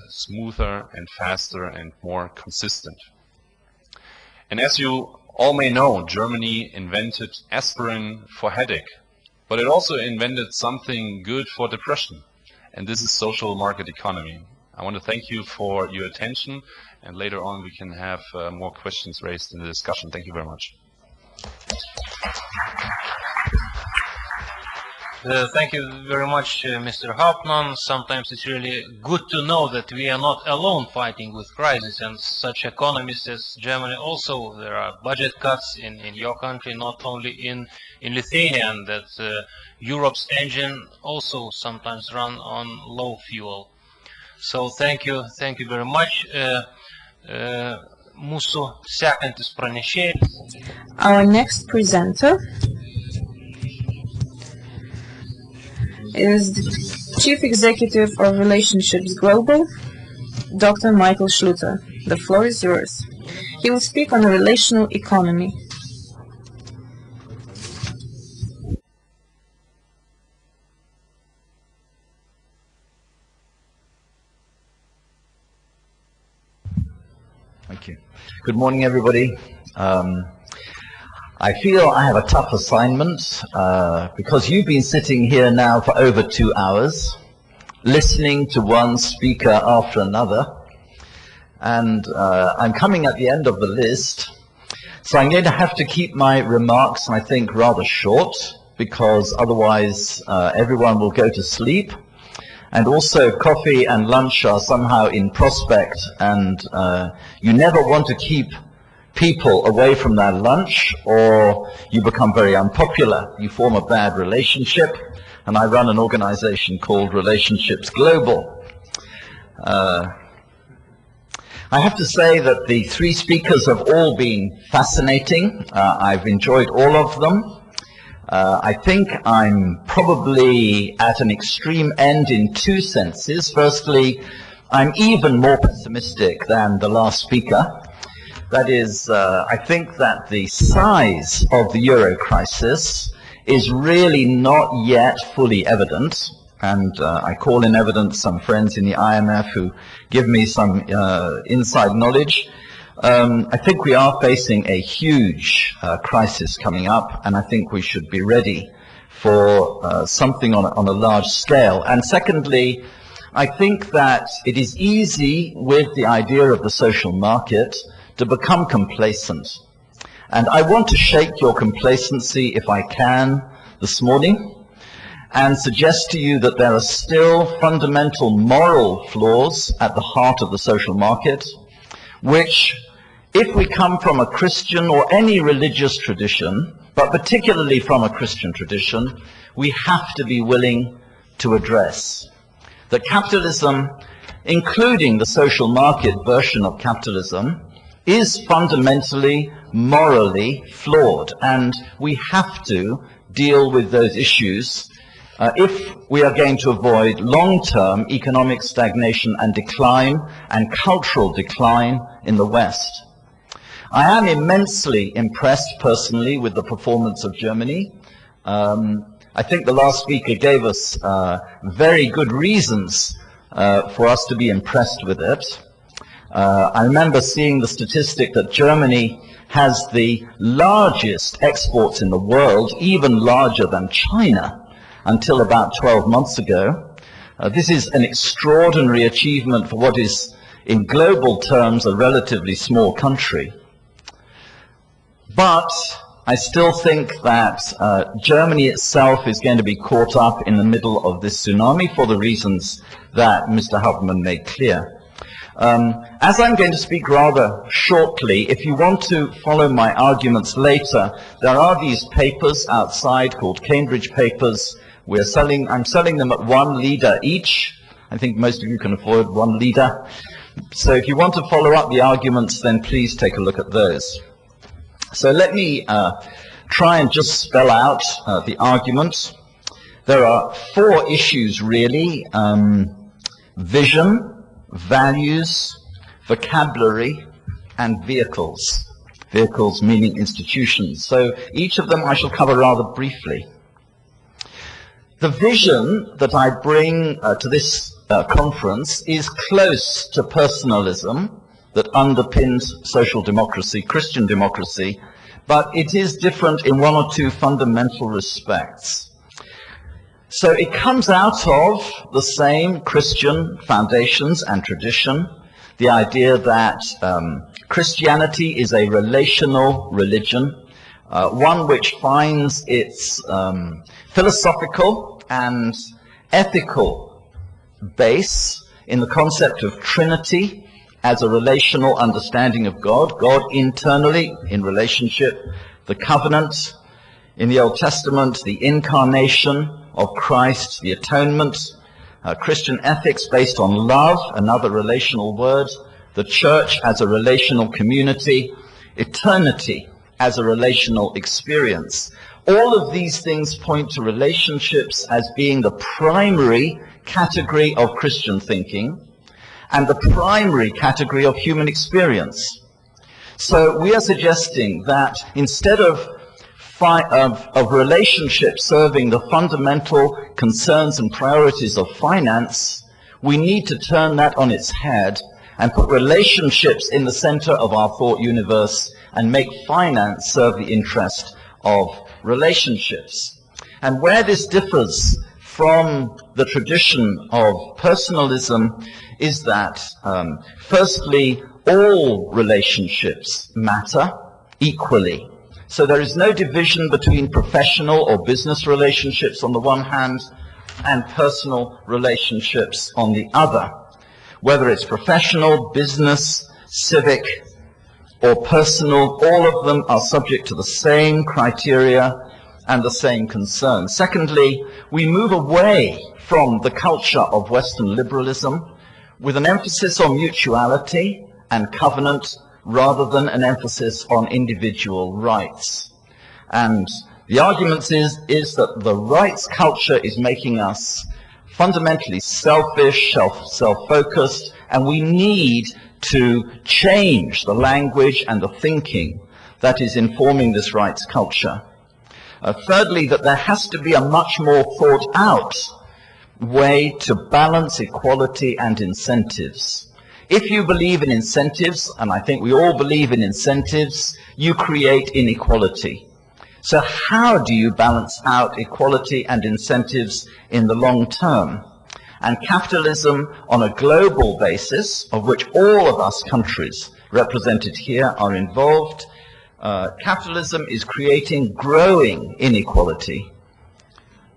smoother and faster and more consistent. And as you all may know, Germany invented aspirin for headache, but it also invented something good for depression, and this is social market economy. I want to thank you for your attention, and later on we can have more questions raised in the discussion. Thank you very much. Thank you very much, Mr. Hauptmann. Sometimes it's really good to know that we are not alone fighting with crisis, and such economies as Germany also, there are budget cuts in your country, not only in Lithuania, and that Europe's engine also sometimes run on low fuel. So thank you very much. Mūsų sekantis pranešėjas. Our next presenter is the Chief Executive of Relationships Global, Dr. Michael Schluter. The floor is yours. He will speak on the relational economy. Thank you. Good morning, everybody. I feel I have a tough assignment because you've been sitting here now for over 2 hours, listening to one speaker after another, and I'm coming at the end of the list, so I'm going to have to keep my remarks, I think, rather short, because otherwise everyone will go to sleep. And also coffee and lunch are somehow in prospect, and you never want to keep people away from their lunch, or you become very unpopular. You form a bad relationship, and I run an organization called Relationships Global. I have to say that the 3 speakers have all been fascinating. I've enjoyed all of them. I think I'm probably at an extreme end in 2 senses. Firstly, I'm even more pessimistic than the last speaker. That is, I think that the size of the euro crisis is really not yet fully evident. And I call in evidence some friends in the IMF who give me some inside knowledge. I think we are facing a huge crisis coming up, and I think we should be ready for something on a large scale. And secondly, I think that it is easy with the idea of the social market to become complacent. And I want to shake your complacency, if I can, this morning, and suggest to you that there are still fundamental moral flaws at the heart of the social market, which, if we come from a Christian or any religious tradition, but particularly from a Christian tradition, we have to be willing to address. That capitalism, including the social market version of capitalism, is fundamentally morally flawed, and we have to deal with those issues if we are going to avoid long-term economic stagnation and decline and cultural decline in the West. I am immensely impressed personally with the performance of Germany. I think the last speaker gave us very good reasons for us to be impressed with it. I remember seeing the statistic that Germany has the largest exports in the world, even larger than China, until about 12 months ago. This is an extraordinary achievement for what is, in global terms, a relatively small country. But I still think that Germany itself is going to be caught up in the middle of this tsunami for the reasons that Mr. Hauptmann made clear. As I'm going to speak rather shortly, if you want to follow my arguments later, there are these papers outside called Cambridge papers. I'm selling them at 1 lira each. I think most of you can afford 1 lira. So if you want to follow up the arguments, then please take a look at those. So let me try and just spell out the argument. There are 4 issues really: vision, values, vocabulary, and vehicles. Vehicles meaning institutions. So each of them I shall cover rather briefly. The vision that I bring to this conference is close to personalism that underpins social democracy, Christian democracy, but it is different in 1 or 2 fundamental respects. So it comes out of the same Christian foundations and tradition, the idea that Christianity is a relational religion, one which finds its philosophical and ethical base in the concept of Trinity as a relational understanding of God, God internally in relationship, the covenant in the Old Testament, the incarnation of Christ, the atonement, Christian ethics based on love, another relational word, the church as a relational community, eternity as a relational experience. All of these things point to relationships as being the primary category of Christian thinking and the primary category of human experience. So we are suggesting that instead of relationships serving the fundamental concerns and priorities of finance, we need to turn that on its head and put relationships in the center of our thought universe and make finance serve the interest of relationships. And where this differs from the tradition of personalism is that, firstly, all relationships matter equally. So there is no division between professional or business relationships on the one hand and personal relationships on the other. Whether it's professional, business, civic, or personal, all of them are subject to the same criteria and the same concern. Secondly, we move away from the culture of Western liberalism with an emphasis on mutuality and covenant rather than an emphasis on individual rights. And the argument is that the rights culture is making us fundamentally selfish, self-focused, and we need to change the language and the thinking that is informing this rights culture. Thirdly, that there has to be a much more thought out way to balance equality and incentives. If you believe in incentives, and I think we all believe in incentives, you create inequality. So how do you balance out equality and incentives in the long term? And capitalism on a global basis, of which all of us countries represented here are involved, capitalism is creating growing inequality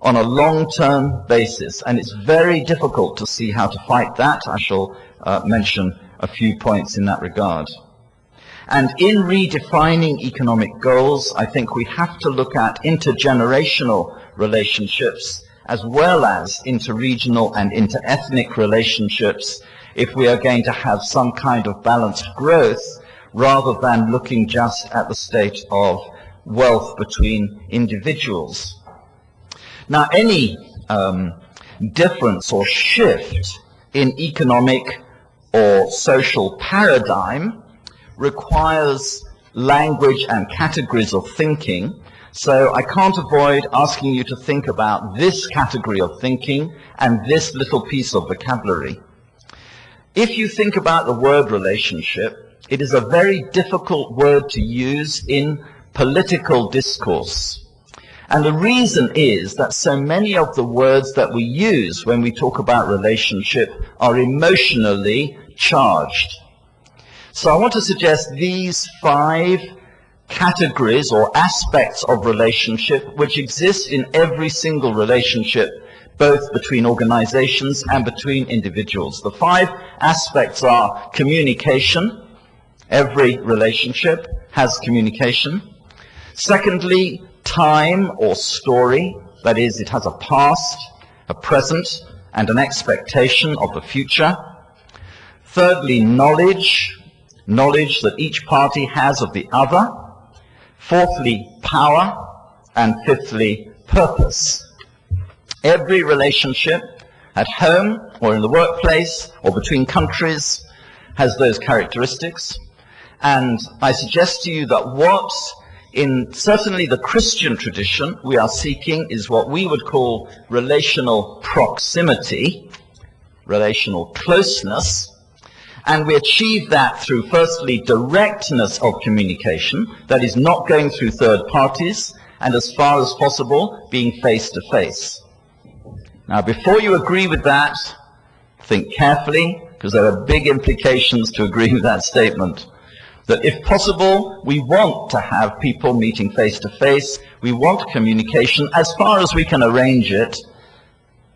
on a long-term basis, and it's very difficult to see how to fight that. I shall mention a few points in that regard. And in redefining economic goals, I think we have to look at intergenerational relationships as well as interregional and interethnic relationships if we are going to have some kind of balanced growth rather than looking just at the state of wealth between individuals. Now, any difference or shift in economic or social paradigm requires language and categories of thinking. So I can't avoid asking you to think about this category of thinking and this little piece of vocabulary. If you think about the word relationship, it is a very difficult word to use in political discourse. And the reason is that so many of the words that we use when we talk about relationship are emotionally charged. So I want to suggest these 5 categories or aspects of relationship which exist in every single relationship, both between organizations and between individuals. The 5 aspects are communication. Every relationship has communication. Secondly, time or story. That is, it has a past, a present, and an expectation of the future. Thirdly, knowledge that each party has of the other. Fourthly, power. And fifthly, purpose. Every relationship at home or in the workplace or between countries has those characteristics. And I suggest to you that what in certainly the Christian tradition we are seeking is what we would call relational proximity, relational closeness. And we achieve that through, firstly, directness of communication, that is not going through third parties, and as far as possible, being face-to-face. Now, before you agree with that, think carefully, because there are big implications to agree with that statement. That if possible, we want to have people meeting face-to-face, we want communication as far as we can arrange it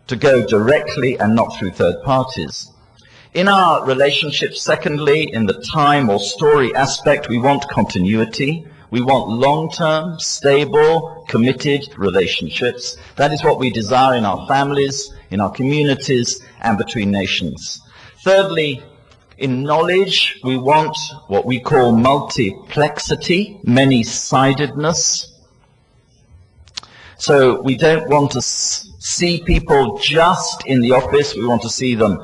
to go directly and not through third parties. In our relationships, secondly, in the time or story aspect, we want continuity. We want long-term, stable, committed relationships. That is what we desire in our families, in our communities, and between nations. Thirdly, in knowledge, we want what we call multiplexity, many-sidedness. So we don't want to see people just in the office. We want to see them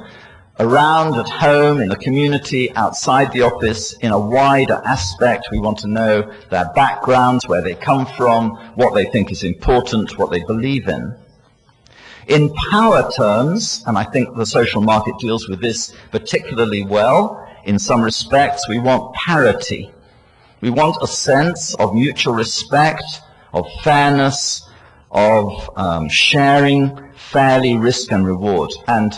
around, at home, in the community, outside the office, in a wider aspect. We want to know their backgrounds, where they come from, what they think is important, what they believe in. In power terms, and I think the social market deals with this particularly well, in some respects, we want parity. We want a sense of mutual respect, of fairness, of sharing fairly risk and reward. And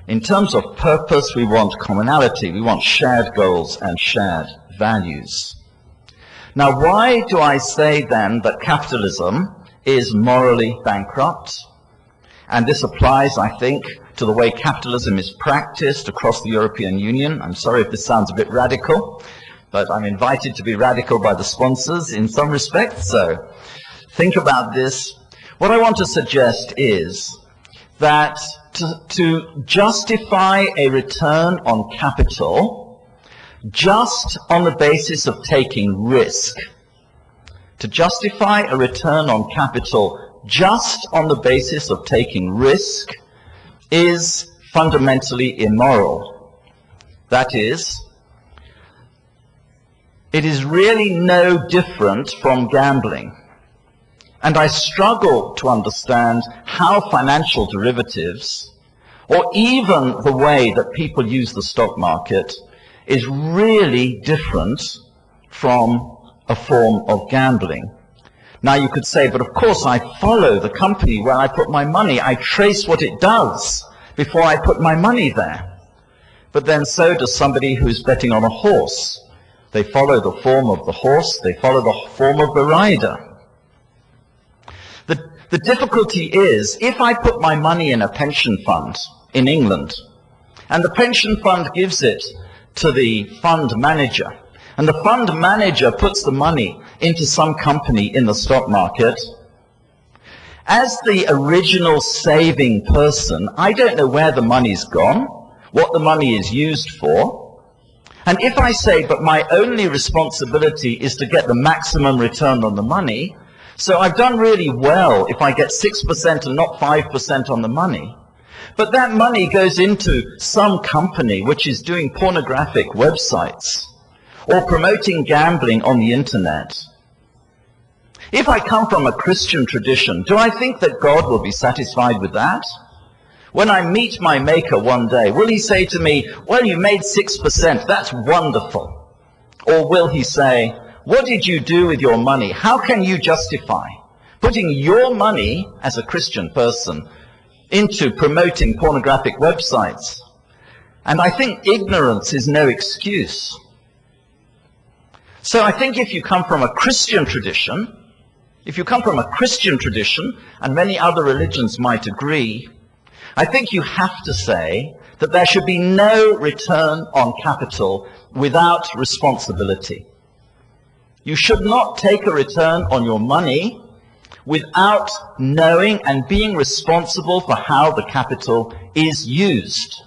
in terms of purpose, we want commonality. We want shared goals and shared values. Now, why do I say then that capitalism is morally bankrupt? And this applies, I think, to the way capitalism is practiced across the European Union. I'm sorry if this sounds a bit radical, but I'm invited to be radical by the sponsors in some respects. So think about this. What I want to suggest is that to justify a return on capital just on the basis of taking risk, to justify a return on capital just on the basis of taking risk is fundamentally immoral. That is, it is really no different from gambling. And I struggle to understand how financial derivatives, or even the way that people use the stock market, is really different from a form of gambling. Now you could say, but of course I follow the company where I put my money. I trace what it does before I put my money there. But then so does somebody who's betting on a horse. They follow the form of the horse. They follow the form of the rider. The difficulty is, if I put my money in a pension fund in England, and the pension fund gives it to the fund manager, and the fund manager puts the money into some company in the stock market, as the original saving person, I don't know where the money's gone, what the money is used for. And if I say, but my only responsibility is to get the maximum return on the money, so I've done really well if I get 6% and not 5% on the money. But that money goes into some company which is doing pornographic websites or promoting gambling on the internet. If I come from a Christian tradition, do I think that God will be satisfied with that? When I meet my Maker one day, will he say to me, well, you made 6%, that's wonderful? Or will he say, what did you do with your money? How can you justify putting your money as a Christian person into promoting pornographic websites? And I think ignorance is no excuse. So I think if you come from a Christian tradition, and many other religions might agree, I think you have to say that there should be no return on capital without responsibility. You should not take a return on your money without knowing and being responsible for how the capital is used.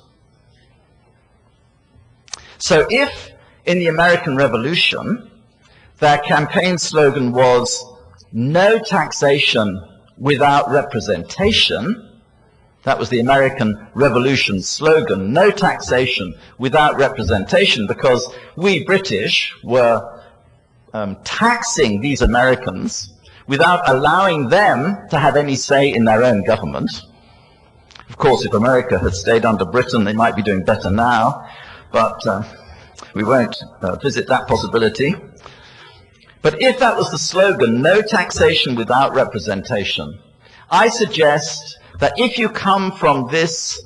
So if in the American Revolution their campaign slogan was no taxation without representation, that was the American Revolution slogan, no taxation without representation, because we British were taxing these Americans without allowing them to have any say in their own government. Of course, if America had stayed under Britain, they might be doing better now, but we won't visit that possibility. But if that was the slogan, no taxation without representation, I suggest that if you come from this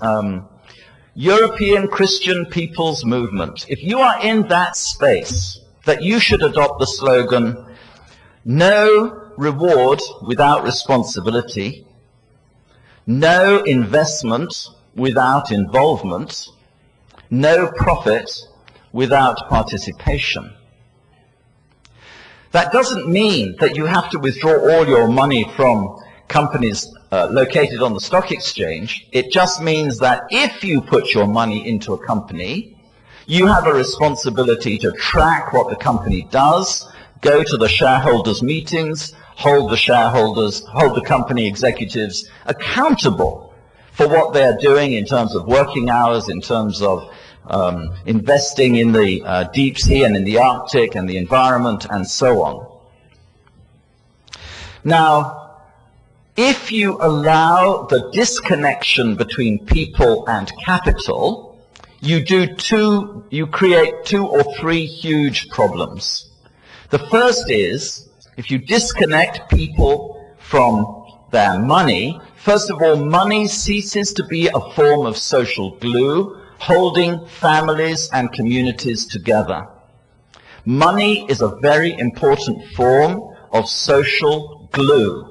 European Christian people's movement, if you are in that space, that you should adopt the slogan, no reward without responsibility, No investment without involvement, no profit without participation. That doesn't mean that you have to withdraw all your money from companies located on the stock exchange. It just means that if you put your money into a company, you have a responsibility to track what the company does, go to the shareholders' meetings, hold the company executives accountable for what they are doing in terms of working hours, in terms of investing in the deep sea and in the Arctic and the environment and so on. Now, if you allow the disconnection between people and capital, you create 2 or 3 huge problems. The first is, if you disconnect people from their money, first of all, money ceases to be a form of social glue, holding families and communities together. Money is a very important form of social glue.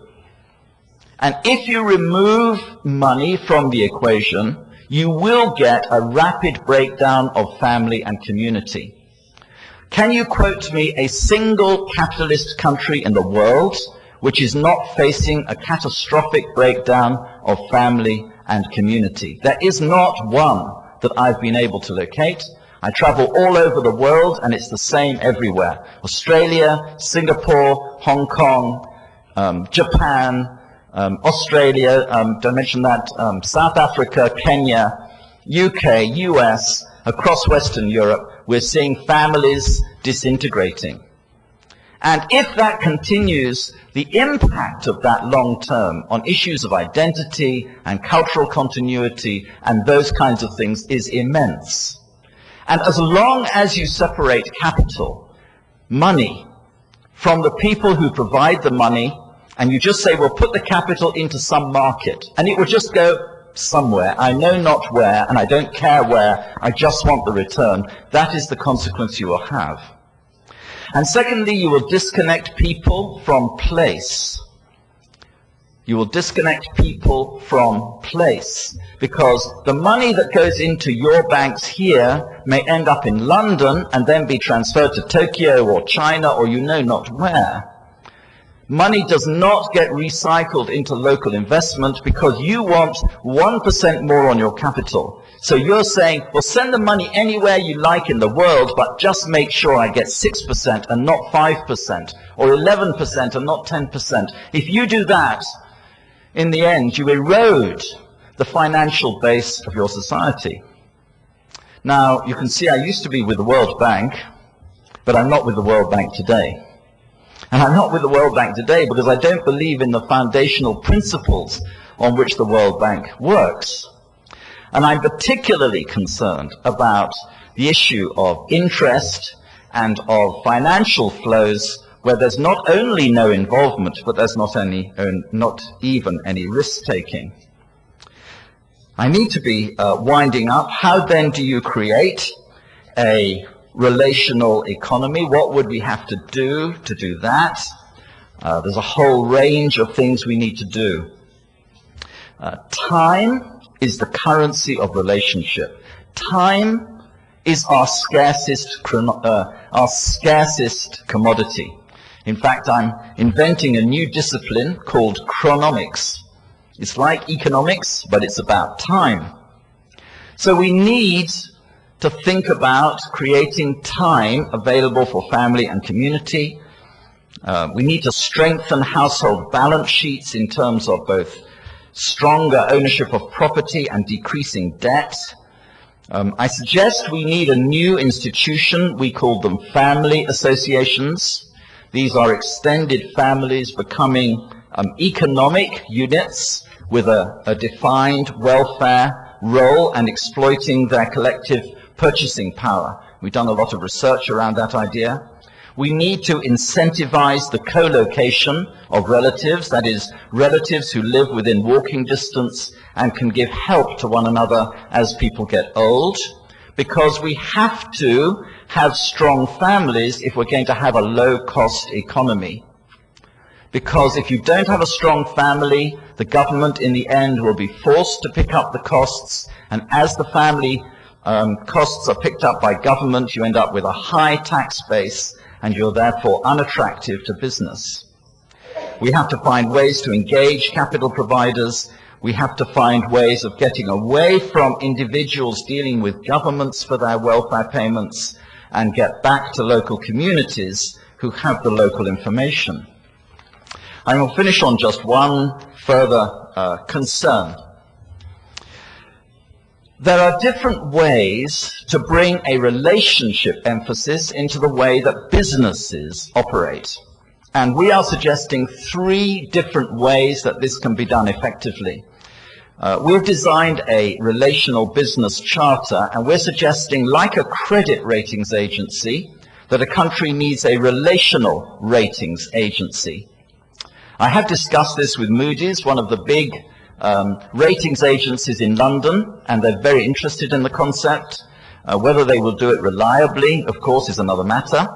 And if you remove money from the equation, you will get a rapid breakdown of family and community. Can you quote me a single capitalist country in the world which is not facing a catastrophic breakdown of family and community? There is not one that I've been able to locate. I travel all over the world and it's the same everywhere. Australia, Singapore, Hong Kong, Japan, Australia, don't mention that, South Africa, Kenya, UK, US, across Western Europe, we're seeing families disintegrating. And if that continues, the impact of that long term on issues of identity and cultural continuity and those kinds of things is immense. And as long as you separate capital, money, from the people who provide the money, and you just say, well, put the capital into some market, and it will just go somewhere, I know not where, and I don't care where, I just want the return, that is the consequence you will have. And secondly, you will disconnect people from place. You will disconnect people from place, because the money that goes into your banks here may end up in London and then be transferred to Tokyo or China or you know not where. Money does not get recycled into local investment because you want 1% more on your capital. So you're saying, well, send the money anywhere you like in the world, but just make sure I get 6% and not 5%, or 11% and not 10%. If you do that, in the end, you erode the financial base of your society. Now, you can see I used to be with the World Bank, but I'm not with the World Bank today. And I'm not with the World Bank today because I don't believe in the foundational principles on which the World Bank works. And I'm particularly concerned about the issue of interest and of financial flows where there's not only no involvement, but there's not even any risk-taking. I need to be winding up. How then do you create a relational economy? What would we have to do that? There's a whole range of things we need to do. Time is the currency of relationship. Time is our scarcest commodity. In fact, I'm inventing a new discipline called chronomics. It's like economics, but it's about time. So we need to think about creating time available for family and community. We need to strengthen household balance sheets in terms of both stronger ownership of property and decreasing debt. I suggest we need a new institution. We call them family associations. These are extended families becoming economic units with a defined welfare role and exploiting their collective purchasing power. We've done a lot of research around that idea. We need to incentivize the co-location of relatives, that is, relatives who live within walking distance and can give help to one another as people get old, because we have to have strong families if we're going to have a low-cost economy. Because if you don't have a strong family, the government in the end will be forced to pick up the costs, and as the family costs are picked up by government, you end up with a high tax base, and you're therefore unattractive to business. We have to find ways to engage capital providers. We have to find ways of getting away from individuals dealing with governments for their welfare payments and get back to local communities who have the local information. I will finish on just one further concern. There are different ways to bring a relationship emphasis into the way that businesses operate. And we are suggesting 3 different ways that this can be done effectively. We've designed a relational business charter, and we're suggesting, like a credit ratings agency, that a country needs a relational ratings agency. I have discussed this with Moody's, one of the big ratings agencies in London, and they're very interested in the concept. Whether they will do it reliably, of course, is another matter.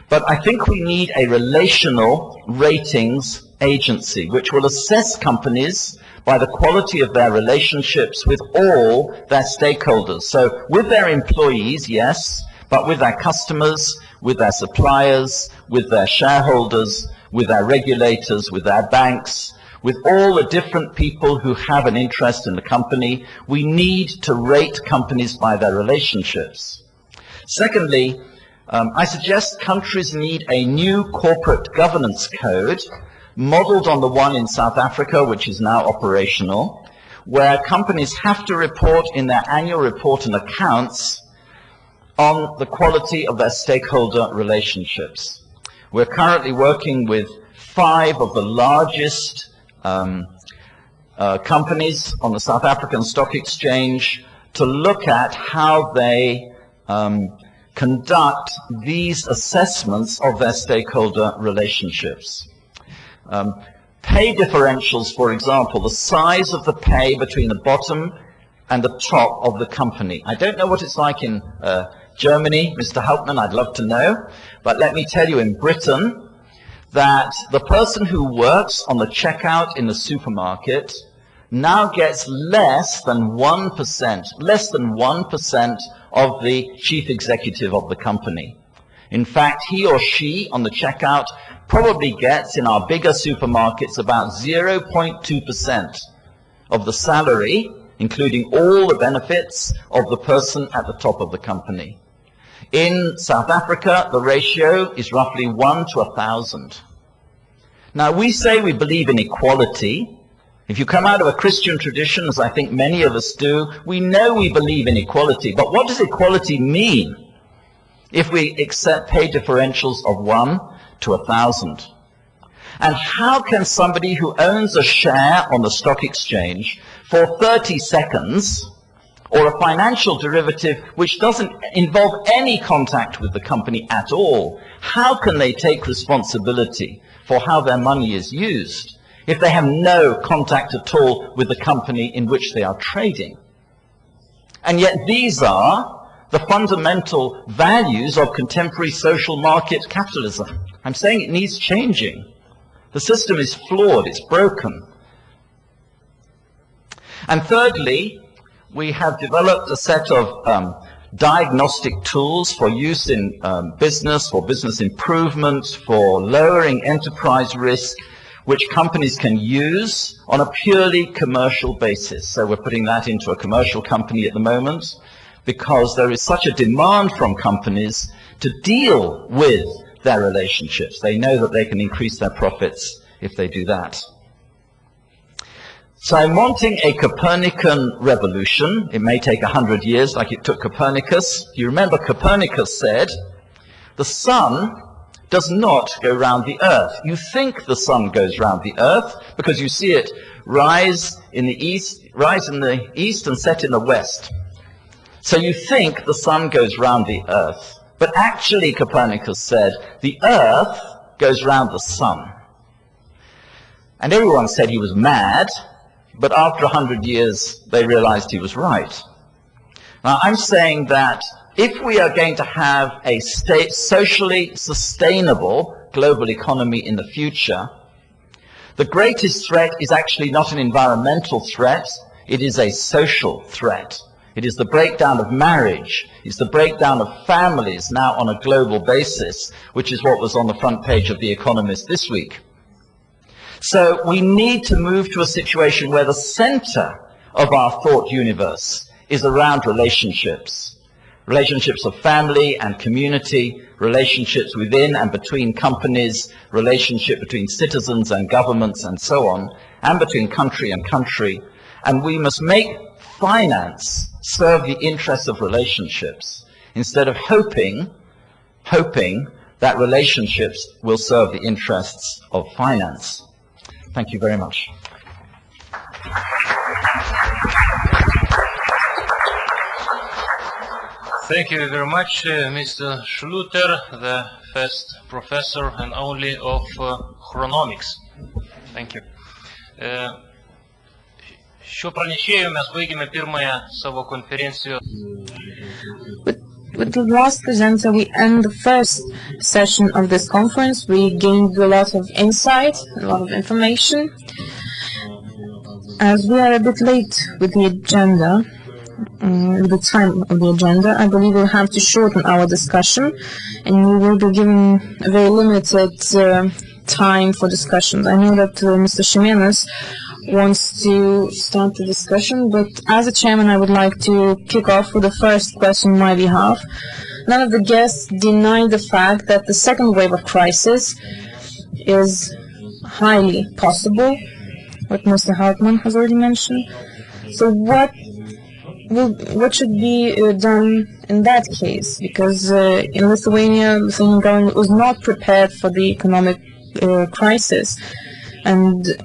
But I think we need a relational ratings agency which will assess companies by the quality of their relationships with all their stakeholders. So with their employees, yes, but with their customers, with their suppliers, with their shareholders, with their regulators, with their banks, with all the different people who have an interest in the company. We need to rate companies by their relationships. Secondly, I suggest countries need a new corporate governance code, modeled on the one in South Africa, which is now operational, where companies have to report in their annual report and accounts on the quality of their stakeholder relationships. We're currently working with 5 of the largest companies on the South African Stock Exchange to look at how they conduct these assessments of their stakeholder relationships. Pay differentials, for example, the size of the pay between the bottom and the top of the company. I don't know what it's like in Germany, Mr. Hauptmann, I'd love to know, but let me tell you, in Britain, that the person who works on the checkout in the supermarket now gets less than 1% of the chief executive of the company. In fact, he or she on the checkout probably gets, in our bigger supermarkets, about 0.2% of the salary, including all the benefits of the person at the top of the company. In South Africa, the ratio is roughly 1 to 1,000. Now, we say we believe in equality. If you come out of a Christian tradition, as I think many of us do, we know we believe in equality. But what does equality mean if we accept pay differentials of 1 to 1,000? And how can somebody who owns a share on the stock exchange for 30 seconds, or a financial derivative which doesn't involve any contact with the company at all, how can they take responsibility for how their money is used if they have no contact at all with the company in which they are trading? And yet these are the fundamental values of contemporary social market capitalism. I'm saying it needs changing. The system is flawed, it's broken. And thirdly, we have developed a set of diagnostic tools for use in business, for business improvement, for lowering enterprise risk, which companies can use on a purely commercial basis. So we're putting that into a commercial company at the moment, because there is such a demand from companies to deal with their relationships. They know that they can increase their profits if they do that. So I'm wanting a Copernican revolution. It may take 100 years like it took Copernicus. You remember Copernicus said, the sun does not go round the earth. You think the sun goes round the earth because you see it rise in the east and set in the west. So you think the sun goes round the earth. But actually, Copernicus said, the earth goes round the sun. And everyone said he was mad, but after 100 years, they realized he was right. Now, I'm saying that if we are going to have a socially sustainable global economy in the future, The greatest threat is actually not an environmental threat, it is a social threat. It is the breakdown of marriage, it's the breakdown of families now on a global basis, which is what was on the front page of The Economist this week. So we need to move to a situation where the center of our thought universe is around relationships. Relationships of family and community, relationships within and between companies, relationship between citizens and governments and so on, and between country and country. And we must make finance serve the interests of relationships instead of hoping that relationships will serve the interests of finance. Thank you very much. Thank you very much, Mr. Schluter, the first professor and only of chronomics. Thank you. Šiuo pranešėju mes baigėme pirmąją savo konferencijos. With the last presenter, we end the first session of this conference. We gained a lot of insight, a lot of information. As we are a bit late with the agenda, the time of the agenda, I believe we'll have to shorten our discussion, and we will be given a very limited time for discussions. I know that Mr. Ximenes wants to start the discussion, but as a chairman, I would like to kick off with the first question on my behalf. None of the guests deny the fact that the second wave of crisis is highly possible, what Mr. Hauptmann has already mentioned. So what should be done in that case? Because in Lithuania, the Lithuanian government was not prepared for the economic crisis, and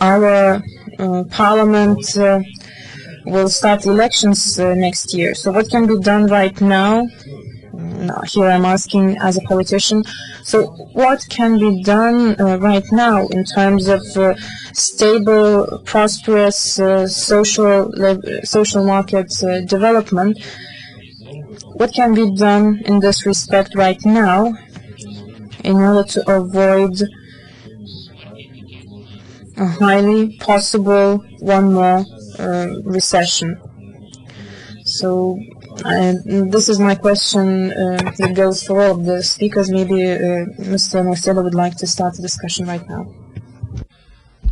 our parliament will start elections next year. So what can be done right now? Here I'm asking as a politician. So what can be done right now in terms of stable, prosperous social market development? What can be done in this respect right now in order to avoid a highly possible one more recession? So this is my question that goes for all of the speakers. Maybe Mr. Nausėda would like to start the discussion right now.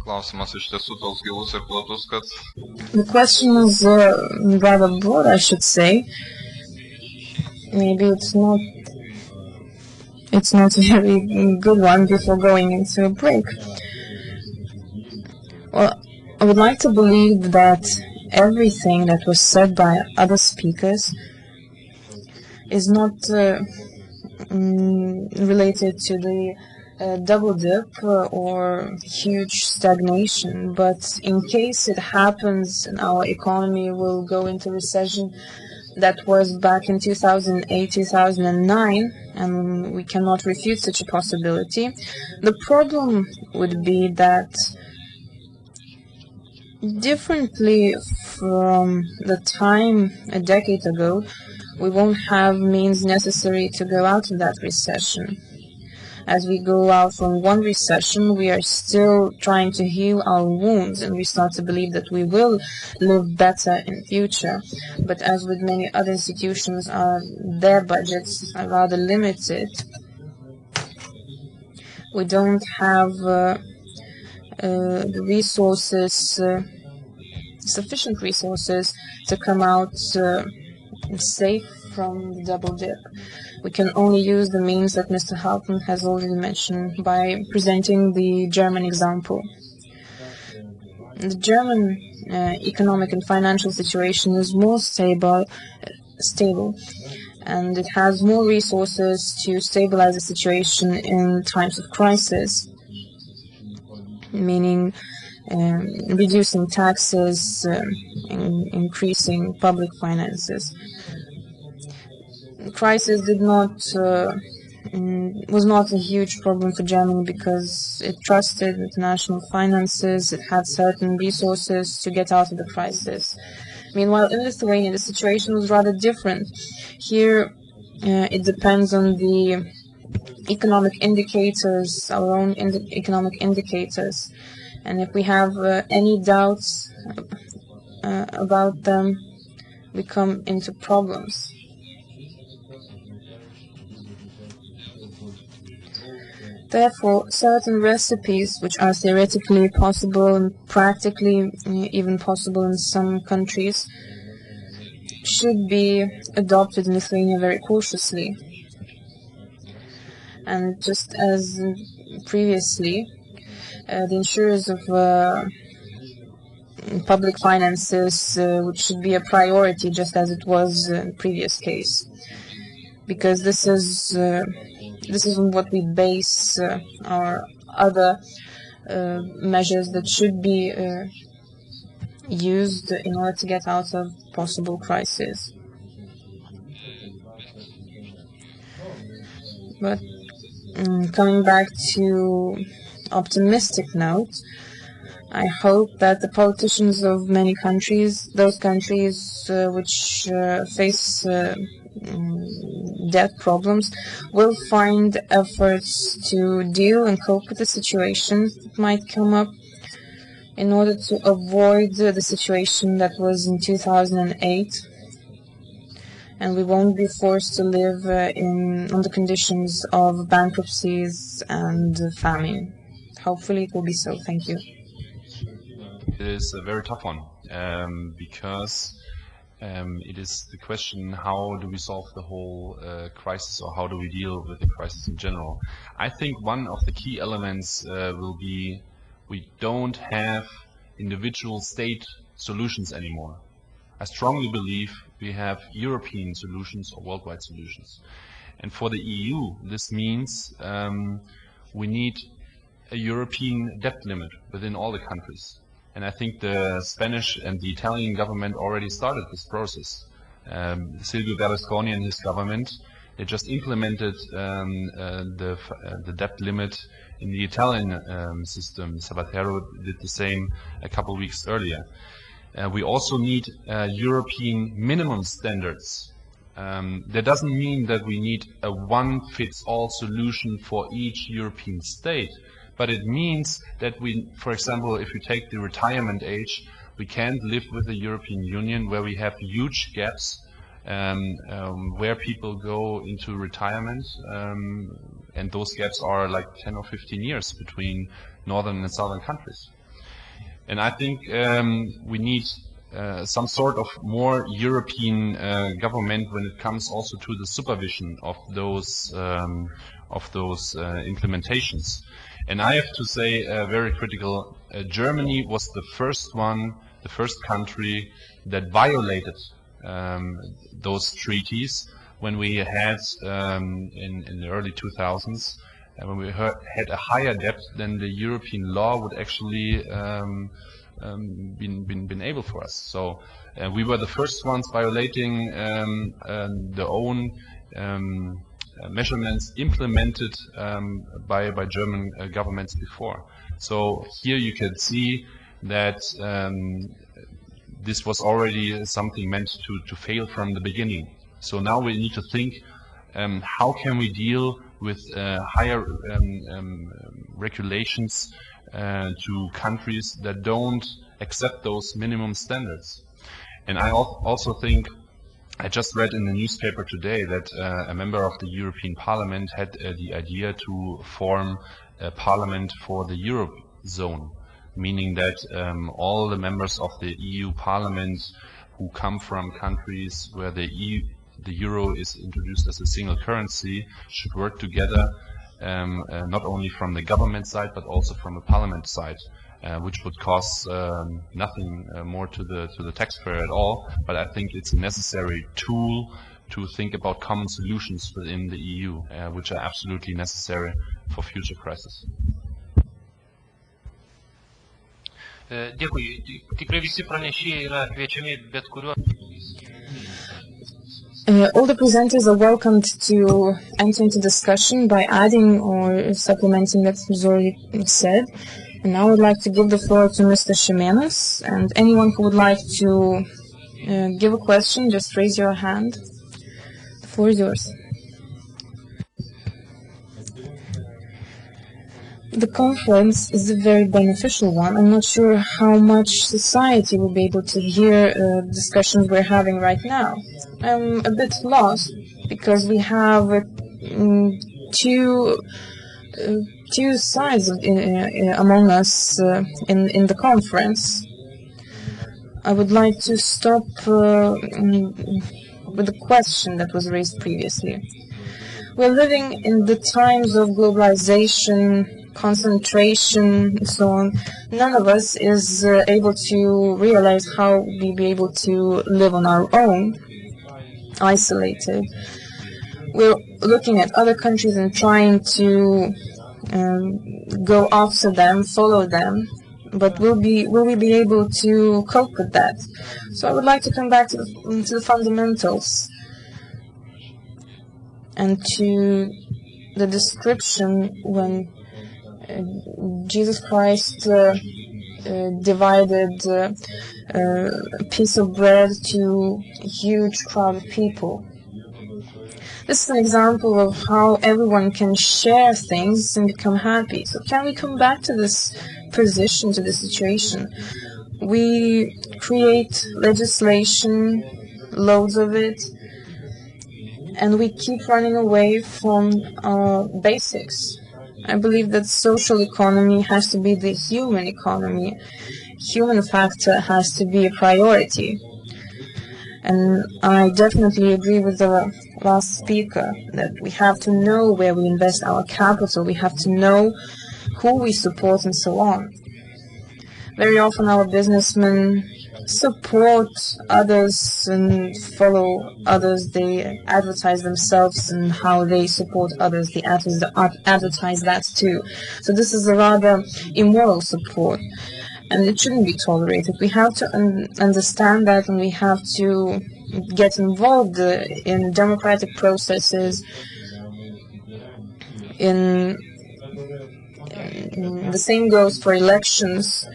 Klausimas iš tiesų toks gilus ir platus, kad The question is rather broad, I should say. Maybe it's not a very good one before going into a break. Well, I would like to believe that everything that was said by other speakers is not related to the double dip or huge stagnation, but in case it happens and our economy will go into recession that was back in 2008, 2009, and we cannot refute such a possibility. The problem would be that differently from the time a decade ago, we won't have means necessary to go out of that recession. As we go out from one recession, we are still trying to heal our wounds, and we start to believe that we will live better in future. But as with many other institutions, their budgets are rather limited. We don't have the resources, sufficient resources to come out safe from the double dip. We can only use the means that Mr. Hauptmann has already mentioned by presenting the German example. The German economic and financial situation is more stable, and it has more resources to stabilize the situation in times of crisis, meaning reducing taxes, increasing public finances. Crisis was not a huge problem for Germany because it trusted international finances, it had certain resources to get out of the crisis. Meanwhile, in Lithuania, the situation was rather different. Here, it depends on the economic indicators, our own economic indicators. And if we have any doubts about them, we come into problems. Therefore, certain recipes which are theoretically possible and practically even possible in some countries should be adopted in Lithuania very cautiously. And just as previously, the insurers of public finances which should be a priority, just as it was in the previous case, because this is on what we base our other measures that should be used in order to get out of possible crisis. But coming back to optimistic note, I hope that the politicians of many countries, those countries which face debt problems, will find efforts to deal and cope with the situations that might come up in order to avoid the situation that was in 2008, and we won't be forced to live on the conditions of bankruptcies and famine. Hopefully it will be so. Thank you. It is a very tough one because it is the question, how do we solve the whole crisis, or how do we deal with the crisis in general? I think one of the key elements will be we don't have individual state solutions anymore. I strongly believe we have European solutions or worldwide solutions. And for the EU, this means we need a European debt limit within all the countries. And I think the Spanish and the Italian government already started this process. Silvio Berlusconi and his government, they just implemented the debt limit in the Italian system. Zapatero did the same a couple of weeks earlier. We also need European minimum standards. That doesn't mean that we need a one-fits-all solution for each European state, but it means that we, for example, if you take the retirement age, we can't live with the European Union where we have huge gaps where people go into retirement, and those gaps are like 10 or 15 years between northern and southern countries. And I think we need some sort of more European government when it comes also to the supervision of those implementations. And I have to say, very critical, Germany was the first country that violated those treaties when we had in the early 2000s, when we had a higher debt than the European law would actually been able for us. So we were the first ones violating the own measurements implemented by German governments before. So here you can see that this was already something meant to fail from the beginning. So now we need to think, how can we deal with higher regulations to countries that don't accept those minimum standards. And I also think, I just read in the newspaper today that a member of the European Parliament had the idea to form a parliament for the Eurozone, meaning that all the members of the EU Parliament who come from countries where the euro is introduced as a single currency should work together, not only from the government side but also from the parliament side, which would cost nothing more to the taxpayer at all. But I think it's a necessary tool to think about common solutions within the EU, which are absolutely necessary for future crises. Dėkui. Tikrai visi pranešėjai yra kviečiami bet kuriuo. All the presenters are welcomed to enter into discussion by adding or supplementing what was already said. And now I would like to give the floor to Mr. Shimenos, and anyone who would like to give a question, just raise your hand. The floor is yours. The conference is a very beneficial one. I'm not sure how much society will be able to hear discussions we're having right now. I'm a bit lost because we have two sides among us in the conference. I would like to stop with the question that was raised previously. We're living in the times of globalization, concentration, and so on. None of us is able to realize how we be able to live on our own, isolated. We're looking at other countries and trying to go after them, follow them, but will we be able to cope with that? So I would like to come back to the fundamentals and to the description when Jesus Christ divided a piece of bread to a huge crowd of people. This is an example of how everyone can share things and become happy. So can we come back to this position, to this situation? We create legislation, loads of it, and we keep running away from basics. I believe that social economy has to be the human economy. Human factor has to be a priority. And I definitely agree with the last speaker that we have to know where we invest our capital. We have to know who we support and so on. Very often our businessmen support others and follow others. They advertise themselves and how they support others. They advertise that too. So this is a rather immoral support, and it shouldn't be tolerated. We have to understand that, and we have to get involved in democratic processes, the same goes for elections.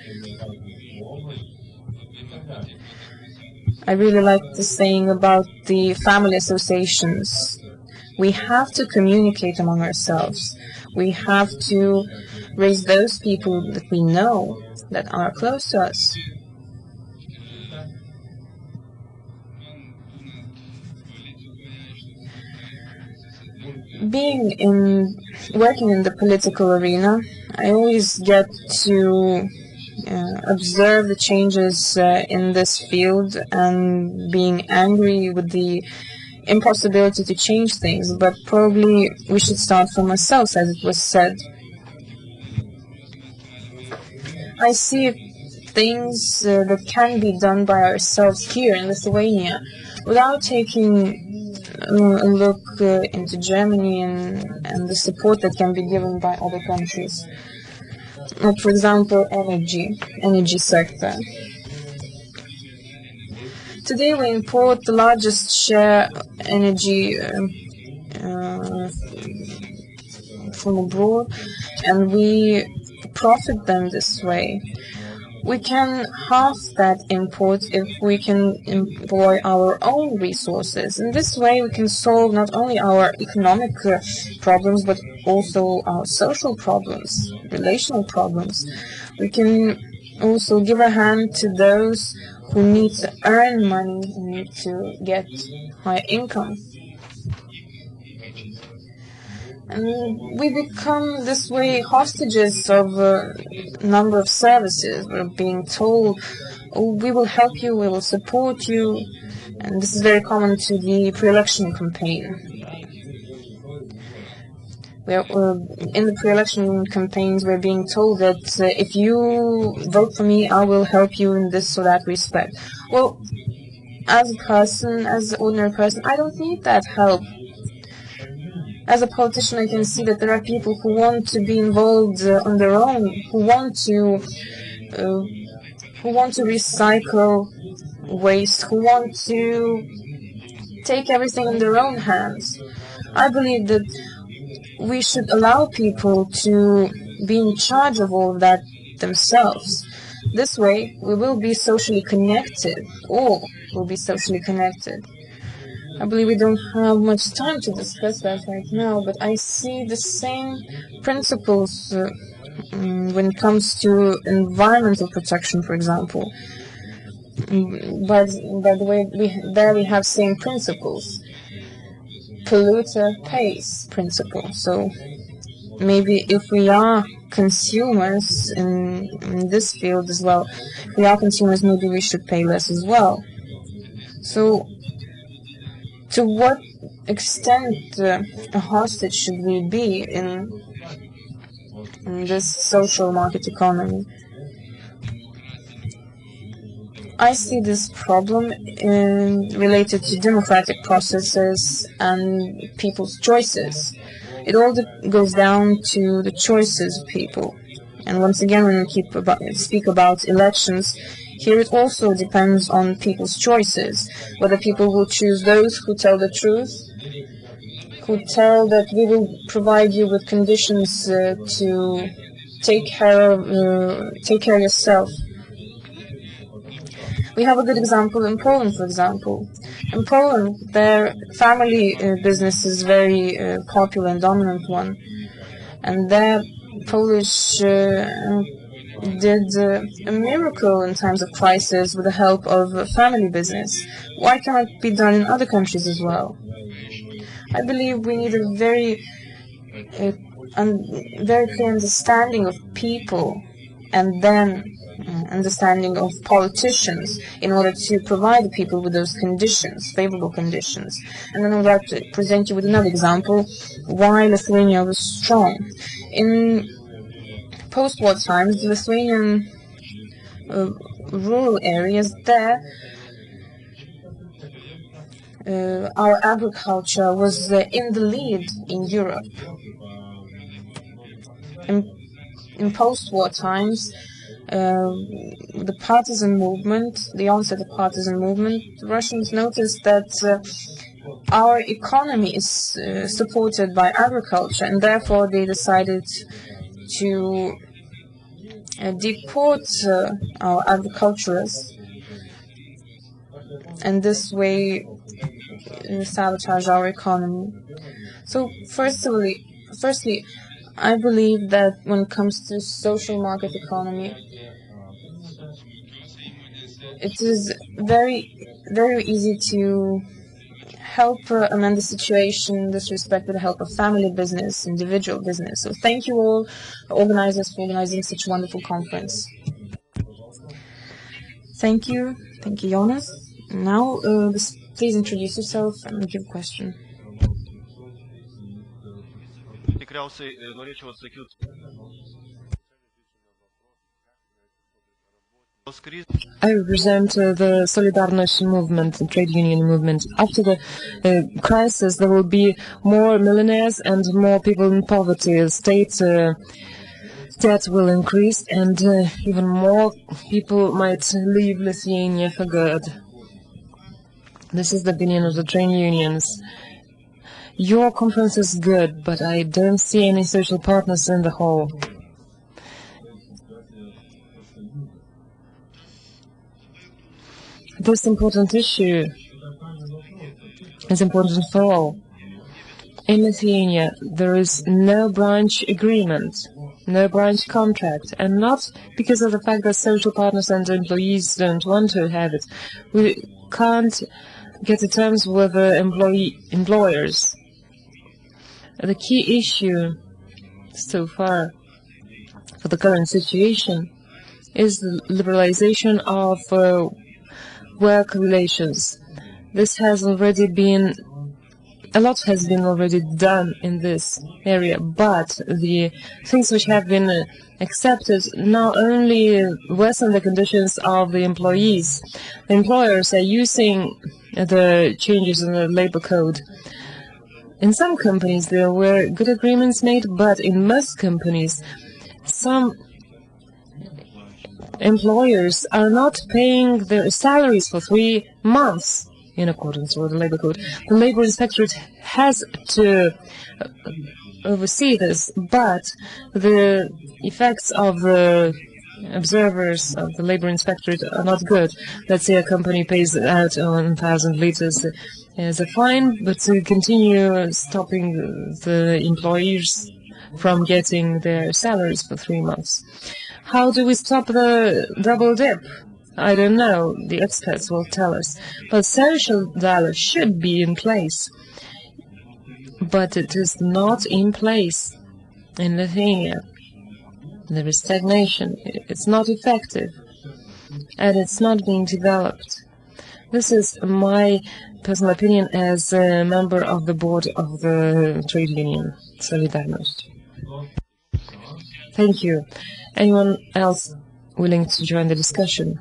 I really like the saying about the family associations. We have to communicate among ourselves. We have to raise those people that we know that are close to us. Working in the political arena, I always get to observe the changes in this field and being angry with the impossibility to change things, but probably we should start from ourselves, as it was said. I see things that can be done by ourselves here in Lithuania without taking a look into Germany and the support that can be given by other countries. Like, for example, energy sector. Today we import the largest share energy from abroad, and we profit them this way. We can halve that import if we can employ our own resources. In this way, we can solve not only our economic problems, but also our social problems, relational problems. We can also give a hand to those who need to earn money, need to get high income. And we become this way hostages of a number of services. We're being told, oh, we will help you, we will support you. And this is very common to the pre-election campaign. In the pre-election campaigns, we're being told that if you vote for me, I will help you in this or that respect. Well, as a person, as an ordinary person, I don't need that help. As a politician, I can see that there are people who want to be involved on their own, who want to recycle waste, who want to take everything in their own hands. I believe that we should allow people to be in charge of all of that themselves. This way, we will be socially connected. All will be socially connected. I believe we don't have much time to discuss that right now, but I see the same principles when it comes to environmental protection, for example. But by the way, we have same principles. Polluter pays principle. So maybe if we are consumers in this field as well, if we are consumers, maybe we should pay less as well. So to what extent a hostage should we be in this social market economy? I see this problem related to democratic processes and people's choices. It all goes down to the choices of people. And once again, when we speak about elections, here it also depends on people's choices, whether people will choose those who tell the truth, who tell that we will provide you with conditions to take care of yourself. We have a good example in Poland, for example. In Poland, their family business is very popular and dominant one. And their Polish did a miracle in times of crisis with the help of family business. Why can't it be done in other countries as well? I believe we need a very clear understanding of people and then understanding of politicians in order to provide the people with those conditions, favorable conditions. And then I would like to present you with another example why Lithuania was strong. In post-war times, the Lithuanian rural areas there, our agriculture was in the lead in Europe. In post-war times, the partisan movement, the onset of partisan movement, the Russians noticed that our economy is supported by agriculture, and therefore they decided to deport our agriculturists, and this way sabotage our economy. So firstly, I believe that when it comes to social market economy, it is very, very easy to help amend the situation in this respect with the help of family business, individual business. So thank you all, organizers, for organizing such a wonderful conference. Thank you, Jonas. Now, please introduce yourself and give a question. I represent the Solidarność movement, the trade union movement. After the crisis, there will be more millionaires and more people in poverty. The state debt will increase, and even more people might leave Lithuania for good. This is the opinion of the trade unions. Your conference is good, but I don't see any social partners in the hall. This important issue is important for all. In Lithuania, there is no branch agreement, no branch contract, and not because of the fact that social partners and employees don't want to have it. We can't get to terms with employers. The key issue so far for the current situation is the liberalization of work relations. This has already been, a lot has been already done in this area, but the things which have been accepted now only worsen the conditions of the employees. The employers are using the changes in the labor code. In some companies there were good agreements made, but in most companies some employers are not paying their salaries for 3 months in accordance with the labor code. The labor inspectorate has to oversee this, but the effects of the observers of the labor inspectorate are not good. Let's say a company pays out 1,000 liters as a fine, but to continue stopping the employers from getting their salaries for 3 months. How do we stop the double dip? I don't know, the experts will tell us. But social dialogue should be in place. But it is not in place in Lithuania. There is stagnation. It's not effective. And it's not being developed. This is my personal opinion as a member of the board of the trade union, Solidarność. Thank you. Anyone else willing to join the discussion?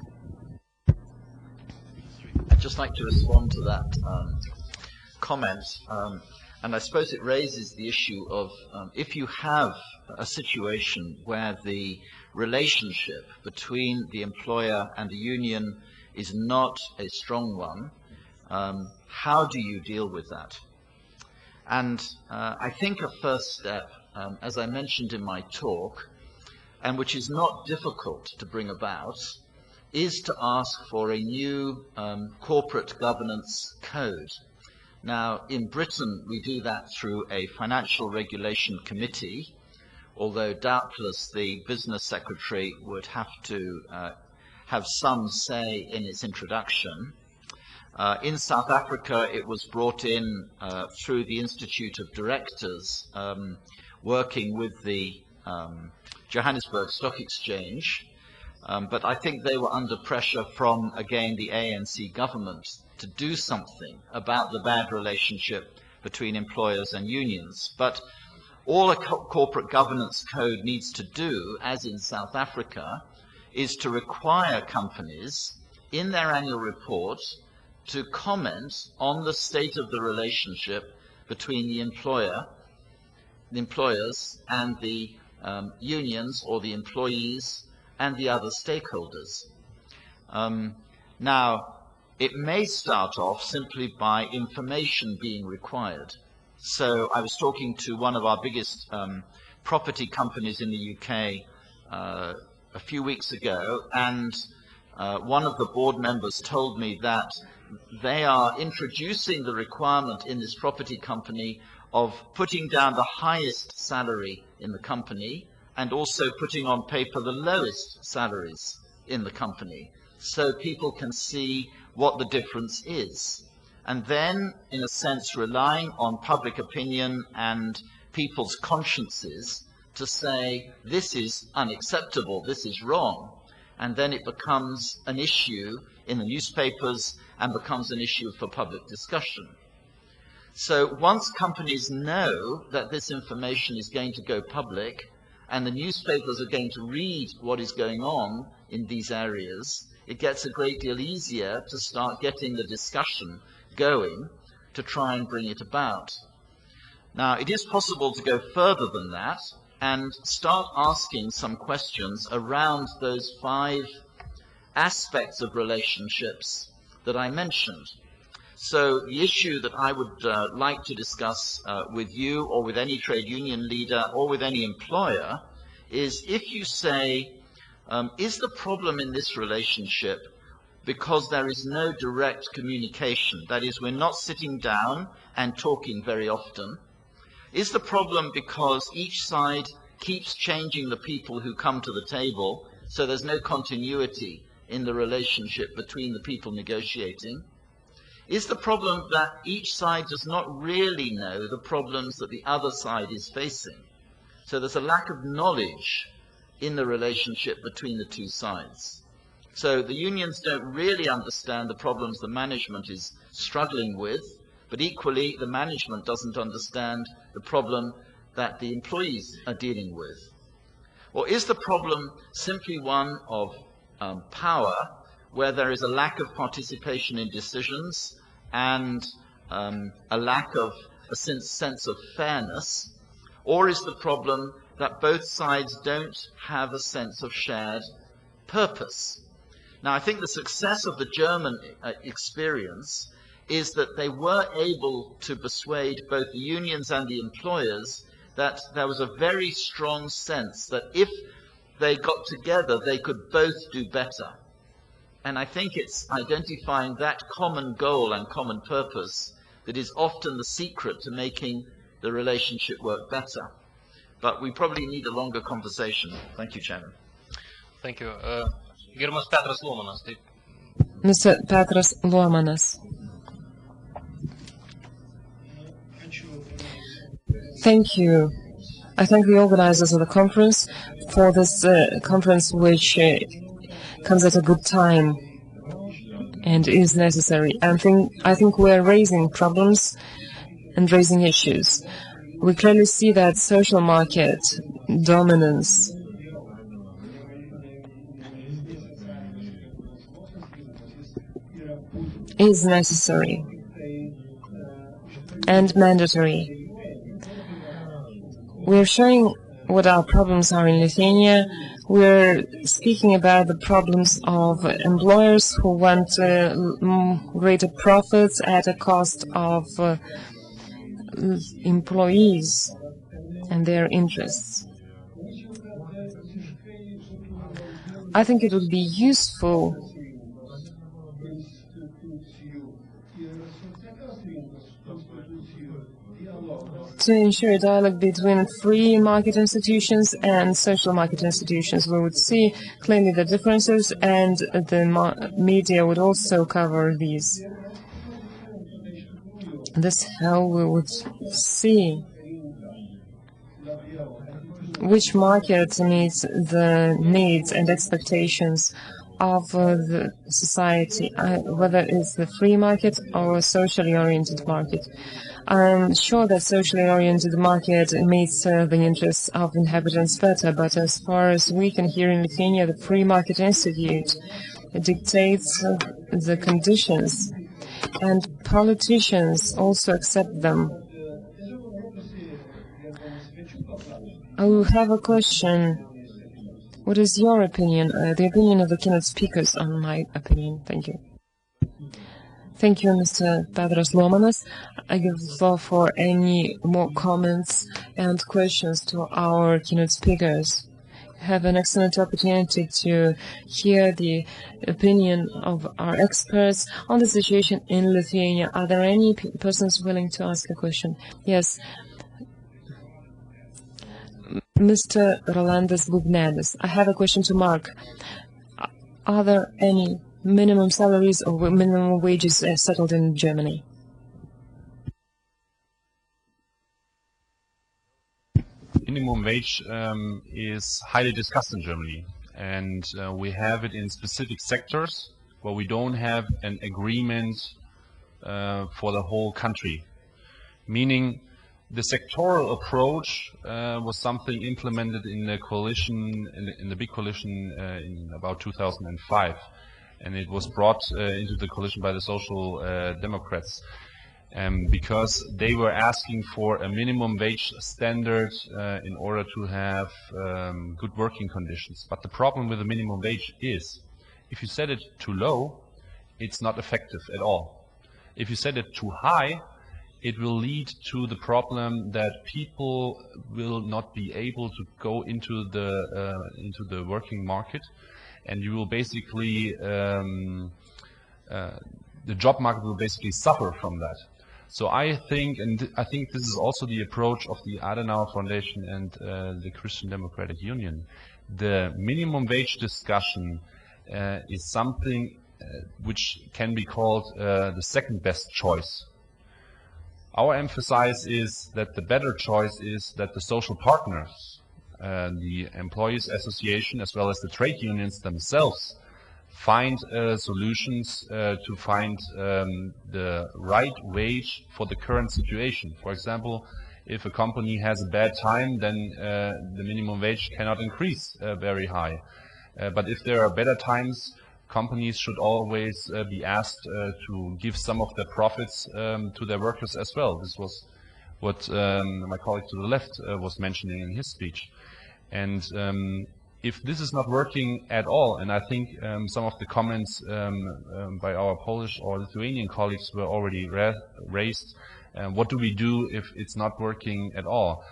I'd just like to respond to that comment, and I suppose it raises the issue of if you have a situation where the relationship between the employer and the union is not a strong one, how do you deal with that? And I think a first step, as I mentioned in my talk, and which is not difficult to bring about, is to ask for a new corporate governance code. Now, in Britain, we do that through a financial regulation committee, although doubtless the business secretary would have to have some say in its introduction. In South Africa, it was brought in through the Institute of Directors, working with the Johannesburg Stock Exchange, but I think they were under pressure from, again, the ANC government to do something about the bad relationship between employers and unions. But all a corporate governance code needs to do, as in South Africa, is to require companies in their annual report to comment on the state of the relationship between the employers and the unions or the employees and the other stakeholders. Now, it may start off simply by information being required. So I was talking to one of our biggest property companies in the UK a few weeks ago, and one of the board members told me that they are introducing the requirement in this property company of putting down the highest salary in the company and also putting on paper the lowest salaries in the company, so people can see what the difference is. And then, in a sense, relying on public opinion and people's consciences to say, this is unacceptable, this is wrong. And then it becomes an issue in the newspapers and becomes an issue for public discussion. So once companies know that this information is going to go public and the newspapers are going to read what is going on in these areas, it gets a great deal easier to start getting the discussion going to try and bring it about. Now, it is possible to go further than that and start asking some questions around those 5 aspects of relationships that I mentioned. So the issue that I would like to discuss with you or with any trade union leader or with any employer is, if you say, is the problem in this relationship because there is no direct communication? That is, we're not sitting down and talking very often. Is the problem because each side keeps changing the people who come to the table, so there's no continuity in the relationship between the people negotiating? Is the problem that each side does not really know the problems that the other side is facing? So there's a lack of knowledge in the relationship between the two sides. So the unions don't really understand the problems the management is struggling with, but equally the management doesn't understand the problem that the employees are dealing with. Or is the problem simply one of power, where there is a lack of participation in decisions and a lack of a sense of fairness? Or is the problem that both sides don't have a sense of shared purpose? Now, I think the success of the German experience is that they were able to persuade both the unions and the employers that there was a very strong sense that if they got together, they could both do better. And I think it's identifying that common goal and common purpose that is often the secret to making the relationship work better. but we probably need a longer conversation. Thank you, Chairman. Thank you. Gerbiamas Petras Luomanas. Mr. Petras Luomanas. Thank you. I thank the organizers of the conference for this conference, which comes at a good time and is necessary. I think we are raising problems and raising issues. We clearly see that social market dominance is necessary and mandatory. We're showing what our problems are in Lithuania. We're speaking about the problems of employers who want greater profits at a cost of employees and their interests. I think it would be useful to ensure a dialogue between free market institutions and social market institutions. We would see clearly the differences, and the media would also cover these. This is how we would see which market meets the needs and expectations of the society, whether it's the free market or a socially oriented market. I'm sure that socially oriented market meets the interests of inhabitants better, but as far as we can hear in Lithuania, the Free Market Institute dictates the conditions, and politicians also accept them. I will have a question. What is your opinion, the opinion of the keynote speakers on my opinion? Thank you. Thank you, Mr. Petras Luomanas. I give the floor for any more comments and questions to our keynote speakers. You have an excellent opportunity to hear the opinion of our experts on the situation in Lithuania. Are there any persons willing to ask a question? Yes. Mr. Rolandas Bubnelis, I have a question to Mark. Are there any minimum salaries or minimum wages settled in Germany? Minimum wage is highly discussed in Germany, and we have it in specific sectors where we don't have an agreement for the whole country. Meaning the sectoral approach was something implemented in the coalition, in the big coalition in about 2005. And it was brought into the coalition by the Social Democrats because they were asking for a minimum wage standard in order to have good working conditions. But the problem with the minimum wage is, if you set it too low, it's not effective at all. If you set it too high, it will lead to the problem that people will not be able to go into the working market, and you will basically the job market will basically suffer from that. So I think this is also the approach of the Adenauer Foundation and the Christian Democratic Union. The minimum wage discussion is something which can be called the second best choice. Our emphasis is that the better choice is that the social partners, the employees association as well as the trade unions themselves, find solutions to find the right wage for the current situation. For example, if a company has a bad time, then the minimum wage cannot increase very high. But if there are better times, companies should always be asked to give some of their profits to their workers as well. This was what my colleague to the left was mentioning in his speech. And if this is not working at all, and I think some of the comments by our Polish or Lithuanian colleagues were already raised, what do we do if it's not working at all?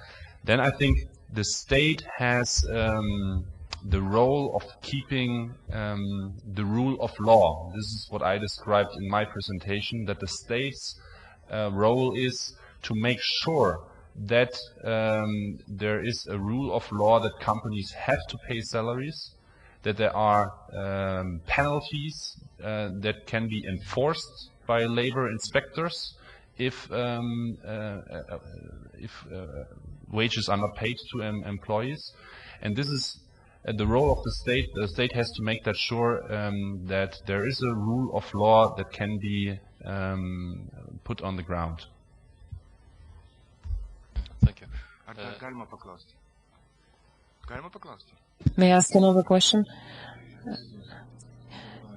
Then I think the state has the role of keeping the rule of law. This is what I described in my presentation, that the state's role is to make sure that there is a rule of law that companies have to pay salaries, that there are penalties that can be enforced by labor inspectors if wages are not paid to employees, and this is the role of the state. The state has to make that sure that there is a rule of law that can be put on the ground. Thank you. May I ask another question?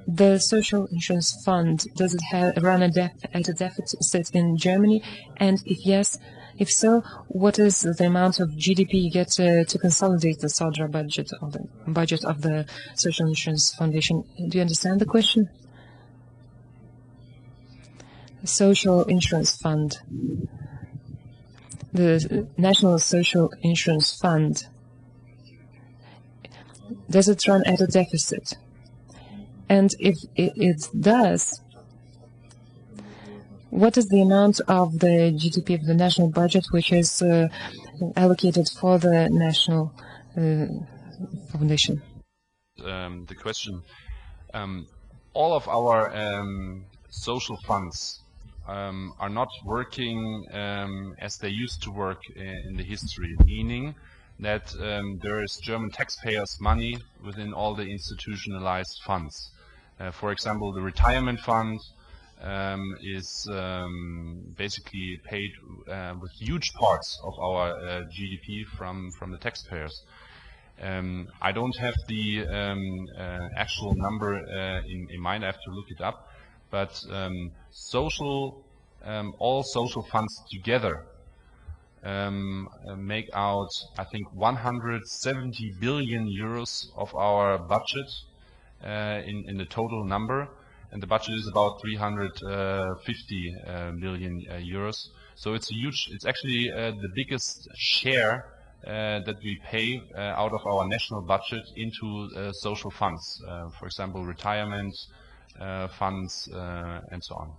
The social insurance fund, does it run at a deficit in Germany? And if yes, if so, what is the amount of GDP you get to consolidate the Sodra budget of the Social Insurance Foundation? Do you understand the question? Social Insurance Fund. The National Social Insurance Fund, does it run at a deficit? And if it does, what is the amount of the GDP of the national budget which is allocated for the national foundation? The question, all of our social funds are not working as they used to work in the history, meaning that there is German taxpayers' money within all the institutionalized funds. For example, the retirement fund is basically paid with huge parts of our GDP from the taxpayers. I don't have the actual number in mind. I have to look it up. But all social funds together make out, I think, 170 billion euros of our budget in the total number, and the budget is about 350 million euros. So it's huge. It's actually the biggest share that we pay out of our national budget into social funds, for example, retirement funds and so on.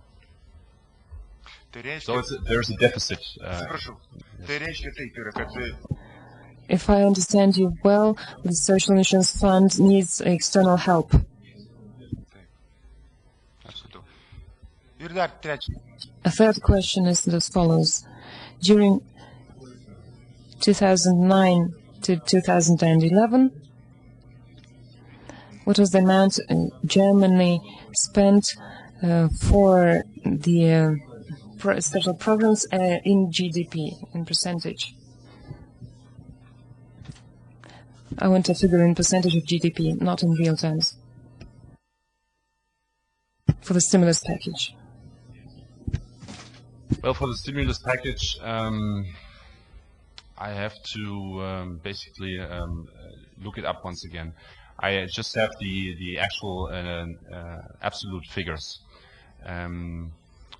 So there's a deficit. If I understand you well, the Social Insurance Fund needs external help. A third question is as follows. During 2009 to 2011, what was the amount Germany spent for the special programs in GDP, in percentage? I want a figure in percentage of GDP, not in real terms, for the stimulus package. Well, for the stimulus package, I have to basically look it up once again. I just have the actual absolute figures.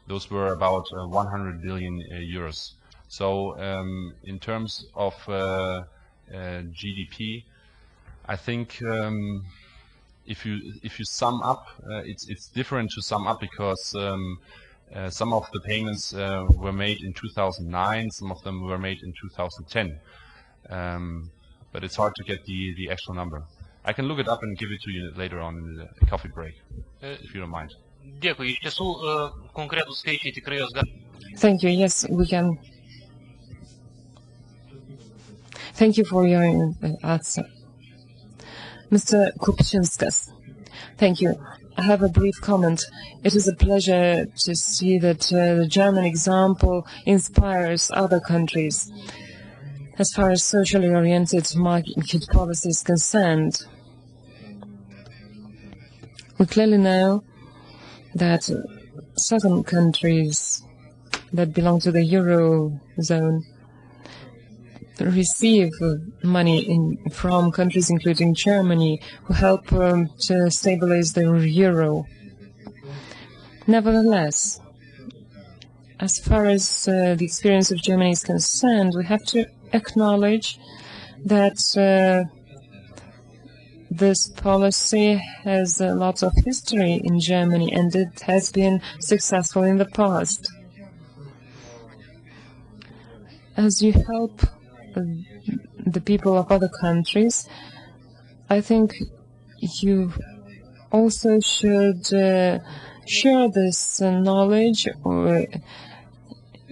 Those were about 100 billion euros. So in terms of GDP, I think if you sum up, it's different to sum up because some of the payments were made in 2009, some of them were made in 2010. But it's hard to get the actual number. I can look it up and give it to you later on in the coffee break, if you don't mind. Thank you. Yes, we can. Thank you for your answer. Mr. Kupčinskas, thank you. I have a brief comment. It is a pleasure to see that the German example inspires other countries as far as socially oriented market policy is concerned. We clearly know that certain countries that belong to the Eurozone receive money from countries including Germany who help to stabilize the euro. Nevertheless, as far as the experience of Germany is concerned, we have to acknowledge that this policy has lots of history in Germany and it has been successful in the past. As you help the people of other countries, I think you also should share this knowledge or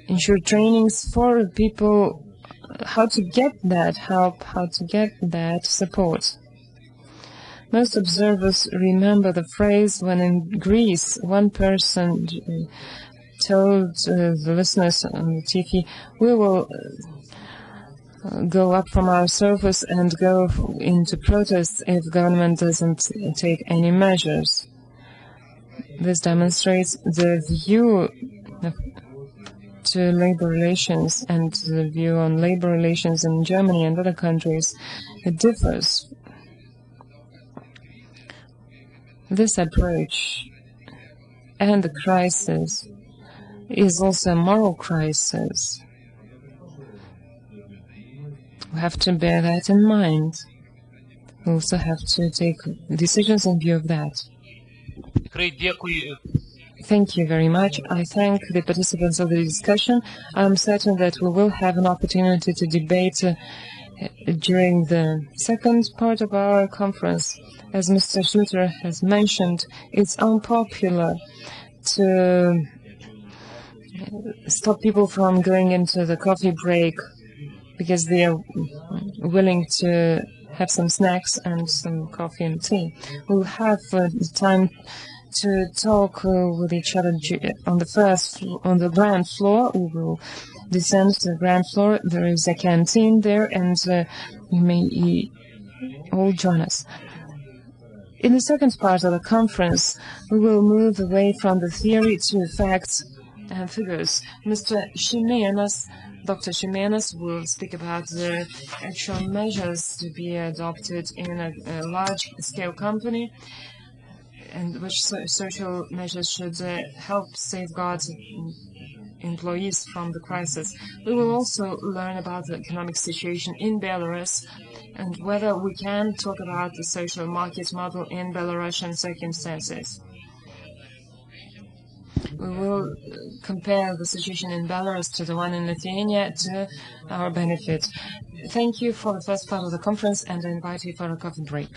ensure trainings for people how to get that help, how to get that support. Most observers remember the phrase when in Greece one person told the listeners on the TV, we will go up from our sofas and go into protests if government doesn't take any measures. This demonstrates the view to labor relations and the view on labor relations in Germany and other countries. It differs. This approach and the crisis is also a moral crisis. We have to bear that in mind. We also have to take decisions in view of that. Thank you very much. I thank the participants of the discussion. I'm certain that we will have an opportunity to debate during the second part of our conference. As Mr. Schluter has mentioned, it's unpopular to stop people from going into the coffee break because they are willing to have some snacks and some coffee and tea. We'll have time to talk with each other on the ground floor. We will descend to the ground floor. There is a canteen there, and you may all join us. In the second part of the conference, we will move away from the theory to facts and figures. Mr. Šimenas, Dr. Šimenas will speak about the actual measures to be adopted in a large-scale company and which social measures should help safeguard employees from the crisis. We will also learn about the economic situation in Belarus and whether we can talk about the social market model in Belarusian circumstances. We will compare the situation in Belarus to the one in Lithuania to our benefit. Thank you for the first part of the conference, and I invite you for a coffee break.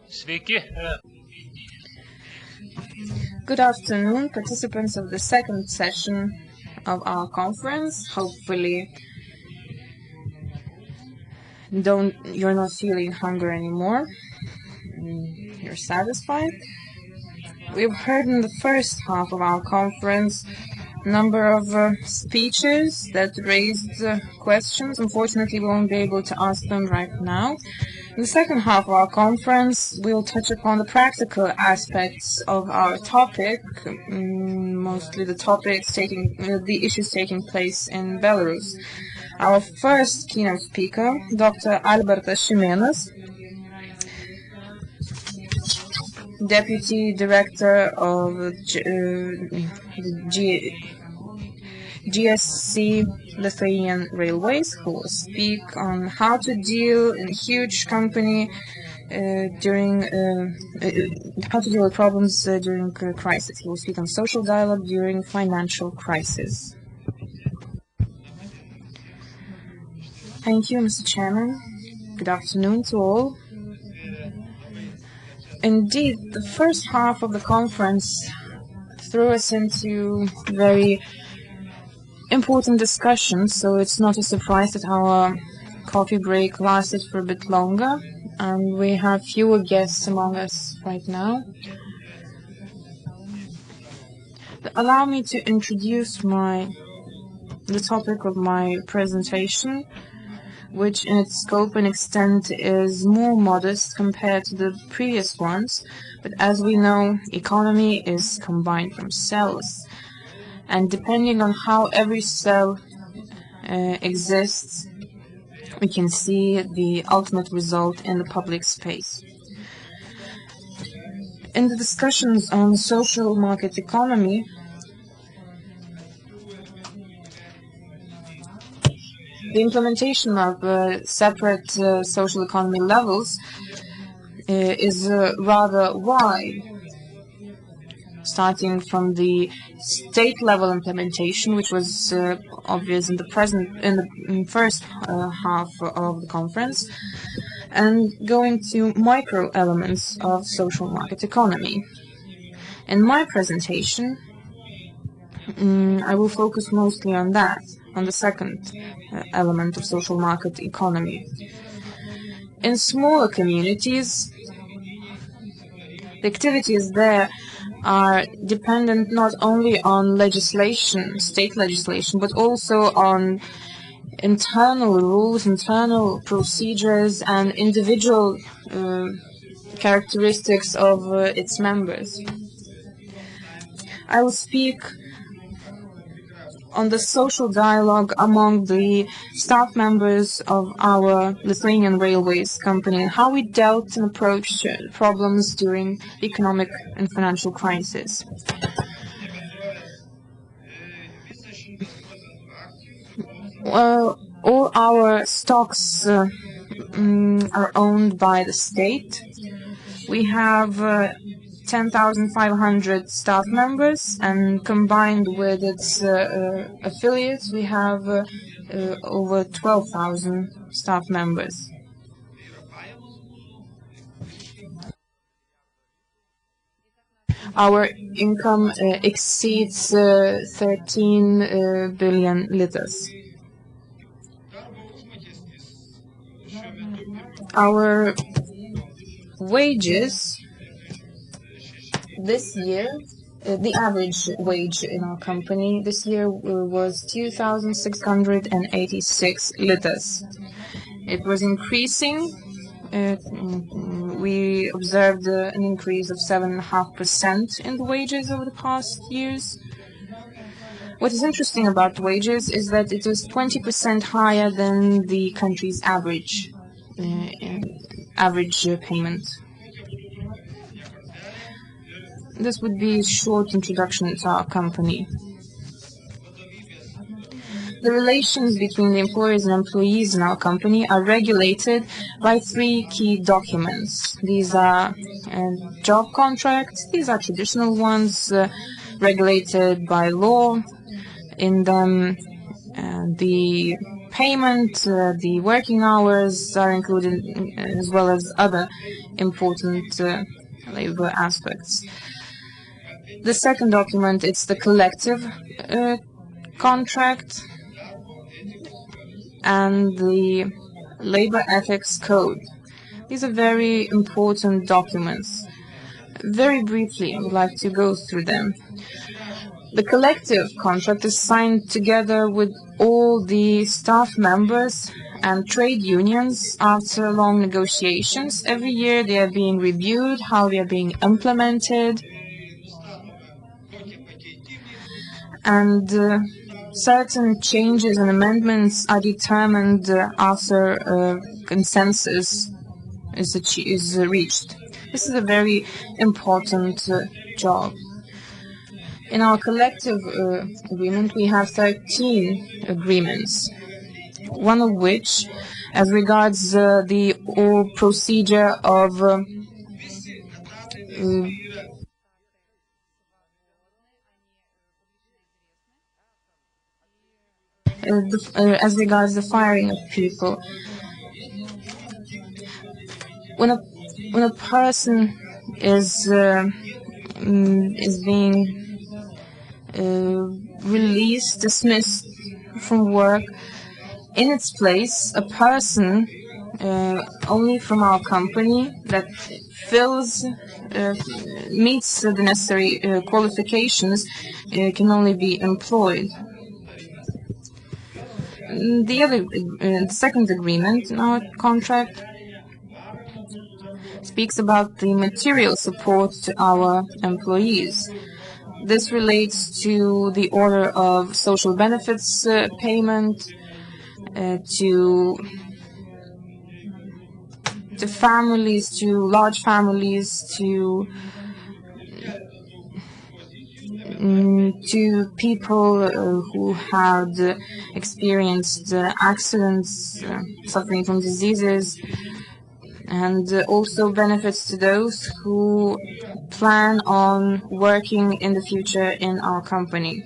Sveiki. Good afternoon, participants of the second session of our conference. Hopefully, you're not feeling hunger anymore. You're satisfied. We've heard in the first half of our conference a number of speeches that raised questions. Unfortunately, we won't be able to ask them right now. In the second half of our conference, we'll touch upon the practical aspects of our topic, mostly the issues taking place in Belarus. Our first keynote speaker, Dr. Albertas Šimenas, Deputy Director of GSC Lithuanian Railways, who will speak on how to deal in a huge company how to deal with problems during crisis. He will speak on social dialogue during financial crisis. Thank you, Mr. Chairman. Good afternoon to all. Indeed, the first half of the conference threw us into very important discussions, so it's not a surprise that our coffee break lasted for a bit longer, and we have fewer guests among us right now. Allow me to introduce the topic of my presentation, which in its scope and extent is more modest compared to the previous ones, but as we know, economy is combined from cells, and depending on how every cell exists, we can see the ultimate result in the public space. In the discussions on social market economy, the implementation of separate social economy levels is rather wide, starting from the state level implementation, which was obvious in the first half of the conference, and going to micro elements of social market economy. In my presentation, I will focus mostly on that, on the second element of social market economy. In smaller communities, the activities there are dependent not only on legislation, state legislation, but also on internal rules, internal procedures, and individual characteristics of its members. I will speak on the social dialogue among the staff members of our Lithuanian Railways company and how we dealt and approached problems during the economic and financial crisis. Well, all our stocks are owned by the state. We have 10,500 staff members, and combined with its affiliates, we have over 12,000 staff members. Our income exceeds 13 billion liters. Our wages this year, the average wage in our company this year was 2,686 liters. It was increasing. We observed an increase of 7.5% in the wages over the past years. What is interesting about wages is that it was 20% higher than the country's average payment. This would be a short introduction to our company. The relations between the employers and employees in our company are regulated by 3 key documents. These are job contracts. These are traditional ones regulated by law. In them, the payment, the working hours are included, as well as other important labor aspects. The second document, it's the collective contract and the labor ethics code. These are very important documents. Very briefly, I would like to go through them. The collective contract is signed together with all the staff members and trade unions after long negotiations. Every year they are being reviewed, how they are being implemented, and certain changes and amendments are determined after consensus is reached. This is a very important job. In our collective agreement, we have 13 agreements, one of which, as regards the procedure of as regards the firing of people. When a person is being released, dismissed from work, in its place, a person only from our company that meets the necessary qualifications can only be employed. The second agreement in our contract speaks about the material support to our employees. This relates to the order of social benefits payment, to families, to large families, to people who had experienced accidents, suffering from diseases, and also benefits to those who plan on working in the future in our company.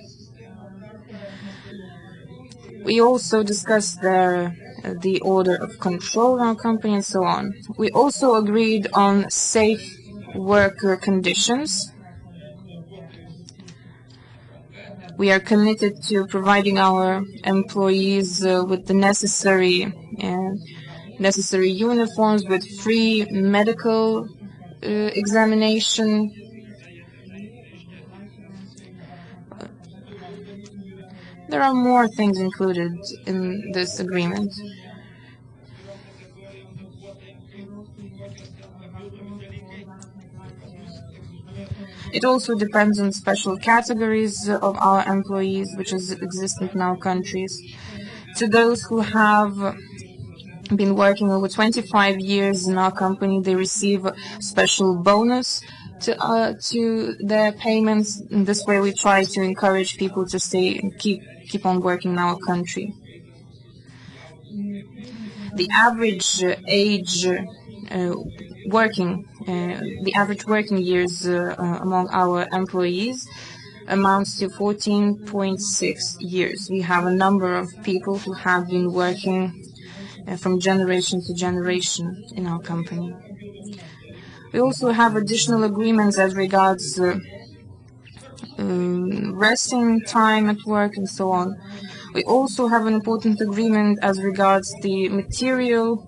We also discussed the order of control in our company and so on. We also agreed on safe worker conditions. We are committed to providing our employees with the necessary uniforms, with free medical examination. There are more things included in this agreement. It also depends on special categories of our employees, which is existent in our countries. To those who have been working over 25 years in our company, they receive a special bonus to their payments. In this way, we try to encourage people to stay and keep on working in our country. The average the average working years among our employees amounts to 14.6 years. We have a number of people who have been working from generation to generation in our company. We also have additional agreements as regards resting time at work and so on. We also have an important agreement as regards the material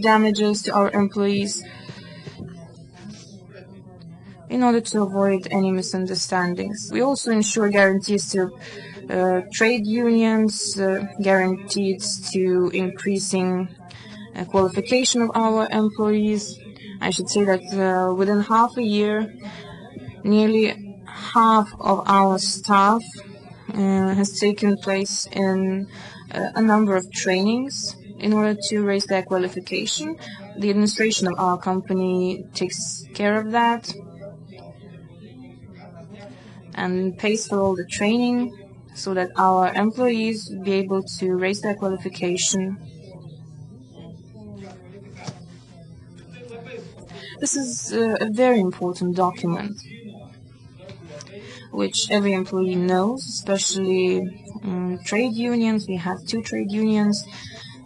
damages to our employees in order to avoid any misunderstandings. We also ensure guarantees to trade unions, guarantees to increasing qualification of our employees. I should say that within half a year, nearly half of our staff has taken place in a number of trainings in order to raise their qualification. The administration of our company takes care of that and pays for all the training so that our employees be able to raise their qualification. This is a very important document. which every employee knows, especially trade unions. We have 2 trade unions.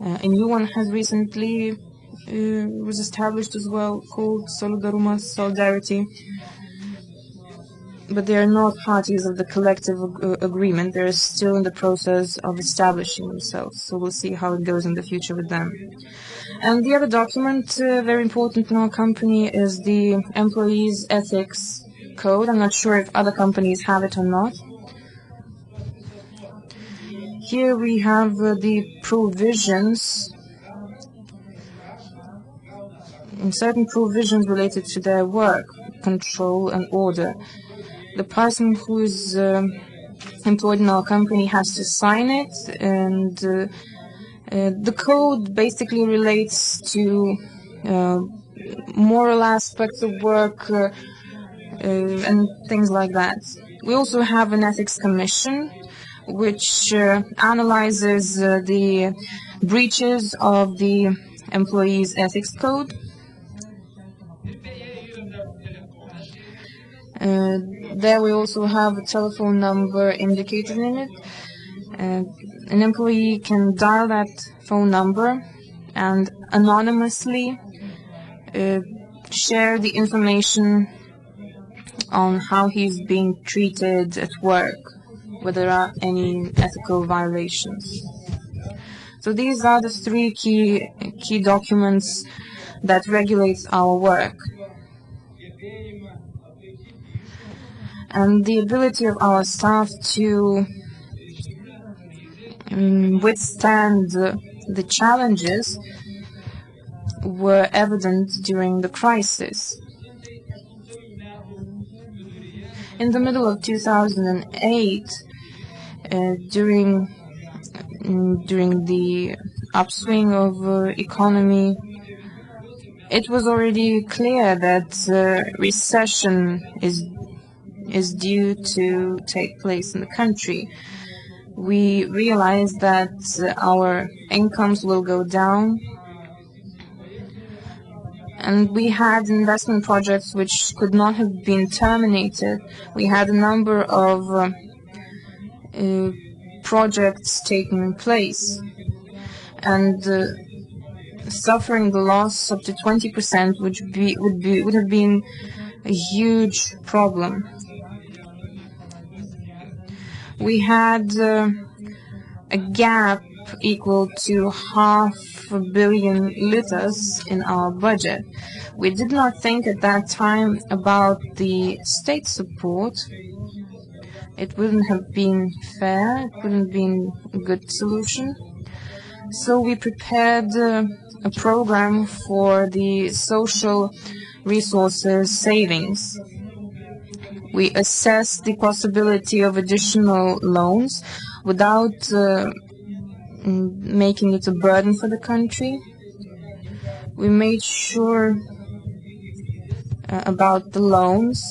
A new one has recently was established as well, called Solidarity. But they are not parties of the collective agreement. They're still in the process of establishing themselves. So we'll see how it goes in the future with them. And the other document, very important in our company, is the Employees Ethics Code. I'm not sure if other companies have it or not. Here we have the provisions, certain provisions related to their work, control and order. The person who is employed in our company has to sign it, and the code basically relates to moral aspects of work and things like that. We also have an ethics commission, which analyzes the breaches of the employees' ethics code. There we also have a telephone number indicated in it. An employee can dial that phone number and anonymously share the information on how he's being treated at work, whether there are any ethical violations. So these are the 3 key documents that regulate our work. And the ability of our staff to withstand the challenges were evident during the crisis. In the middle of 2008, during the upswing of economy, it was already clear that recession is due to take place in the country. We realized that our incomes will go down, and we had investment projects which could not have been terminated. We had a number of projects taking place, and suffering the loss up to 20% would have been a huge problem. We had a gap equal to 500 million litas in our budget. We did not think at that time about the state support. It wouldn't have been fair, it wouldn't have been a good solution. So we prepared a program for the social resources savings. We assessed the possibility of additional loans without making it a burden for the country. We made sure about the loans,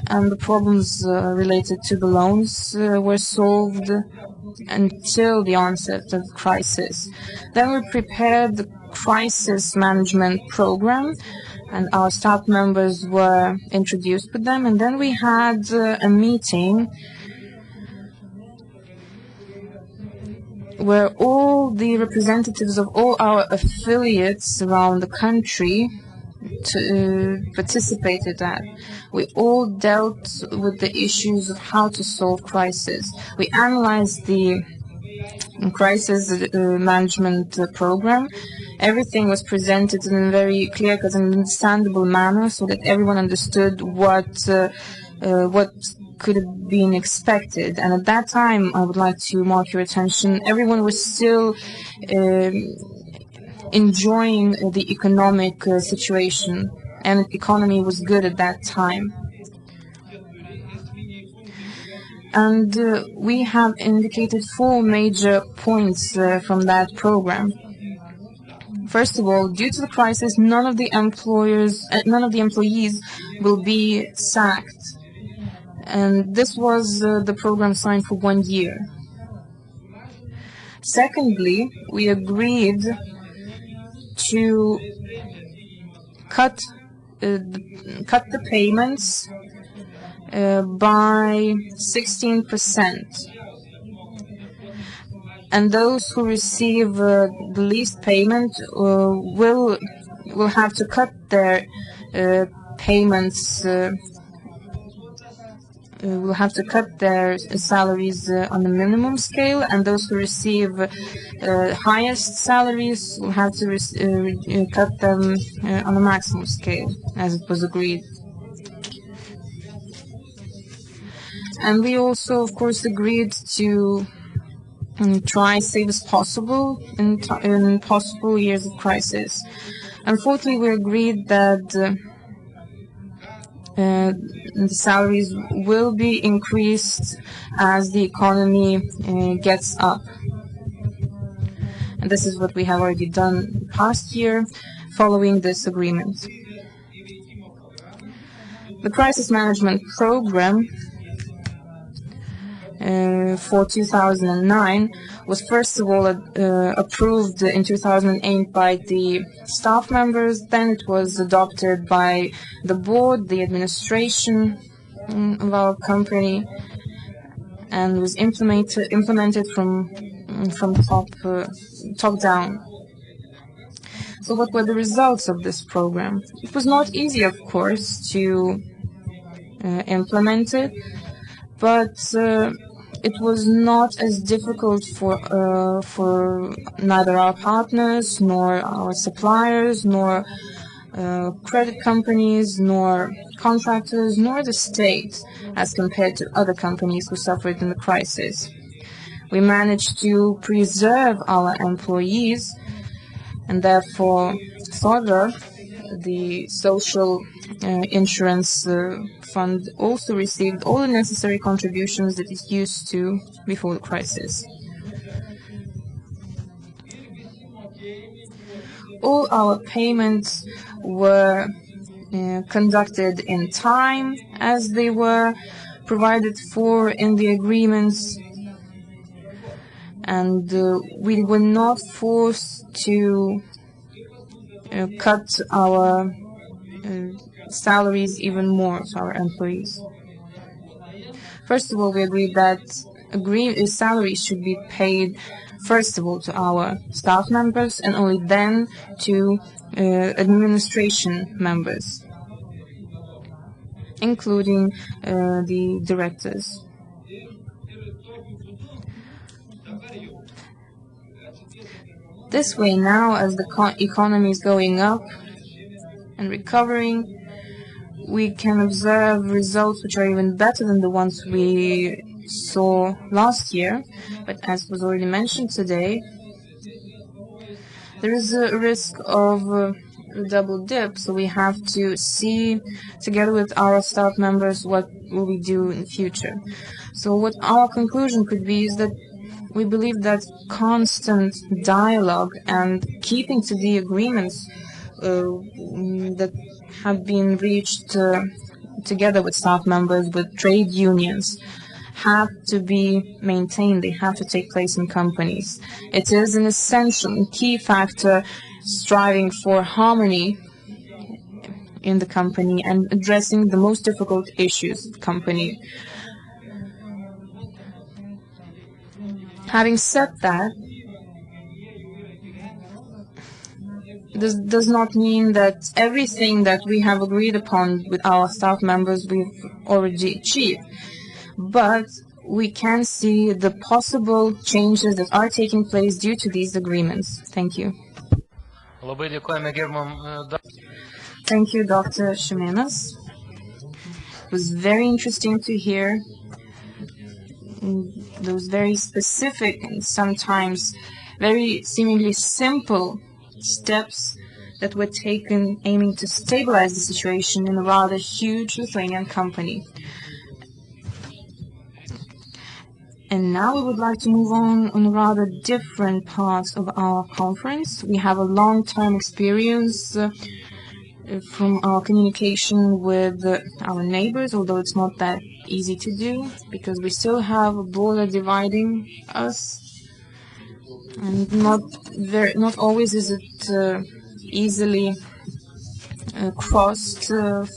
and the problems related to the loans were solved until the onset of the crisis. Then we prepared the crisis management program, and our staff members were introduced with them. And then we had a meeting where all the representatives of all our affiliates around the country participated at. We all dealt with the issues of how to solve crisis. We analyzed the crisis management program. Everything was presented in a very clear-cut and understandable manner so that everyone understood what could have been expected. And at that time, I would like to mark your attention, everyone was still enjoying the economic situation, and the economy was good at that time. And we have indicated 4 major points from that program. First of all, due to the crisis, none of the employees will be sacked. And this was the program signed for 1 year. Secondly, we agreed to cut the payments by 16%. And those who receive the least payment will have to cut their payments, will have to cut their salaries on the minimum scale, and those who receive highest salaries will have to cut them on the maximum scale, as it was agreed. And we also, of course, agreed to try save as possible in possible years of crisis. Unfortunately, we agreed that the salaries will be increased as the economy gets up. And this is what we have already done past year following this agreement. The crisis management program for 2009 was first of all approved in 2008 by the staff members. Then it was adopted by the board, the administration of our company, and was implemented from top down. So what were the results of this program? It was not easy, of course, to implement it, but it was not as difficult for neither our partners, nor our suppliers, nor credit companies, nor contractors, nor the state, as compared to other companies who suffered in the crisis. We managed to preserve our employees, and therefore further, the social insurance fund also received all the necessary contributions that it used to before the crisis. All our payments were conducted in time, as they were provided for in the agreements, and we were not forced to cut our salaries even more to our employees. First of all, we agreed that salaries should be paid first of all to our staff members and only then to administration members, including the directors. This way now, as the economy is going up and recovering, we can observe results which are even better than the ones we saw last year. But as was already mentioned today, there is a risk of a double dip, so we have to see together with our staff members what will we do in the future. So what our conclusion could be is that we believe that constant dialogue and keeping to the agreements that have been reached together with staff members, with trade unions, have to be maintained. They have to take place in companies. It is an essential and key factor striving for harmony in the company and addressing the most difficult issues of the company. Having said that, this does not mean that everything that we have agreed upon with our staff members we've already achieved. But we can see the possible changes that are taking place due to these agreements. Thank you. Thank you, Dr. Šimenas. It was very interesting to hear those very specific and sometimes very seemingly simple steps that were taken aiming to stabilize the situation in a rather huge Lithuanian company. And now we would like to move on a rather different part of our conference. We have a long-term experience from our communication with our neighbors, although it's not that easy to do because we still have a border dividing us, and not always is it easily crossed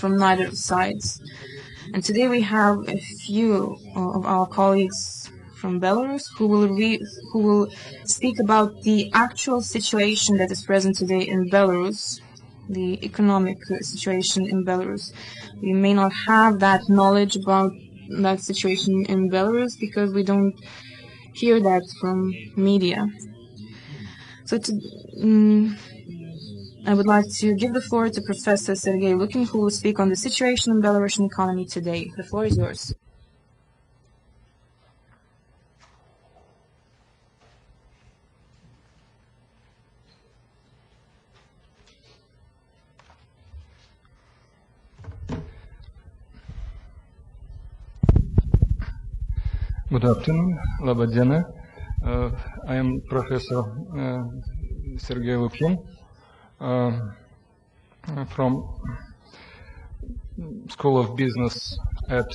from neither sides. And today we have a few of our colleagues from Belarus who will speak about the actual situation that is present today in Belarus, the economic situation in Belarus. We may not have that knowledge about that situation in Belarus because we don't hear that from media. So I would like to give the floor to Professor Sergei Lukin, who will speak on the situation in Belarusian economy today. The floor is yours. Good afternoon, Laba Diena. I am Professor Sergei Lukin from School of Business at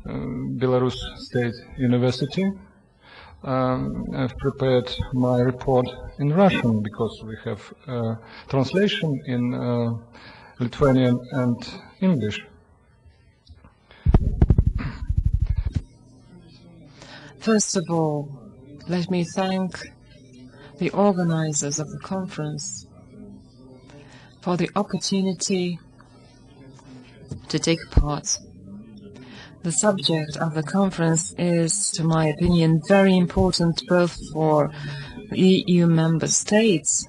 Belarus State University. I've prepared my report in Russian because we have translation in Lithuanian and English. First of all, let me thank the organizers of the conference for the opportunity to take part. The subject of the conference is, to my opinion, very important both for EU member states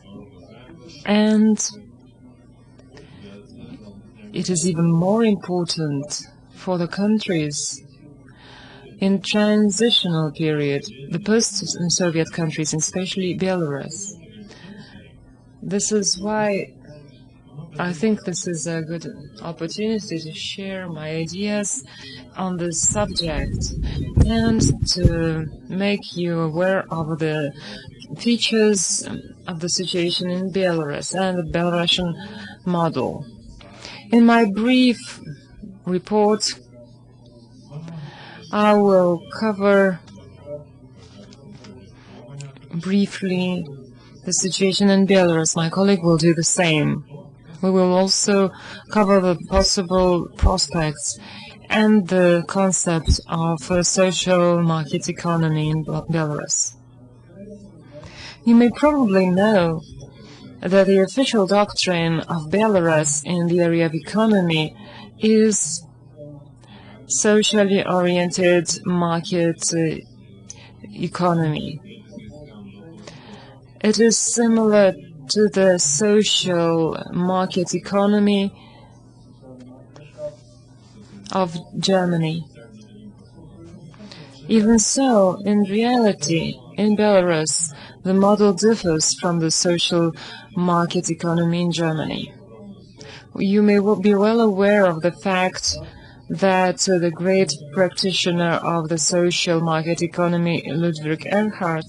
and it is even more important for the countries in transitional period, the post-Soviet countries, especially Belarus. This is why I think this is a good opportunity to share my ideas on this subject and to make you aware of the features of the situation in Belarus and the Belarusian model. In my brief report, I will cover briefly the situation in Belarus. My colleague will do the same. We will also cover the possible prospects and the concept of a social market economy in Belarus. You may probably know that the official doctrine of Belarus in the area of economy is socially oriented market economy. It is similar to the social market economy of Germany. Even so, in reality, in Belarus, the model differs from the social market economy in Germany. You may be well aware of the fact that the great practitioner of the social market economy, Ludwig Erhard,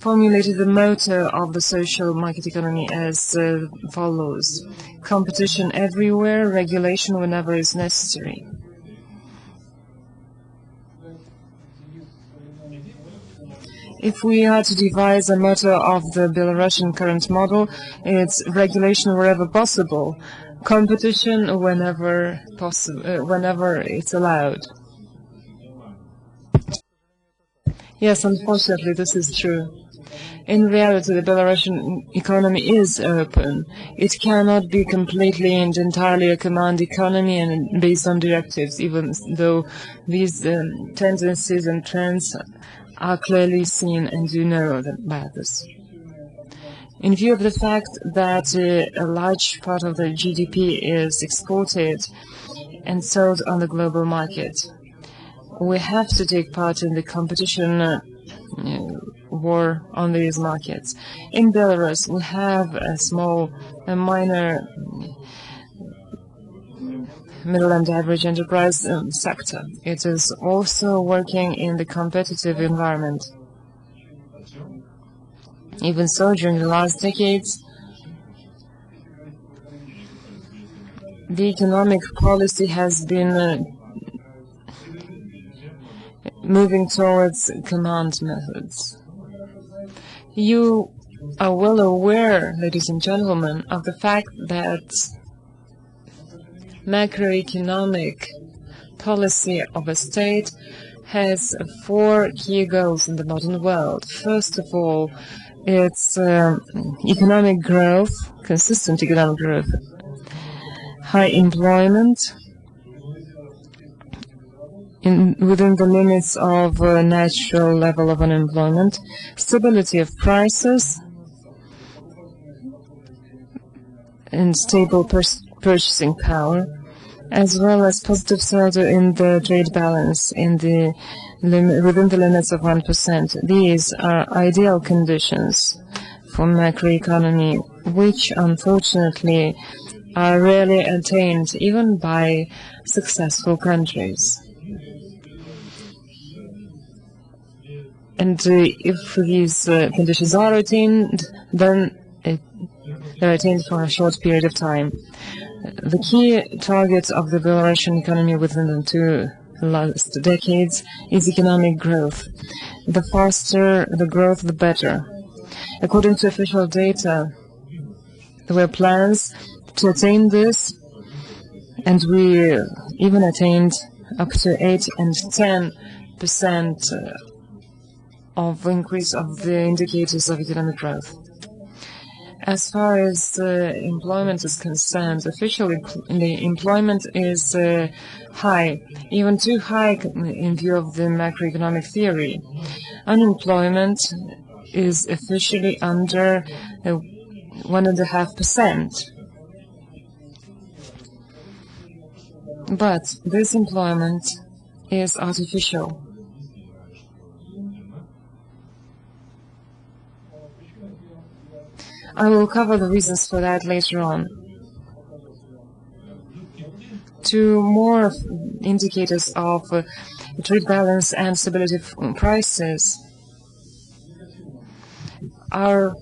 formulated the motto of the social market economy as follows: competition everywhere, regulation whenever is necessary. If we are to devise a motto of the Belarusian current model, it's regulation wherever possible, competition whenever possible, whenever it's allowed. Yes, unfortunately, this is true. In reality, the Belarusian economy is open. It cannot be completely and entirely a command economy and based on directives, even though these tendencies and trends are clearly seen, and you know about this. In view of the fact that a large part of the GDP is exported and sold on the global market, we have to take part in the competition war on these markets. In Belarus, we have a minor middle and average enterprise sector. It is also working in the competitive environment. Even so, during the last decades, the economic policy has been moving towards command methods. You are well aware, ladies and gentlemen, of the fact that macroeconomic policy of a state has 4 key goals in the modern world. First of all, it's economic growth, consistent economic growth, high employment within the limits of a natural level of unemployment, stability of prices, and stable purchasing power, as well as positive saldo in the trade balance within the limits of 1%. These are ideal conditions for macroeconomy, which unfortunately are rarely attained even by successful countries. And if these conditions are attained, then they're attained for a short period of time. The key target of the Belarusian economy within the 2 last decades is economic growth. The faster the growth, the better. According to official data, there were plans to attain this, and we even attained up to 8 and 10% of increase of the indicators of economic growth. As far as employment is concerned, officially employment is high, even too high in view of the macroeconomic theory. Unemployment is officially under 1.5%. But this employment is artificial. I will cover the reasons for that later on. 2 more indicators of trade balance and stability of prices are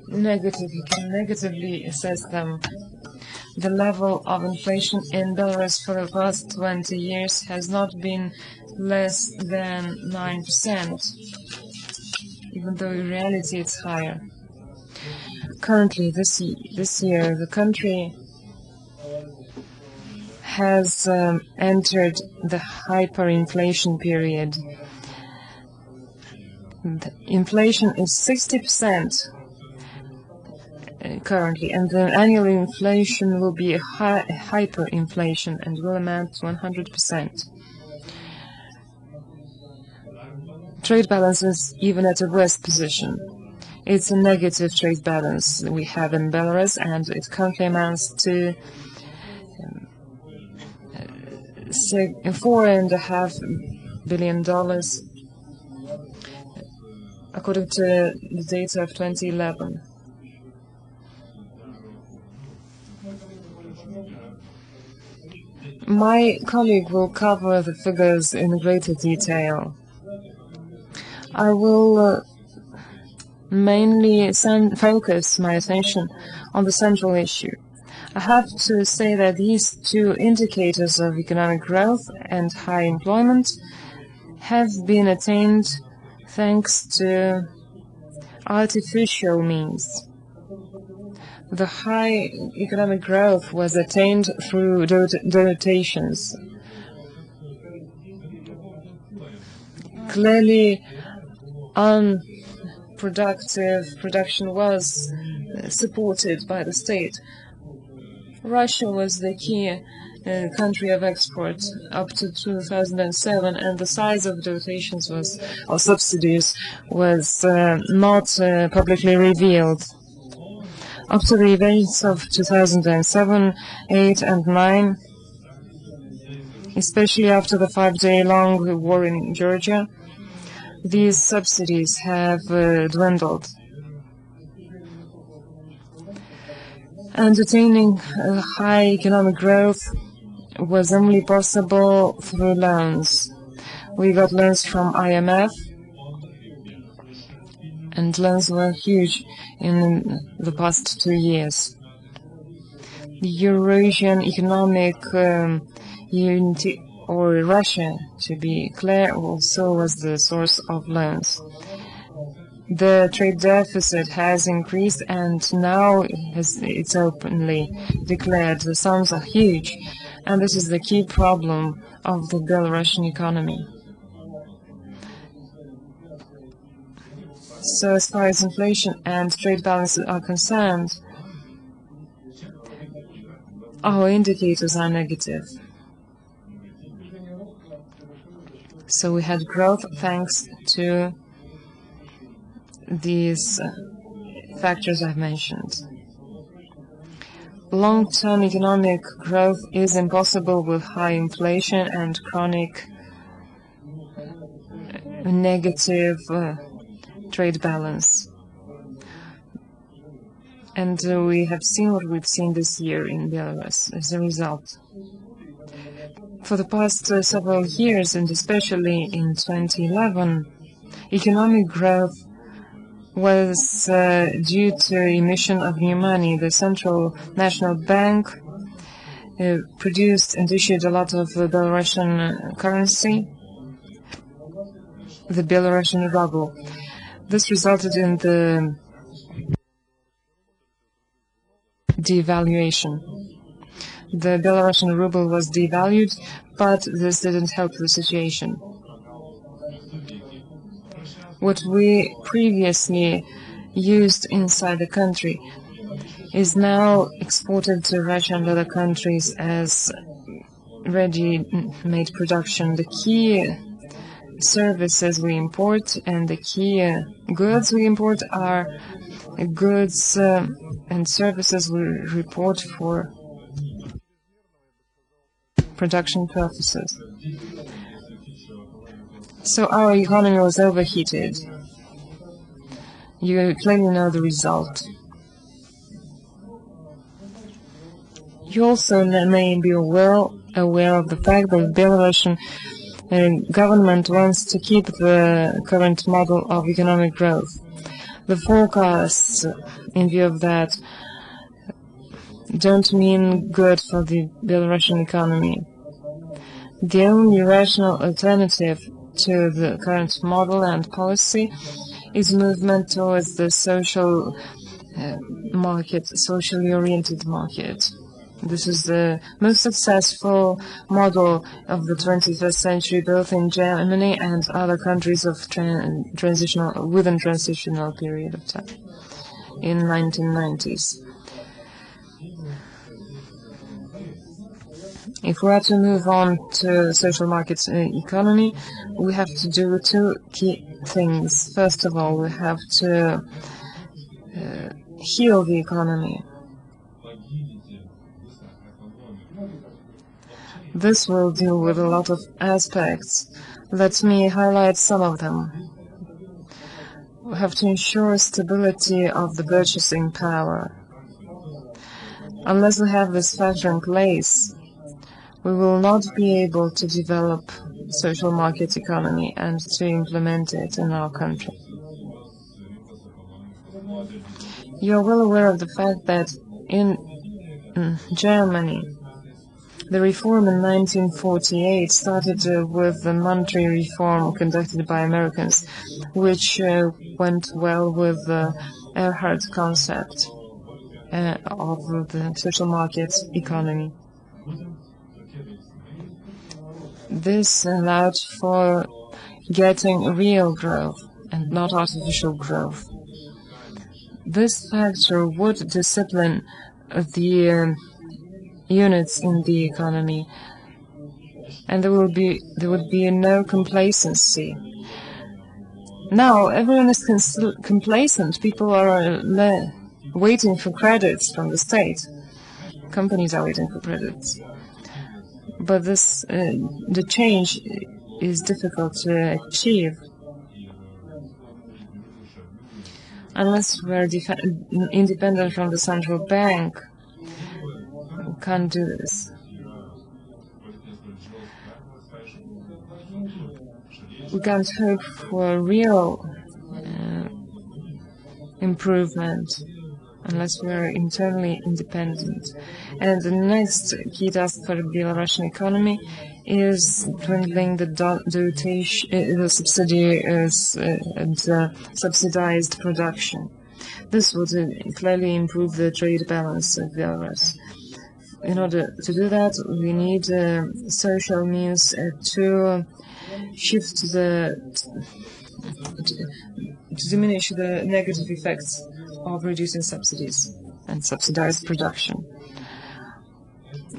negative. You can negatively assess them. The level of inflation in Belarus for the past 20 years has not been less than 9%, even though in reality it's higher. Currently, this year, the country has entered the hyperinflation period. The inflation is 60% currently, and the annual inflation will be a hyperinflation and will amount to 100%. Trade balance is even at a worse position. It's a negative trade balance we have in Belarus, and it currently amounts to $4.5 billion, according to the data of 2011. My colleague will cover the figures in greater detail. I will mainly focus my attention on the central issue. I have to say that these 2 indicators of economic growth and high employment have been attained thanks to artificial means. The high economic growth was attained through dotations. Clearly, unproductive production was supported by the state. Russia was the key country of export up to 2007, and the size of dotations or subsidies was not publicly revealed. Up to the events of 2007, 8, and 9, especially after the 5-day-long war in Georgia, these subsidies have dwindled. And attaining high economic growth was only possible through loans. We got loans from IMF, and loans were huge in the past 2 years. The Eurasian Economic Unity, or Russia, to be clear, also was the source of loans. the trade deficit has increased, and now it's openly declared. The sums are huge, and this is the key problem of the Belarusian economy. So as far as inflation and trade balances are concerned, our indicators are negative. So we had growth thanks to these factors I've mentioned. Long-term economic growth is impossible with high inflation and chronic negative trade balance. And we have seen what we've seen this year in Belarus as a result. For the past several years, and especially in 2011, economic growth was due to emission of new money. The Central National Bank produced and issued a lot of Belarusian currency, the Belarusian ruble. This resulted in the devaluation. The Belarusian ruble was devalued, but this didn't help the situation. What we previously used inside the country is now exported to Russia and other countries as ready-made production. The key services we import and the key goods we import are goods and services we report for production purposes. So our economy was overheated. You clearly know the result. You also may be well aware of the fact that the Belarusian government wants to keep the current model of economic growth. The forecasts in view of that don't mean good for the Belarusian economy. The only rational alternative to the current model and policy is movement towards the social market, socially oriented market. This is the most successful model of the 21st century, both in Germany and other countries of within transitional period of time in 1990s. If we are to move on to social market economy, we have to do two key things. First of all, we have to heal the economy. This will deal with a lot of aspects. Let me highlight some of them. We have to ensure stability of the purchasing power. Unless we have this factor in place, we will not be able to develop social market economy and to implement it in our country. You are well aware of the fact that in Germany, the reform in 1948 started with the monetary reform conducted by Americans, which went well with the Erhard concept of the social market economy. This allowed for getting real growth and not artificial growth. This factor would discipline the units in the economy, and there would be no complacency. Now everyone is complacent. People are waiting for credits from the state. Companies are waiting for credits. But this, the change is difficult to achieve unless we're independent from the central bank. We can't do this. We can't hope for real improvement unless we are internally independent. And the next key task for the Belarusian economy is dwindling the the subsidy and subsidized production. This would clearly improve the trade balance of Belarus. In order to do that, we need social means to shift to diminish the negative effects of reducing subsidies and subsidized production.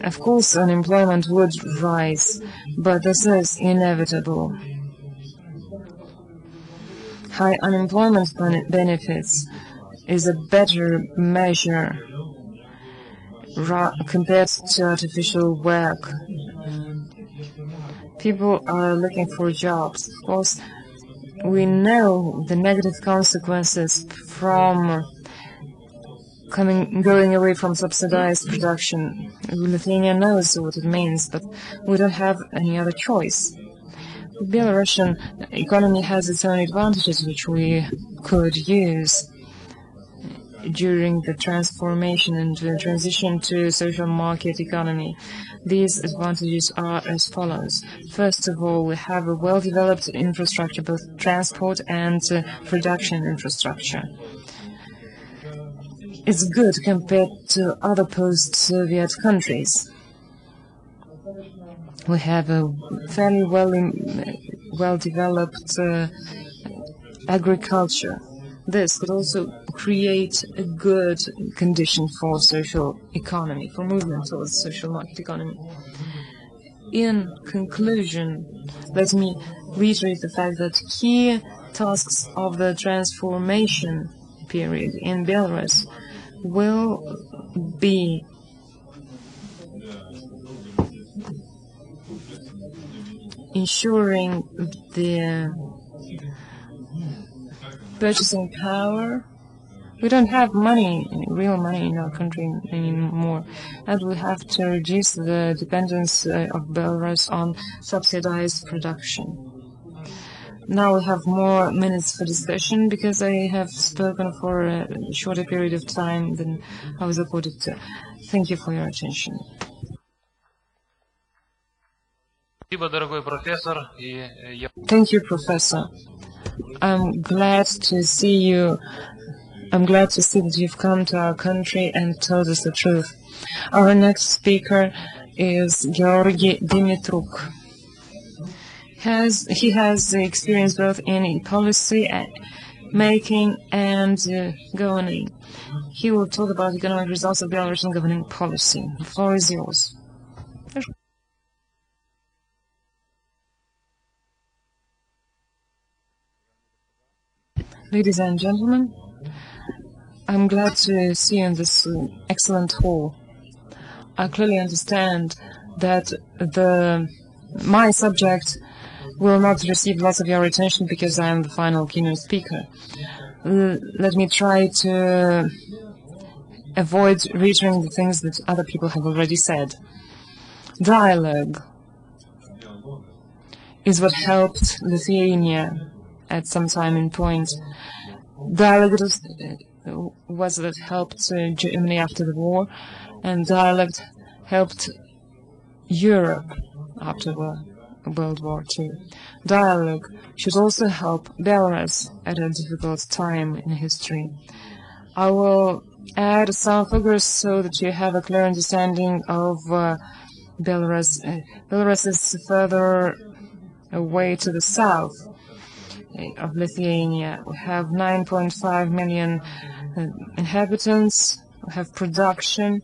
Of course, unemployment would rise, but this is inevitable. High unemployment benefits is a better measure compared to artificial work. People are looking for jobs. Of course, we know the negative consequences from going away from subsidized production. Lithuania knows what it means, but we don't have any other choice. The Belarusian economy has its own advantages, which we could use during the transformation and the transition to a social market economy. These advantages are as follows. First of all, we have a well-developed infrastructure, both transport and production infrastructure. It's good compared to other post-Soviet countries. We have a fairly well-developed agriculture. This could also create a good condition for social economy, for movement towards social market economy. In conclusion, let me reiterate the fact that key tasks of the transformation period in Belarus will be ensuring the purchasing power. We don't have money, real money in our country anymore, and we have to reduce the dependence of Belarus on subsidized production. Now we have more minutes for discussion because I have spoken for a shorter period of time than I was accorded to. Thank you for your attention. Thank you, Professor. I'm glad to see you. I'm glad to see that you've come to our country and told us the truth. Our next speaker is Georgi Dimitruk. He has experience both in policy making and governing. He will talk about economic results of Belarusian governing policy. The floor is yours. Ladies and gentlemen, I'm glad to see you in this excellent hall. I clearly understand that my subject will not receive lots of your attention because I am the final keynote speaker. Let me try to avoid reiterating the things that other people have already said. Dialogue is what helped Lithuania at some time in point. Dialogue was what helped Germany after the war, and dialogue helped Europe after World War II. Dialogue should also help Belarus at a difficult time in history. I will add some figures so that you have a clear understanding of Belarus. Belarus is further away to the south of Lithuania. We have 9.5 million inhabitants. We have production,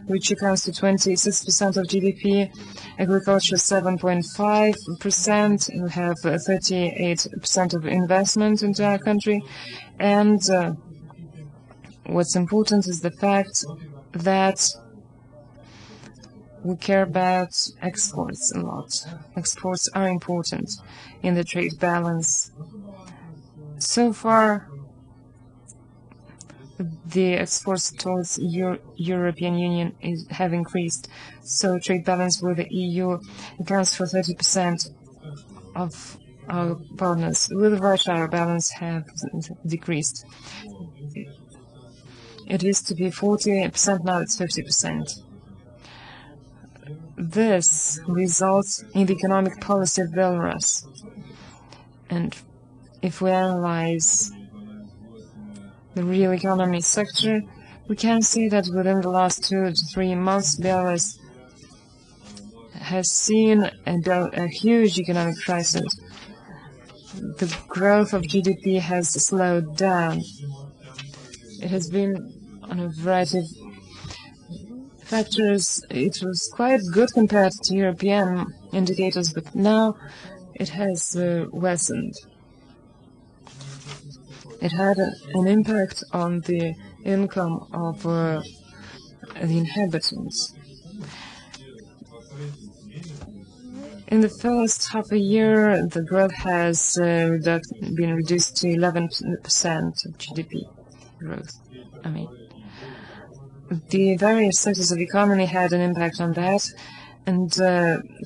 which accounts to 26% of GDP. Agriculture 7.5%. We have 38% of investment into our country. And what's important is the fact that we care about exports a lot. Exports are important in the trade balance. So far, the exports towards European Union have increased. So trade balance with the EU accounts for 30% of our partners. With Russia, our balance has decreased. It used to be 40%, now it's 50%. This results in the economic policy of Belarus. And if we analyze the real economy sector, we can see that within the last 2 to 3 months, Belarus has seen a huge economic crisis. The growth of GDP has slowed down. It has been on a variety of factors. It was quite good compared to European indicators, but now it has worsened. It had an impact on the income of the inhabitants. In the first half a year, the growth has been reduced to 11% of GDP growth. The various sectors of the economy had an impact on that, and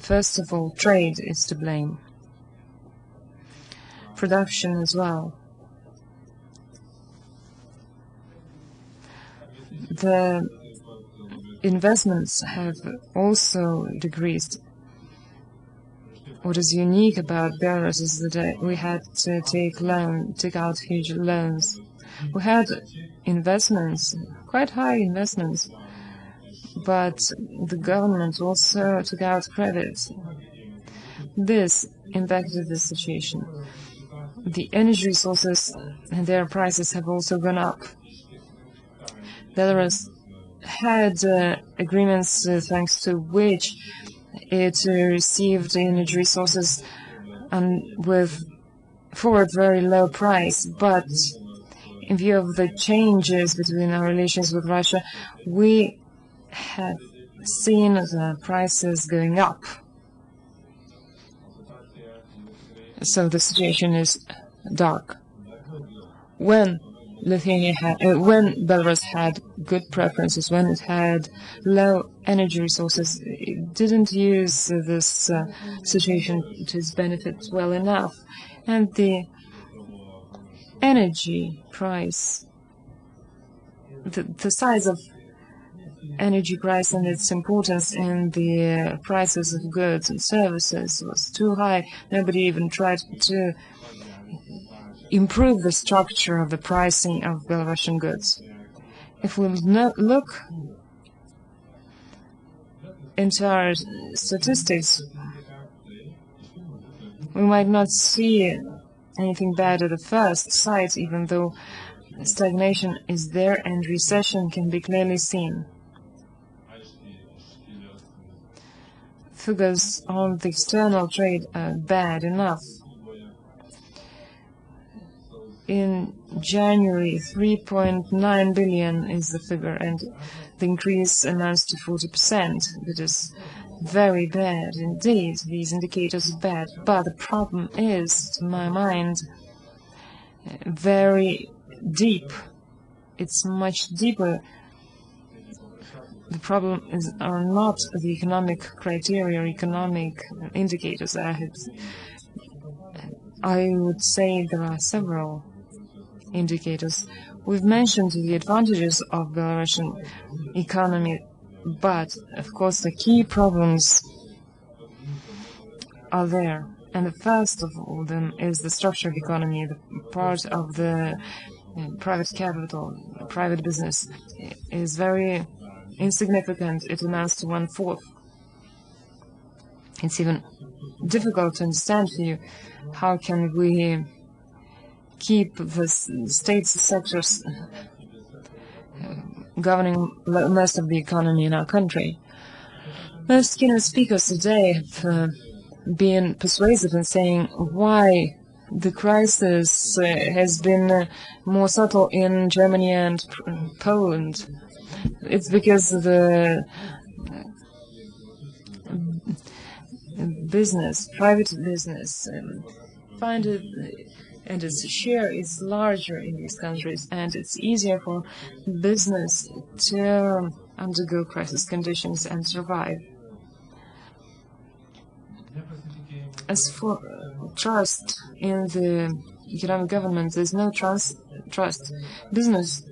first of all, trade is to blame. Production as well. The investments have also decreased. What is unique about Belarus is that we had to take out huge loans. We had investments, quite high investments, but the government also took out credit. This impacted the situation. The energy resources and their prices have also gone up. Belarus had agreements thanks to which it received energy resources for a very low price, but in view of the changes between our relations with Russia, we have seen the prices going up. So the situation is dark. When Belarus had good preferences, when it had low energy resources, it didn't use this situation to its benefit well enough. And the energy price, the size of energy price and its importance in the prices of goods and services was too high. Nobody even tried to improve the structure of the pricing of Belarusian goods. If we look into our statistics, we might not see anything bad at the first sight, even though stagnation is there and recession can be clearly seen. Figures on the external trade are bad enough. In January, 3.9 billion is the figure, and the increase amounts to 40%. That is very bad indeed. These indicators are bad. But the problem is, to my mind, very deep. It's much deeper. The problem are not the economic criteria or economic indicators. I would say there are several indicators. We've mentioned the advantages of Belarusian economy, but of course the key problems are there. And the first of all them is the structure of the economy, the part of the private capital, private business is very insignificant. It amounts to 1/4. It's even difficult to understand for you how can we keep the state sectors governing most of the economy in our country. Most keynote speakers today have been persuasive in saying why the crisis has been more subtle in Germany and Poland. It's because the private business, find it, and its share is larger in these countries, and it's easier for business to undergo crisis conditions and survive. As for trust in the economic government, there's no trust. Business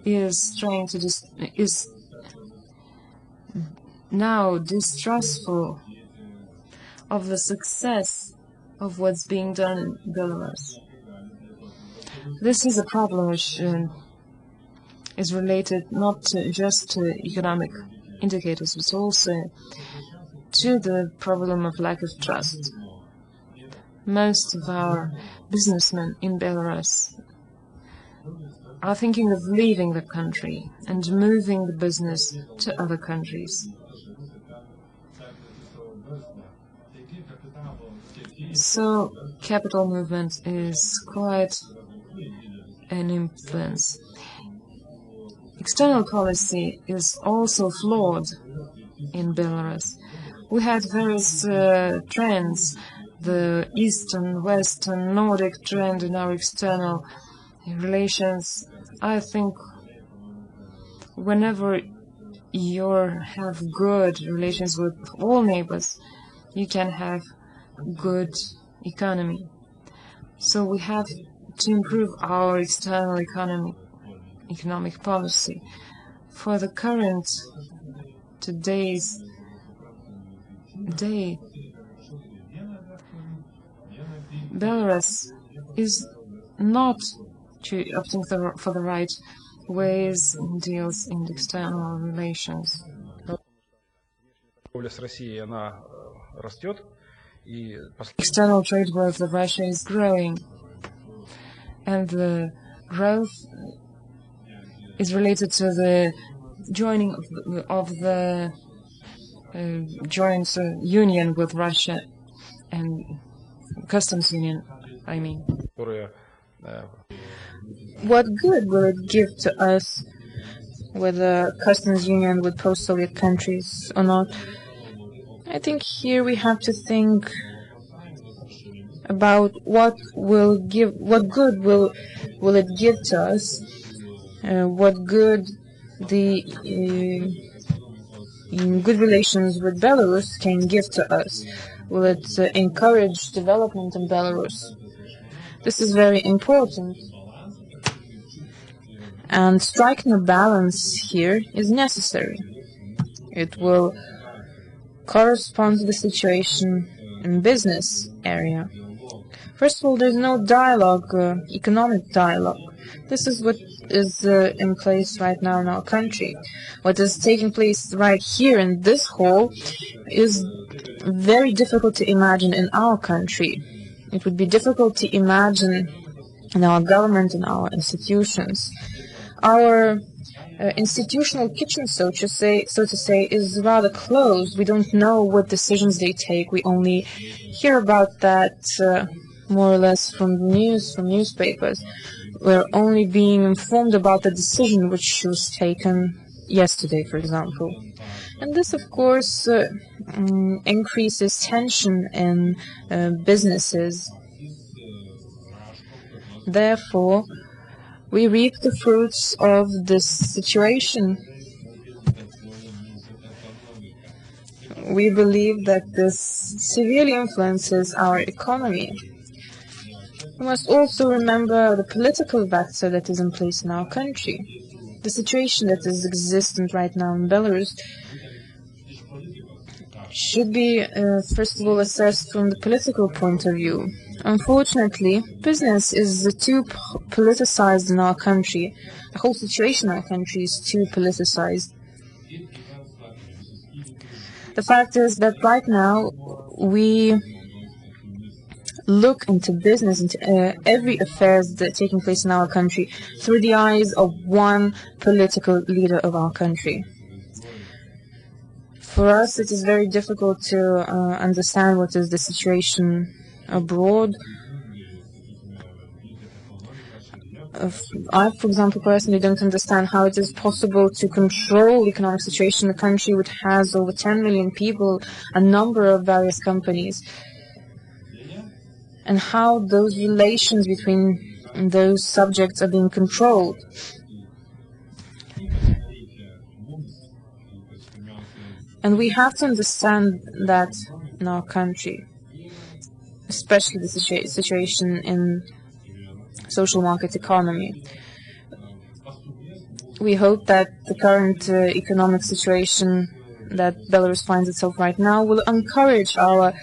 is trying to is now distrustful of the success of what's being done in Belarus. This is a problem which is related not just to economic indicators, but also to the problem of lack of trust. Most of our businessmen in Belarus are thinking of leaving the country and moving the business to other countries. So capital movement is quite an influence. External policy is also flawed in Belarus. We had various trends, the Eastern, Western, Nordic trend in our external relations. I think whenever you have good relations with all neighbors, you can have good economy. So we have to improve our external economic policy. For the current, today's day, Belarus is not opting for the right ways and deals in external relations. External trade growth of Russia is growing, and the growth is related to the joining of the joint union with Russia and customs union, I mean. What good will it give to us with a customs union with post-Soviet countries or not? I think here we have to think about what good will it give to us, what good the good relations with Belarus can give to us. Will it encourage development in Belarus? This is very important. And striking a balance here is necessary. It will correspond to the situation in business area. First of all, there's no dialogue, economic dialogue. This is what is in place right now in our country. What is taking place right here in this hall is very difficult to imagine in our country. It would be difficult to imagine in our government and our institutions. Our institutional kitchen, so to say, is rather closed. We don't know what decisions they take. We only hear about that more or less from the news, from newspapers. We're only being informed about the decision which was taken yesterday, for example. And this, of course, increases tension in businesses. Therefore, we reap the fruits of this situation. We believe that this severely influences our economy. We must also remember the political factor that is in place in our country. The situation that is existent right now in Belarus should be, first of all, assessed from the political point of view. Unfortunately, business is too politicized in our country. The whole situation in our country is too politicized. The fact is that right now we look into business, into every affair that's taking place in our country through the eyes of one political leader of our country. For us, it is very difficult to understand what is the situation abroad. I, for example, personally don't understand how it is possible to control the economic situation in a country which has over 10 million people, a number of various companies, and how those relations between those subjects are being controlled. And we have to understand that in our country, especially the situation in social market economy. We hope that the current economic situation that Belarus finds itself right now will encourage our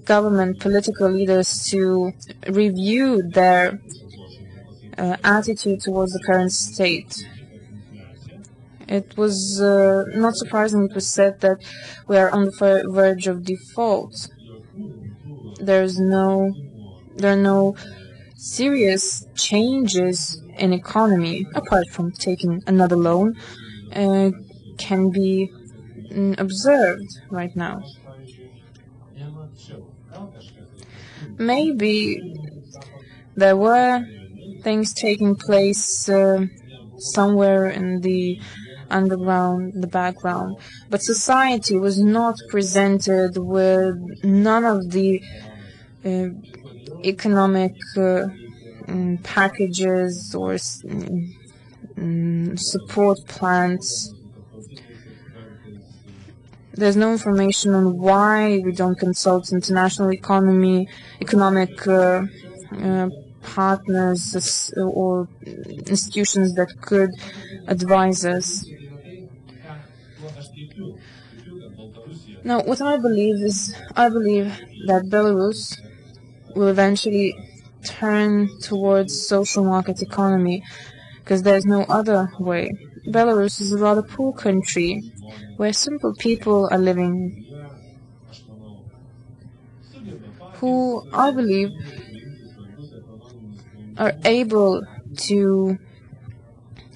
government, political leaders to review their attitude towards the current state. It was not surprising it was said that we are on the verge of default. There are no serious changes in economy, apart from taking another loan, can be observed right now. Maybe there were things taking place somewhere in the underground, the background, but society was not presented with none of the economic packages or support plans. There's no information on why we don't consult international economic partners or institutions that could advise us. Now, what I believe that Belarus will eventually turn towards social market economy, because there's no other way. Belarus is a rather poor country where simple people are living who, I believe, are able to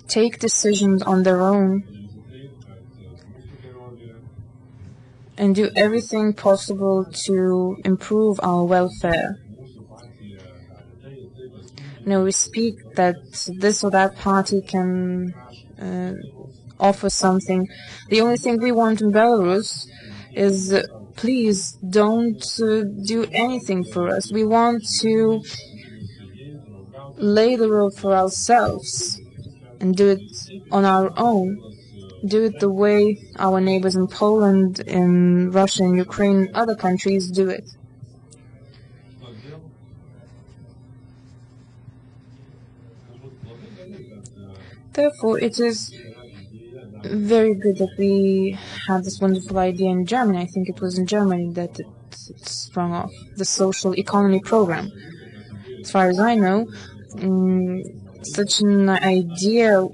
take decisions on their own and do everything possible to improve our welfare. We speak that this or that party can offer something. The only thing we want in Belarus is please don't do anything for us. We want to lay the road for ourselves and do it on our own. Do it the way our neighbors in Poland, in Russia, in Ukraine, and other countries do it. Therefore, it is very good that we have this wonderful idea in Germany. I think it was in Germany that it sprung off, the social economy program. As far as I know, such an idea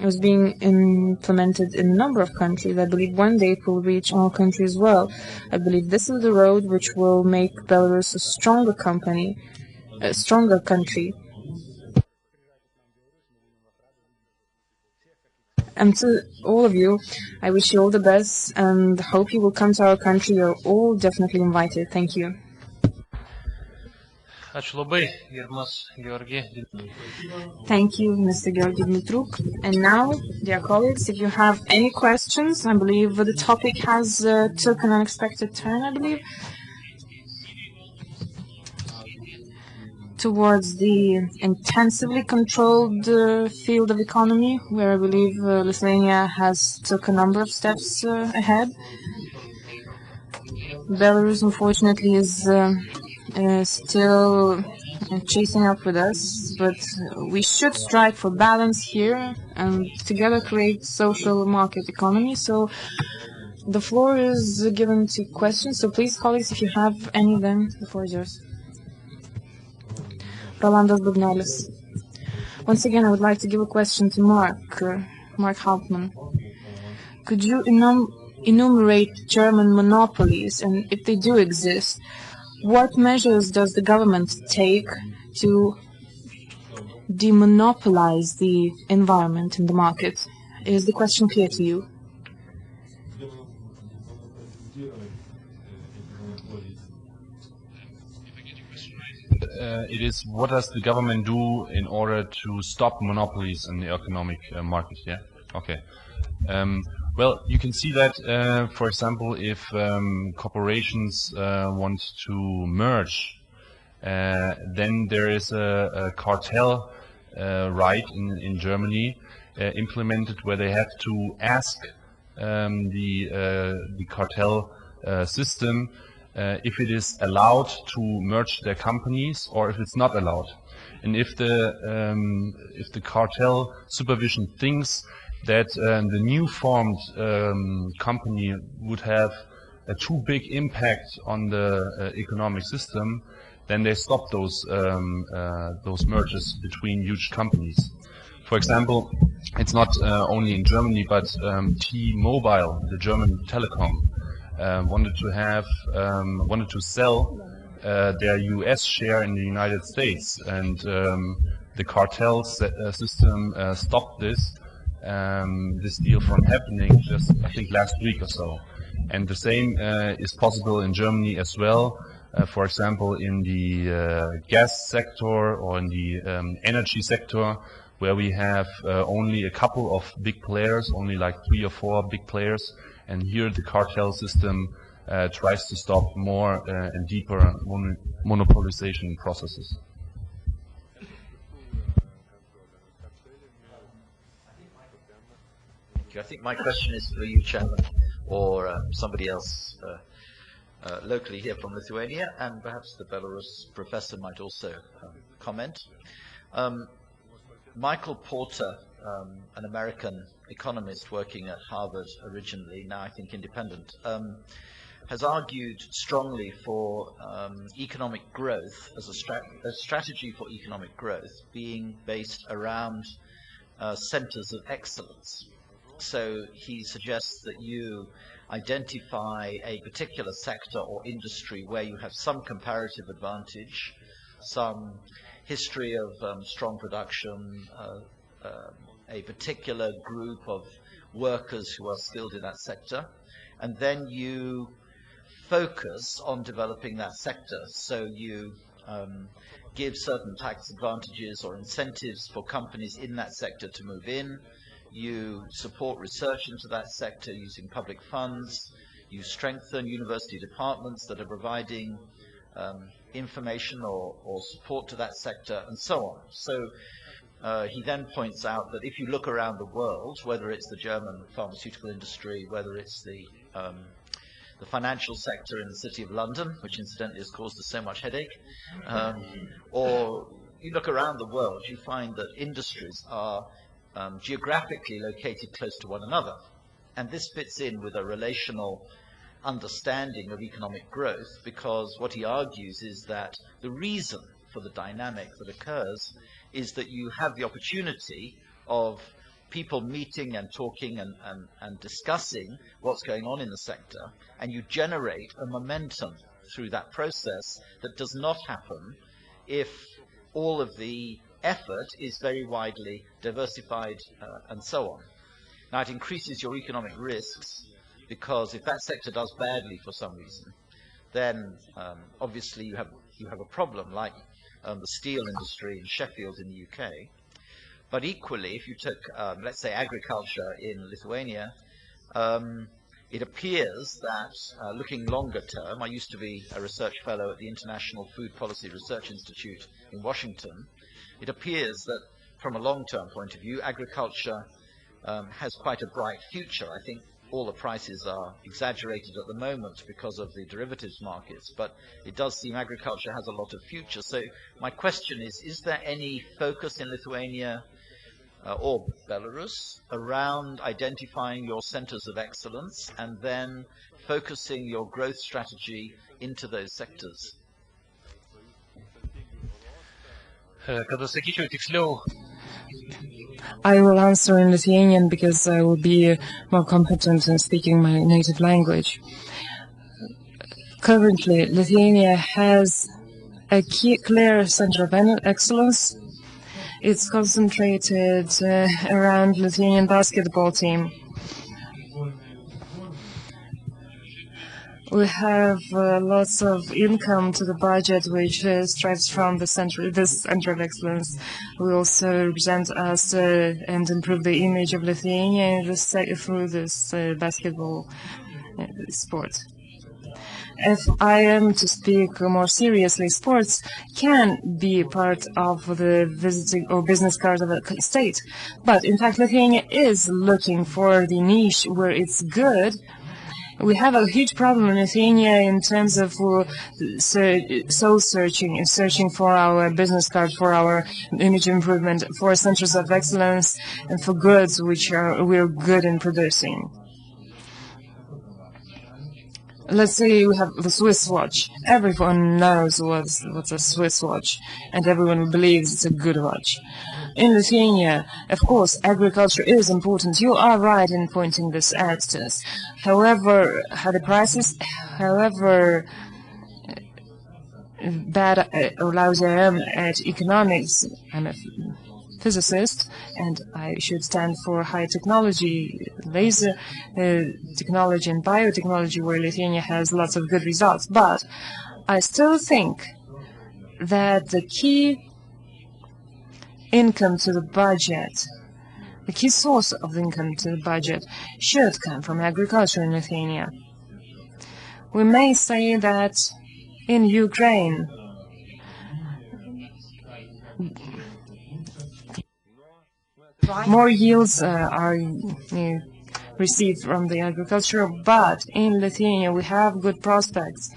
was being implemented in a number of countries. I believe one day it will reach our country as well. I believe this is the road which will make Belarus a stronger country. And to all of you, I wish you all the best and hope you will come to our country. You're all definitely invited. Thank you. Thank you, Mr. Georgi Dmitruk. And now, dear colleagues, if you have any questions, I believe the topic has took an unexpected turn, I believe, towards the intensively controlled field of economy, where I believe Lithuania has took a number of steps ahead. Belarus, unfortunately, is still chasing up with us, but we should strive for balance here and together create social market economy. So the floor is given to questions. So please, colleagues, if you have any of them, the floor is yours. Rolandas Bugnalis. Once again, I would like to give a question to Mark Hauptmann. Could you enumerate German monopolies, and if they do exist, what measures does the government take to demonopolize the environment in the market? Is the question clear to you? It is, what does the government do in order to stop monopolies in the economic market? Yeah. Okay. Well, you can see that, for example, if corporations want to merge, then there is a cartel right in Germany implemented, where they have to ask the cartel system if it is allowed to merge their companies or if it's not allowed. And if the cartel supervision thinks that the new formed company would have a too big impact on the economic system, then they stop those mergers between huge companies. For example, it's not only in Germany, but T-Mobile, the German telecom, wanted to sell their US share in the United States, and the cartel system stopped this deal from happening just, I think, last week or so. And the same is possible in Germany as well. For example, in the gas sector or in the energy sector, where we have only a couple of big players, only like 3 or 4 big players, and here the cartel system tries to stop more and deeper monopolization processes. Thank you. I think my question is for you, Chairman, or somebody else locally here from Lithuania, and perhaps the Belarus professor might also comment. Michael Porter, an American economist working at Harvard originally, now I think independent, has argued strongly for economic growth as a strategy for economic growth being based around centers of excellence. So he suggests that you identify a particular sector or industry where you have some comparative advantage, some history of strong production, a particular group of workers who are skilled in that sector, and then you focus on developing that sector. So you give certain tax advantages or incentives for companies in that sector to move in. You support research into that sector using public funds. You strengthen university departments that are providing information or support to that sector, and so on. So he then points out that if you look around the world, whether it's the German pharmaceutical industry, whether it's the financial sector in the City of London, which incidentally has caused us so much headache, or you look around the world, you find that industries are geographically located close to one another. And this fits in with a relational understanding of economic growth, because what he argues is that the reason for the dynamic that occurs is that you have the opportunity of people meeting and talking and discussing what's going on in the sector, and you generate a momentum through that process that does not happen if all of the effort is very widely diversified and so on. Now, it increases your economic risks, because if that sector does badly for some reason, then obviously you have a problem, like the steel industry in Sheffield in the UK. But equally, if you took, let's say, agriculture in Lithuania, it appears that looking longer term, I used to be a research fellow at the International Food Policy Research Institute in Washington. It appears that from a long-term point of view, agriculture has quite a bright future. I think all the prices are exaggerated at the moment because of the derivatives markets, but it does seem agriculture has a lot of future. So my question is there any focus in Lithuania or Belarus around identifying your centers of excellence and then focusing your growth strategy into those sectors? Kada sakyčiau tiksliau, I will answer in Lithuanian because I will be more competent in speaking my native language. Currently, Lithuania has a clear center of excellence. It's concentrated around Lithuanian basketball team. We have lots of income to the budget, which strives from this center of excellence. We also represent us and improve the image of Lithuania through this basketball sport. If I am to speak more seriously, sports can be part of the visiting or business card of a state. But in fact, Lithuania is looking for the niche where it's good. We have a huge problem in Lithuania in terms of soul searching, searching for our business card, for our image improvement, for centers of excellence, and for goods which we're good in producing. Let's say we have the Swiss watch. Everyone knows what's a Swiss watch, and everyone believes it's a good watch. In Lithuania, of course, agriculture is important. You are right in pointing this out to us. However, the prices, however bad or lousy I am at economics, I'm a physicist, and I should stand for high technology, laser technology and biotechnology, where Lithuania has lots of good results. But I still think that the key income to the budget, the key source of income to the budget, should come from agriculture in Lithuania. We may say that in Ukraine, more yields are received from the agriculture, but in Lithuania we have good prospects,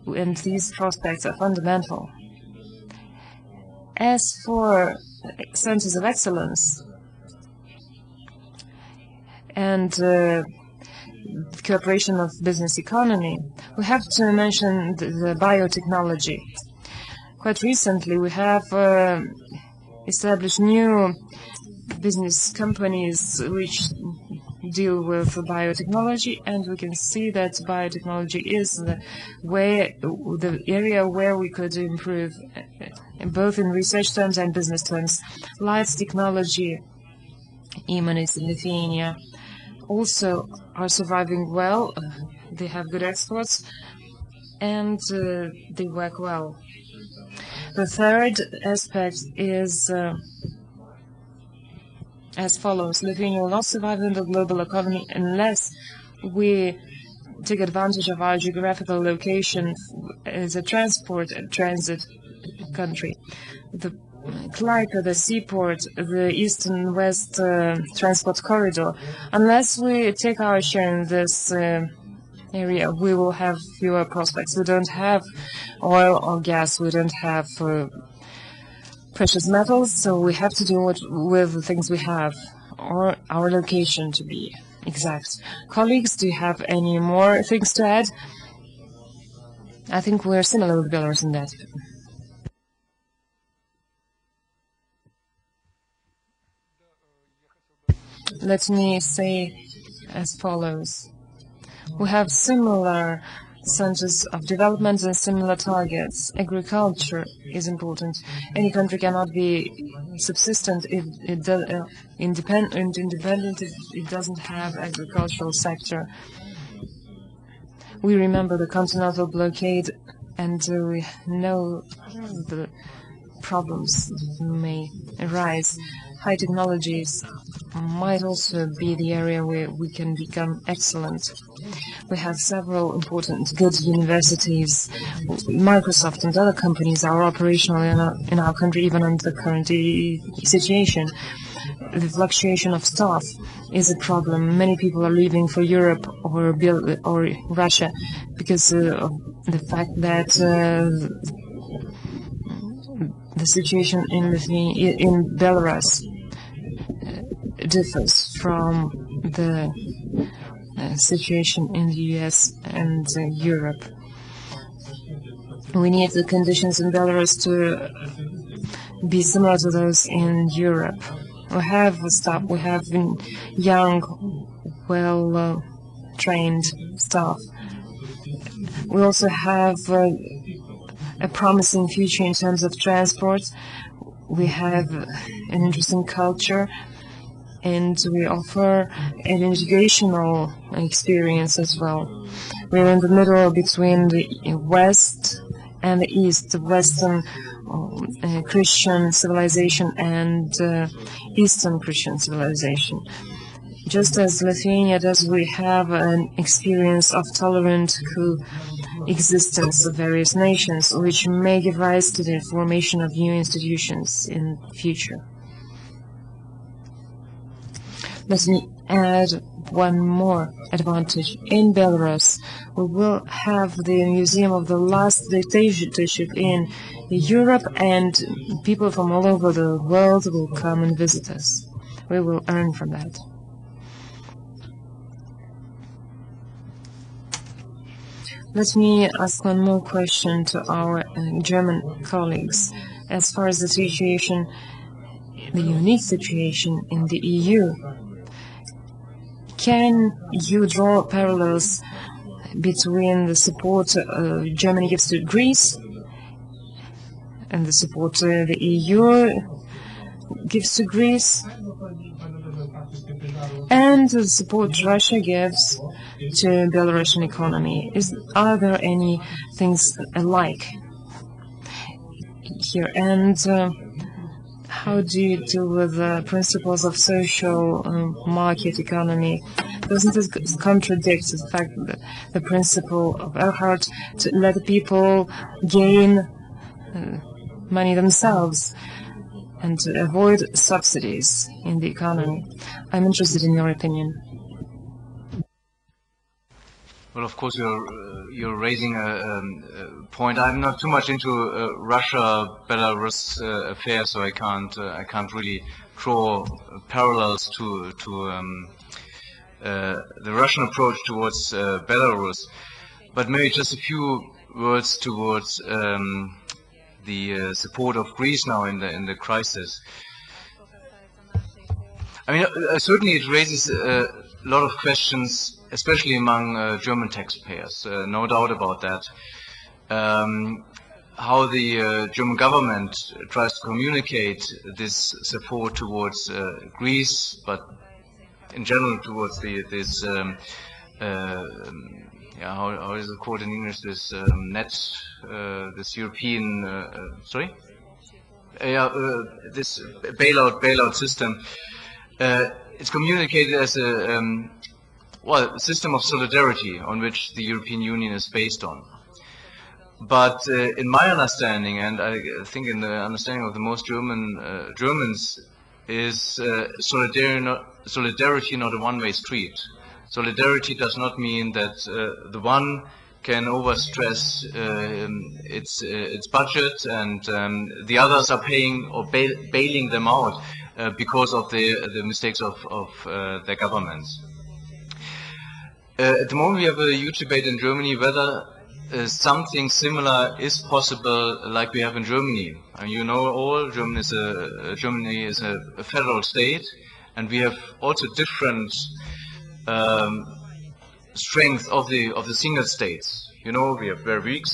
and these prospects are fundamental. As for centers of excellence and cooperation of business economy, we have to mention the biotechnology. Quite recently, we have established new business companies which deal with biotechnology, and we can see that biotechnology is the area where we could improve, both in research terms and business terms. Light technology emanates in Lithuania also are surviving well. They have good exports, and they work well. The third aspect is as follows. Lithuania will not survive in the global economy unless we take advantage of our geographical location as a transport and transit country. The Klaipėda, the seaport, the east and west transport corridor. Unless we take our share in this area, we will have fewer prospects. We don't have oil or gas. We don't have precious metals, so we have to do it with the things we have, or our location to be exact. Colleagues, do you have any more things to add? I think we're similar with Belarus in that. Let me say as follows. We have similar centers of development and similar targets. Agriculture is important. Any country cannot be subsistent if independent if it doesn't have agricultural sector. We remember the continental blockade, and we know the problems may arise. High technologies might also be the area where we can become excellent. We have several important good universities. Microsoft and other companies are operational in our country, even under the current situation. The fluctuation of staff is a problem. Many people are leaving for Europe or Russia because of the fact that the situation in Belarus differs from the situation in the US and Europe. We need the conditions in Belarus to be similar to those in Europe. We have staff, we have young, well-trained staff. We also have a promising future in terms of transport. We have an interesting culture, and we offer an educational experience as well. We're in the middle between the West and the East, the Western Christian civilization and Eastern Christian civilization. Just as Lithuania does, we have an experience of tolerant coexistence of various nations, which may give rise to the formation of new institutions in the future. Let me add one more advantage. In Belarus, we will have the Museum of the Last Dictatorship in Europe, and people from all over the world will come and visit us. We will earn from that. Let me ask one more question to our German colleagues. As far as the situation, the unique situation in the EU, can you draw parallels between the support Germany gives to Greece and the support the EU gives to Greece, and the support Russia gives to Belarusian economy? Are there any things alike here? And how do you deal with the principles of social market economy? Doesn't it contradict the fact that the principle of Erhard to let people gain money themselves and to avoid subsidies in the economy? I'm interested in your opinion. Well, of course, you're raising a point. I'm not too much into Russia-Belarus affairs, so I can't really draw parallels to the Russian approach towards Belarus. But maybe just a few words towards the support of Greece now in the crisis. I mean, certainly it raises a lot of questions, especially among German taxpayers. No doubt about that. How the German government tries to communicate this support towards Greece, but in general towards this how is it called in English? This this European this bailout system. It's communicated as a system of solidarity on which the European Union is based on. But in my understanding, and I think in the understanding of the most Germans, is solidarity not a one-way street. Solidarity does not mean that the one can overstress its budget and the others are paying or bailing them out because of the mistakes of their governments. At the moment, we have a huge debate in Germany whether something similar is possible, like we have in Germany. And you know, all Germany is a federal state, and we have also different strength of the single states. You know, we have very weak,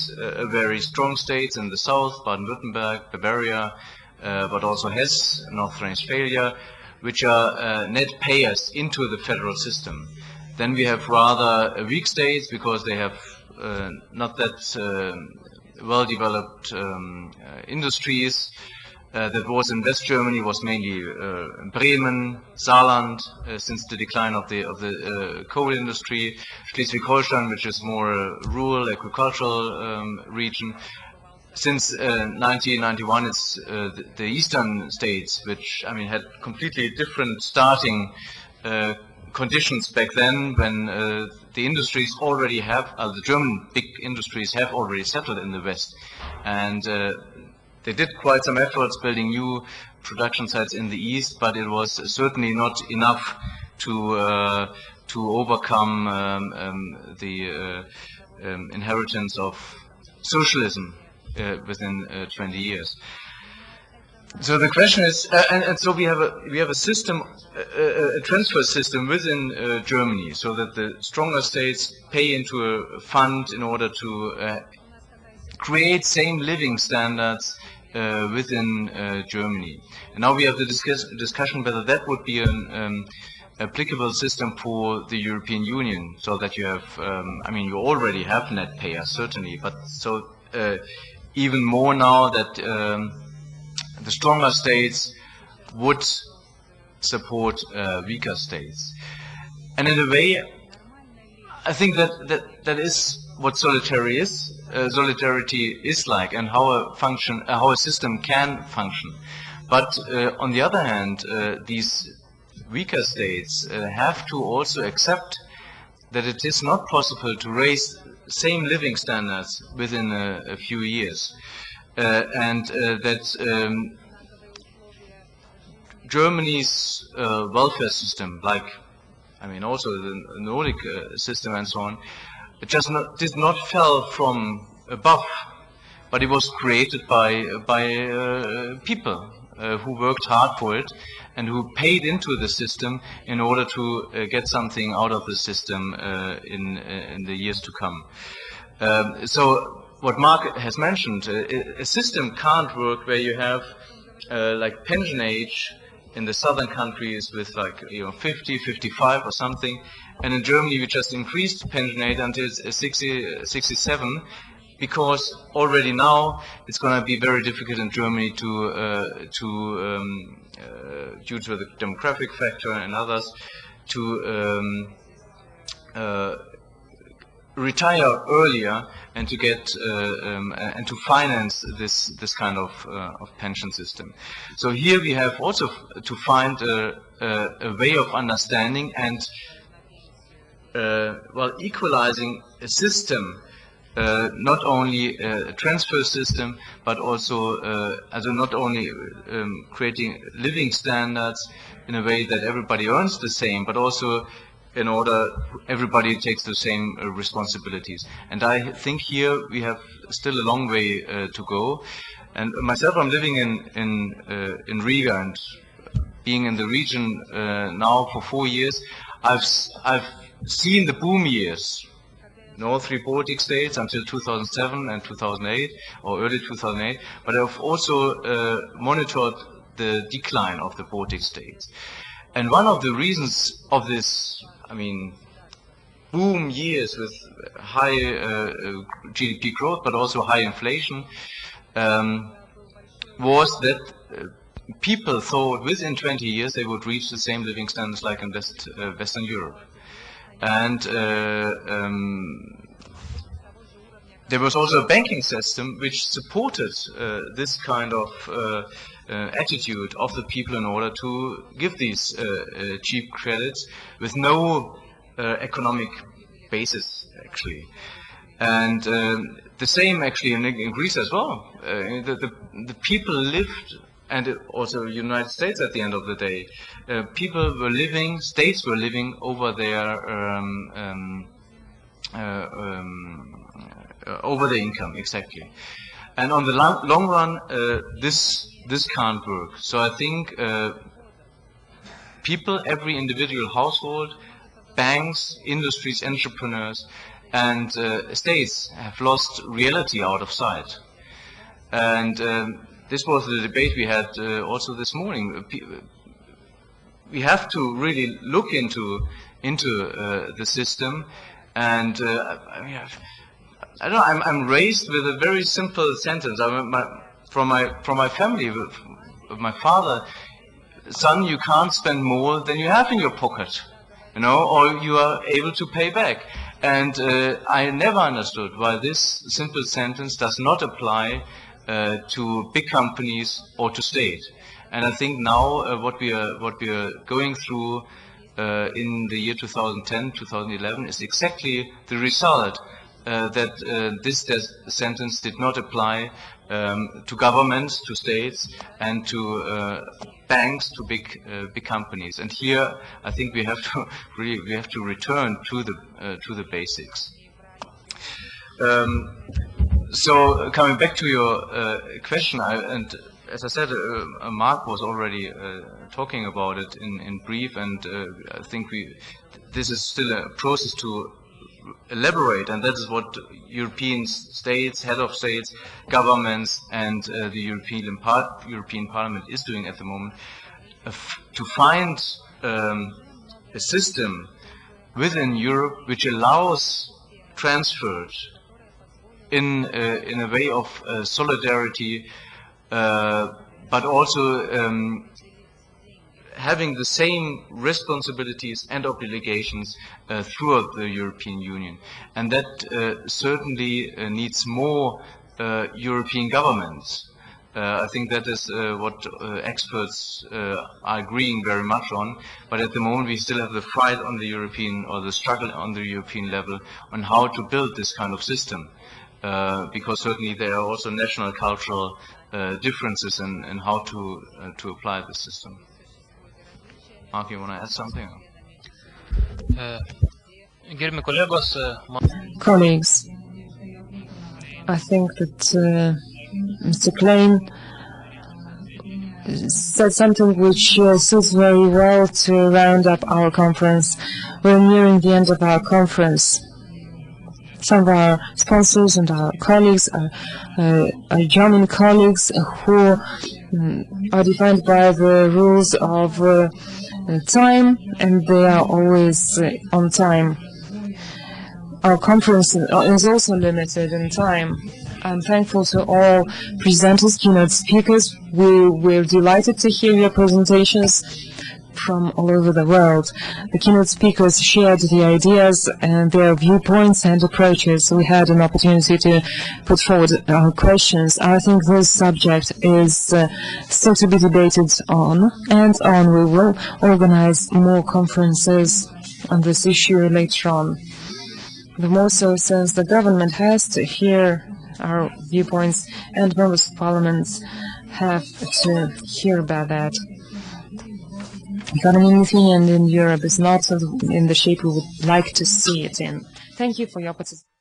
very strong states in the south, Baden-Württemberg, Bavaria, but also Hesse, North Rhine-Westphalia, which are net payers into the federal system. Then we have rather weak states because they have not that well-developed industries. That was in West Germany was mainly Bremen, Saarland, since the decline of the coal industry, Schleswig-Holstein, which is more rural agricultural region. Since 1991, it's the eastern states, which I mean had completely different starting conditions back then, when the industries already have, the German big industries have already settled in the West, and they did quite some efforts building new production sites in the East, but it was certainly not enough to overcome the inheritance of socialism within 20 years. So the question is, and so we have a system, a transfer system within Germany, so that the stronger states pay into a fund in order to create same living standards within Germany. And now we have the discussion whether that would be an applicable system for the European Union, so that you have, I mean, you already have net payers, certainly, but so even more now that the stronger states would support weaker states. And in a way, I think that is what solidarity is like, and how a system can function. But on the other hand, these weaker states have to also accept that it is not possible to raise same living standards within a few years, and that Germany's welfare system, like also the Nordic system and so on, it did not fall from above, but it was created by people who worked hard for it and who paid into the system in order to get something out of the system in the years to come. So what Mark has mentioned, a system can't work where you have like pension age in the southern countries with 50, 55 or something, and in Germany we just increased pension age until 60, 67, because already now it's going to be very difficult in Germany to due to the demographic factor and others, to retire earlier and to get and to finance this kind of pension system. So here we have also to find a way of understanding and equalizing a system, not only a transfer system, but also not only creating living standards in a way that everybody earns the same, but also in order everybody takes the same responsibilities. And I think here we have still a long way to go. And myself, I'm living in Riga, and being in the region now for 4 years, I've seen the boom years in all three Baltic states until 2007 and 2008, or early 2008, but I've also monitored the decline of the Baltic states. And one of the reasons of this, boom years with high GDP growth, but also high inflation, was that people thought within 20 years they would reach the same living standards like in Western Europe. And there was also a banking system which supported this kind of attitude of the people in order to give these cheap credits with no economic basis, actually. And the same actually in Greece as well. The people lived, and also the United States at the end of the day, people were living, states were living over their income, exactly. And on the long run, this can't work. So I think people, every individual household, banks, industries, entrepreneurs, and states have lost reality out of sight. And this was the debate we had also this morning. We have to really look into the system, and I don't know, I'm raised with a very simple sentence. From my family, with my father, son, you can't spend more than you have in your pocket, or you are able to pay back. And I never understood why this simple sentence does not apply to big companies or to state. And I think now what we are going through in the year 2010, 2011 is exactly the result that this sentence did not apply to governments, to states, and to banks, to big companies. And here, I think we have to return to the basics. So coming back to your question, and as I said, Mark was already talking about it in brief, and I think this is still a process to elaborate, and that is what European states, head of states, governments, and the European Parliament is doing at the moment, to find a system within Europe which allows transfers in a way of solidarity, but also having the same responsibilities and obligations throughout the European Union. And that certainly needs more European governments I think that is what experts are agreeing very much on. But at the moment, we still have the fight on the European, or the struggle on the European level on how to build this kind of system. Because certainly there are also national cultural differences in how to apply the system. Mark, you want to add something? Colleagues, I think that Mr. Klein said something which suits very well to round up our conference. We're nearing the end of our conference. Some of our sponsors and our colleagues are German colleagues who are defined by the rules of time, and they are always on time. Our conference is also limited in time. I'm thankful to all presenters, keynote speakers. We're delighted to hear your presentations from all over the world. The keynote speakers shared the ideas and their viewpoints and approaches. We had an opportunity to put forward our questions. I think this subject is still to be debated on, and on. We will organize more conferences on this issue later on. The more so since the government has to hear our viewpoints and members of parliament have to hear about that. The economy in Lithuania and in Europe is not in the shape we would like to see it in. Thank you for your participation.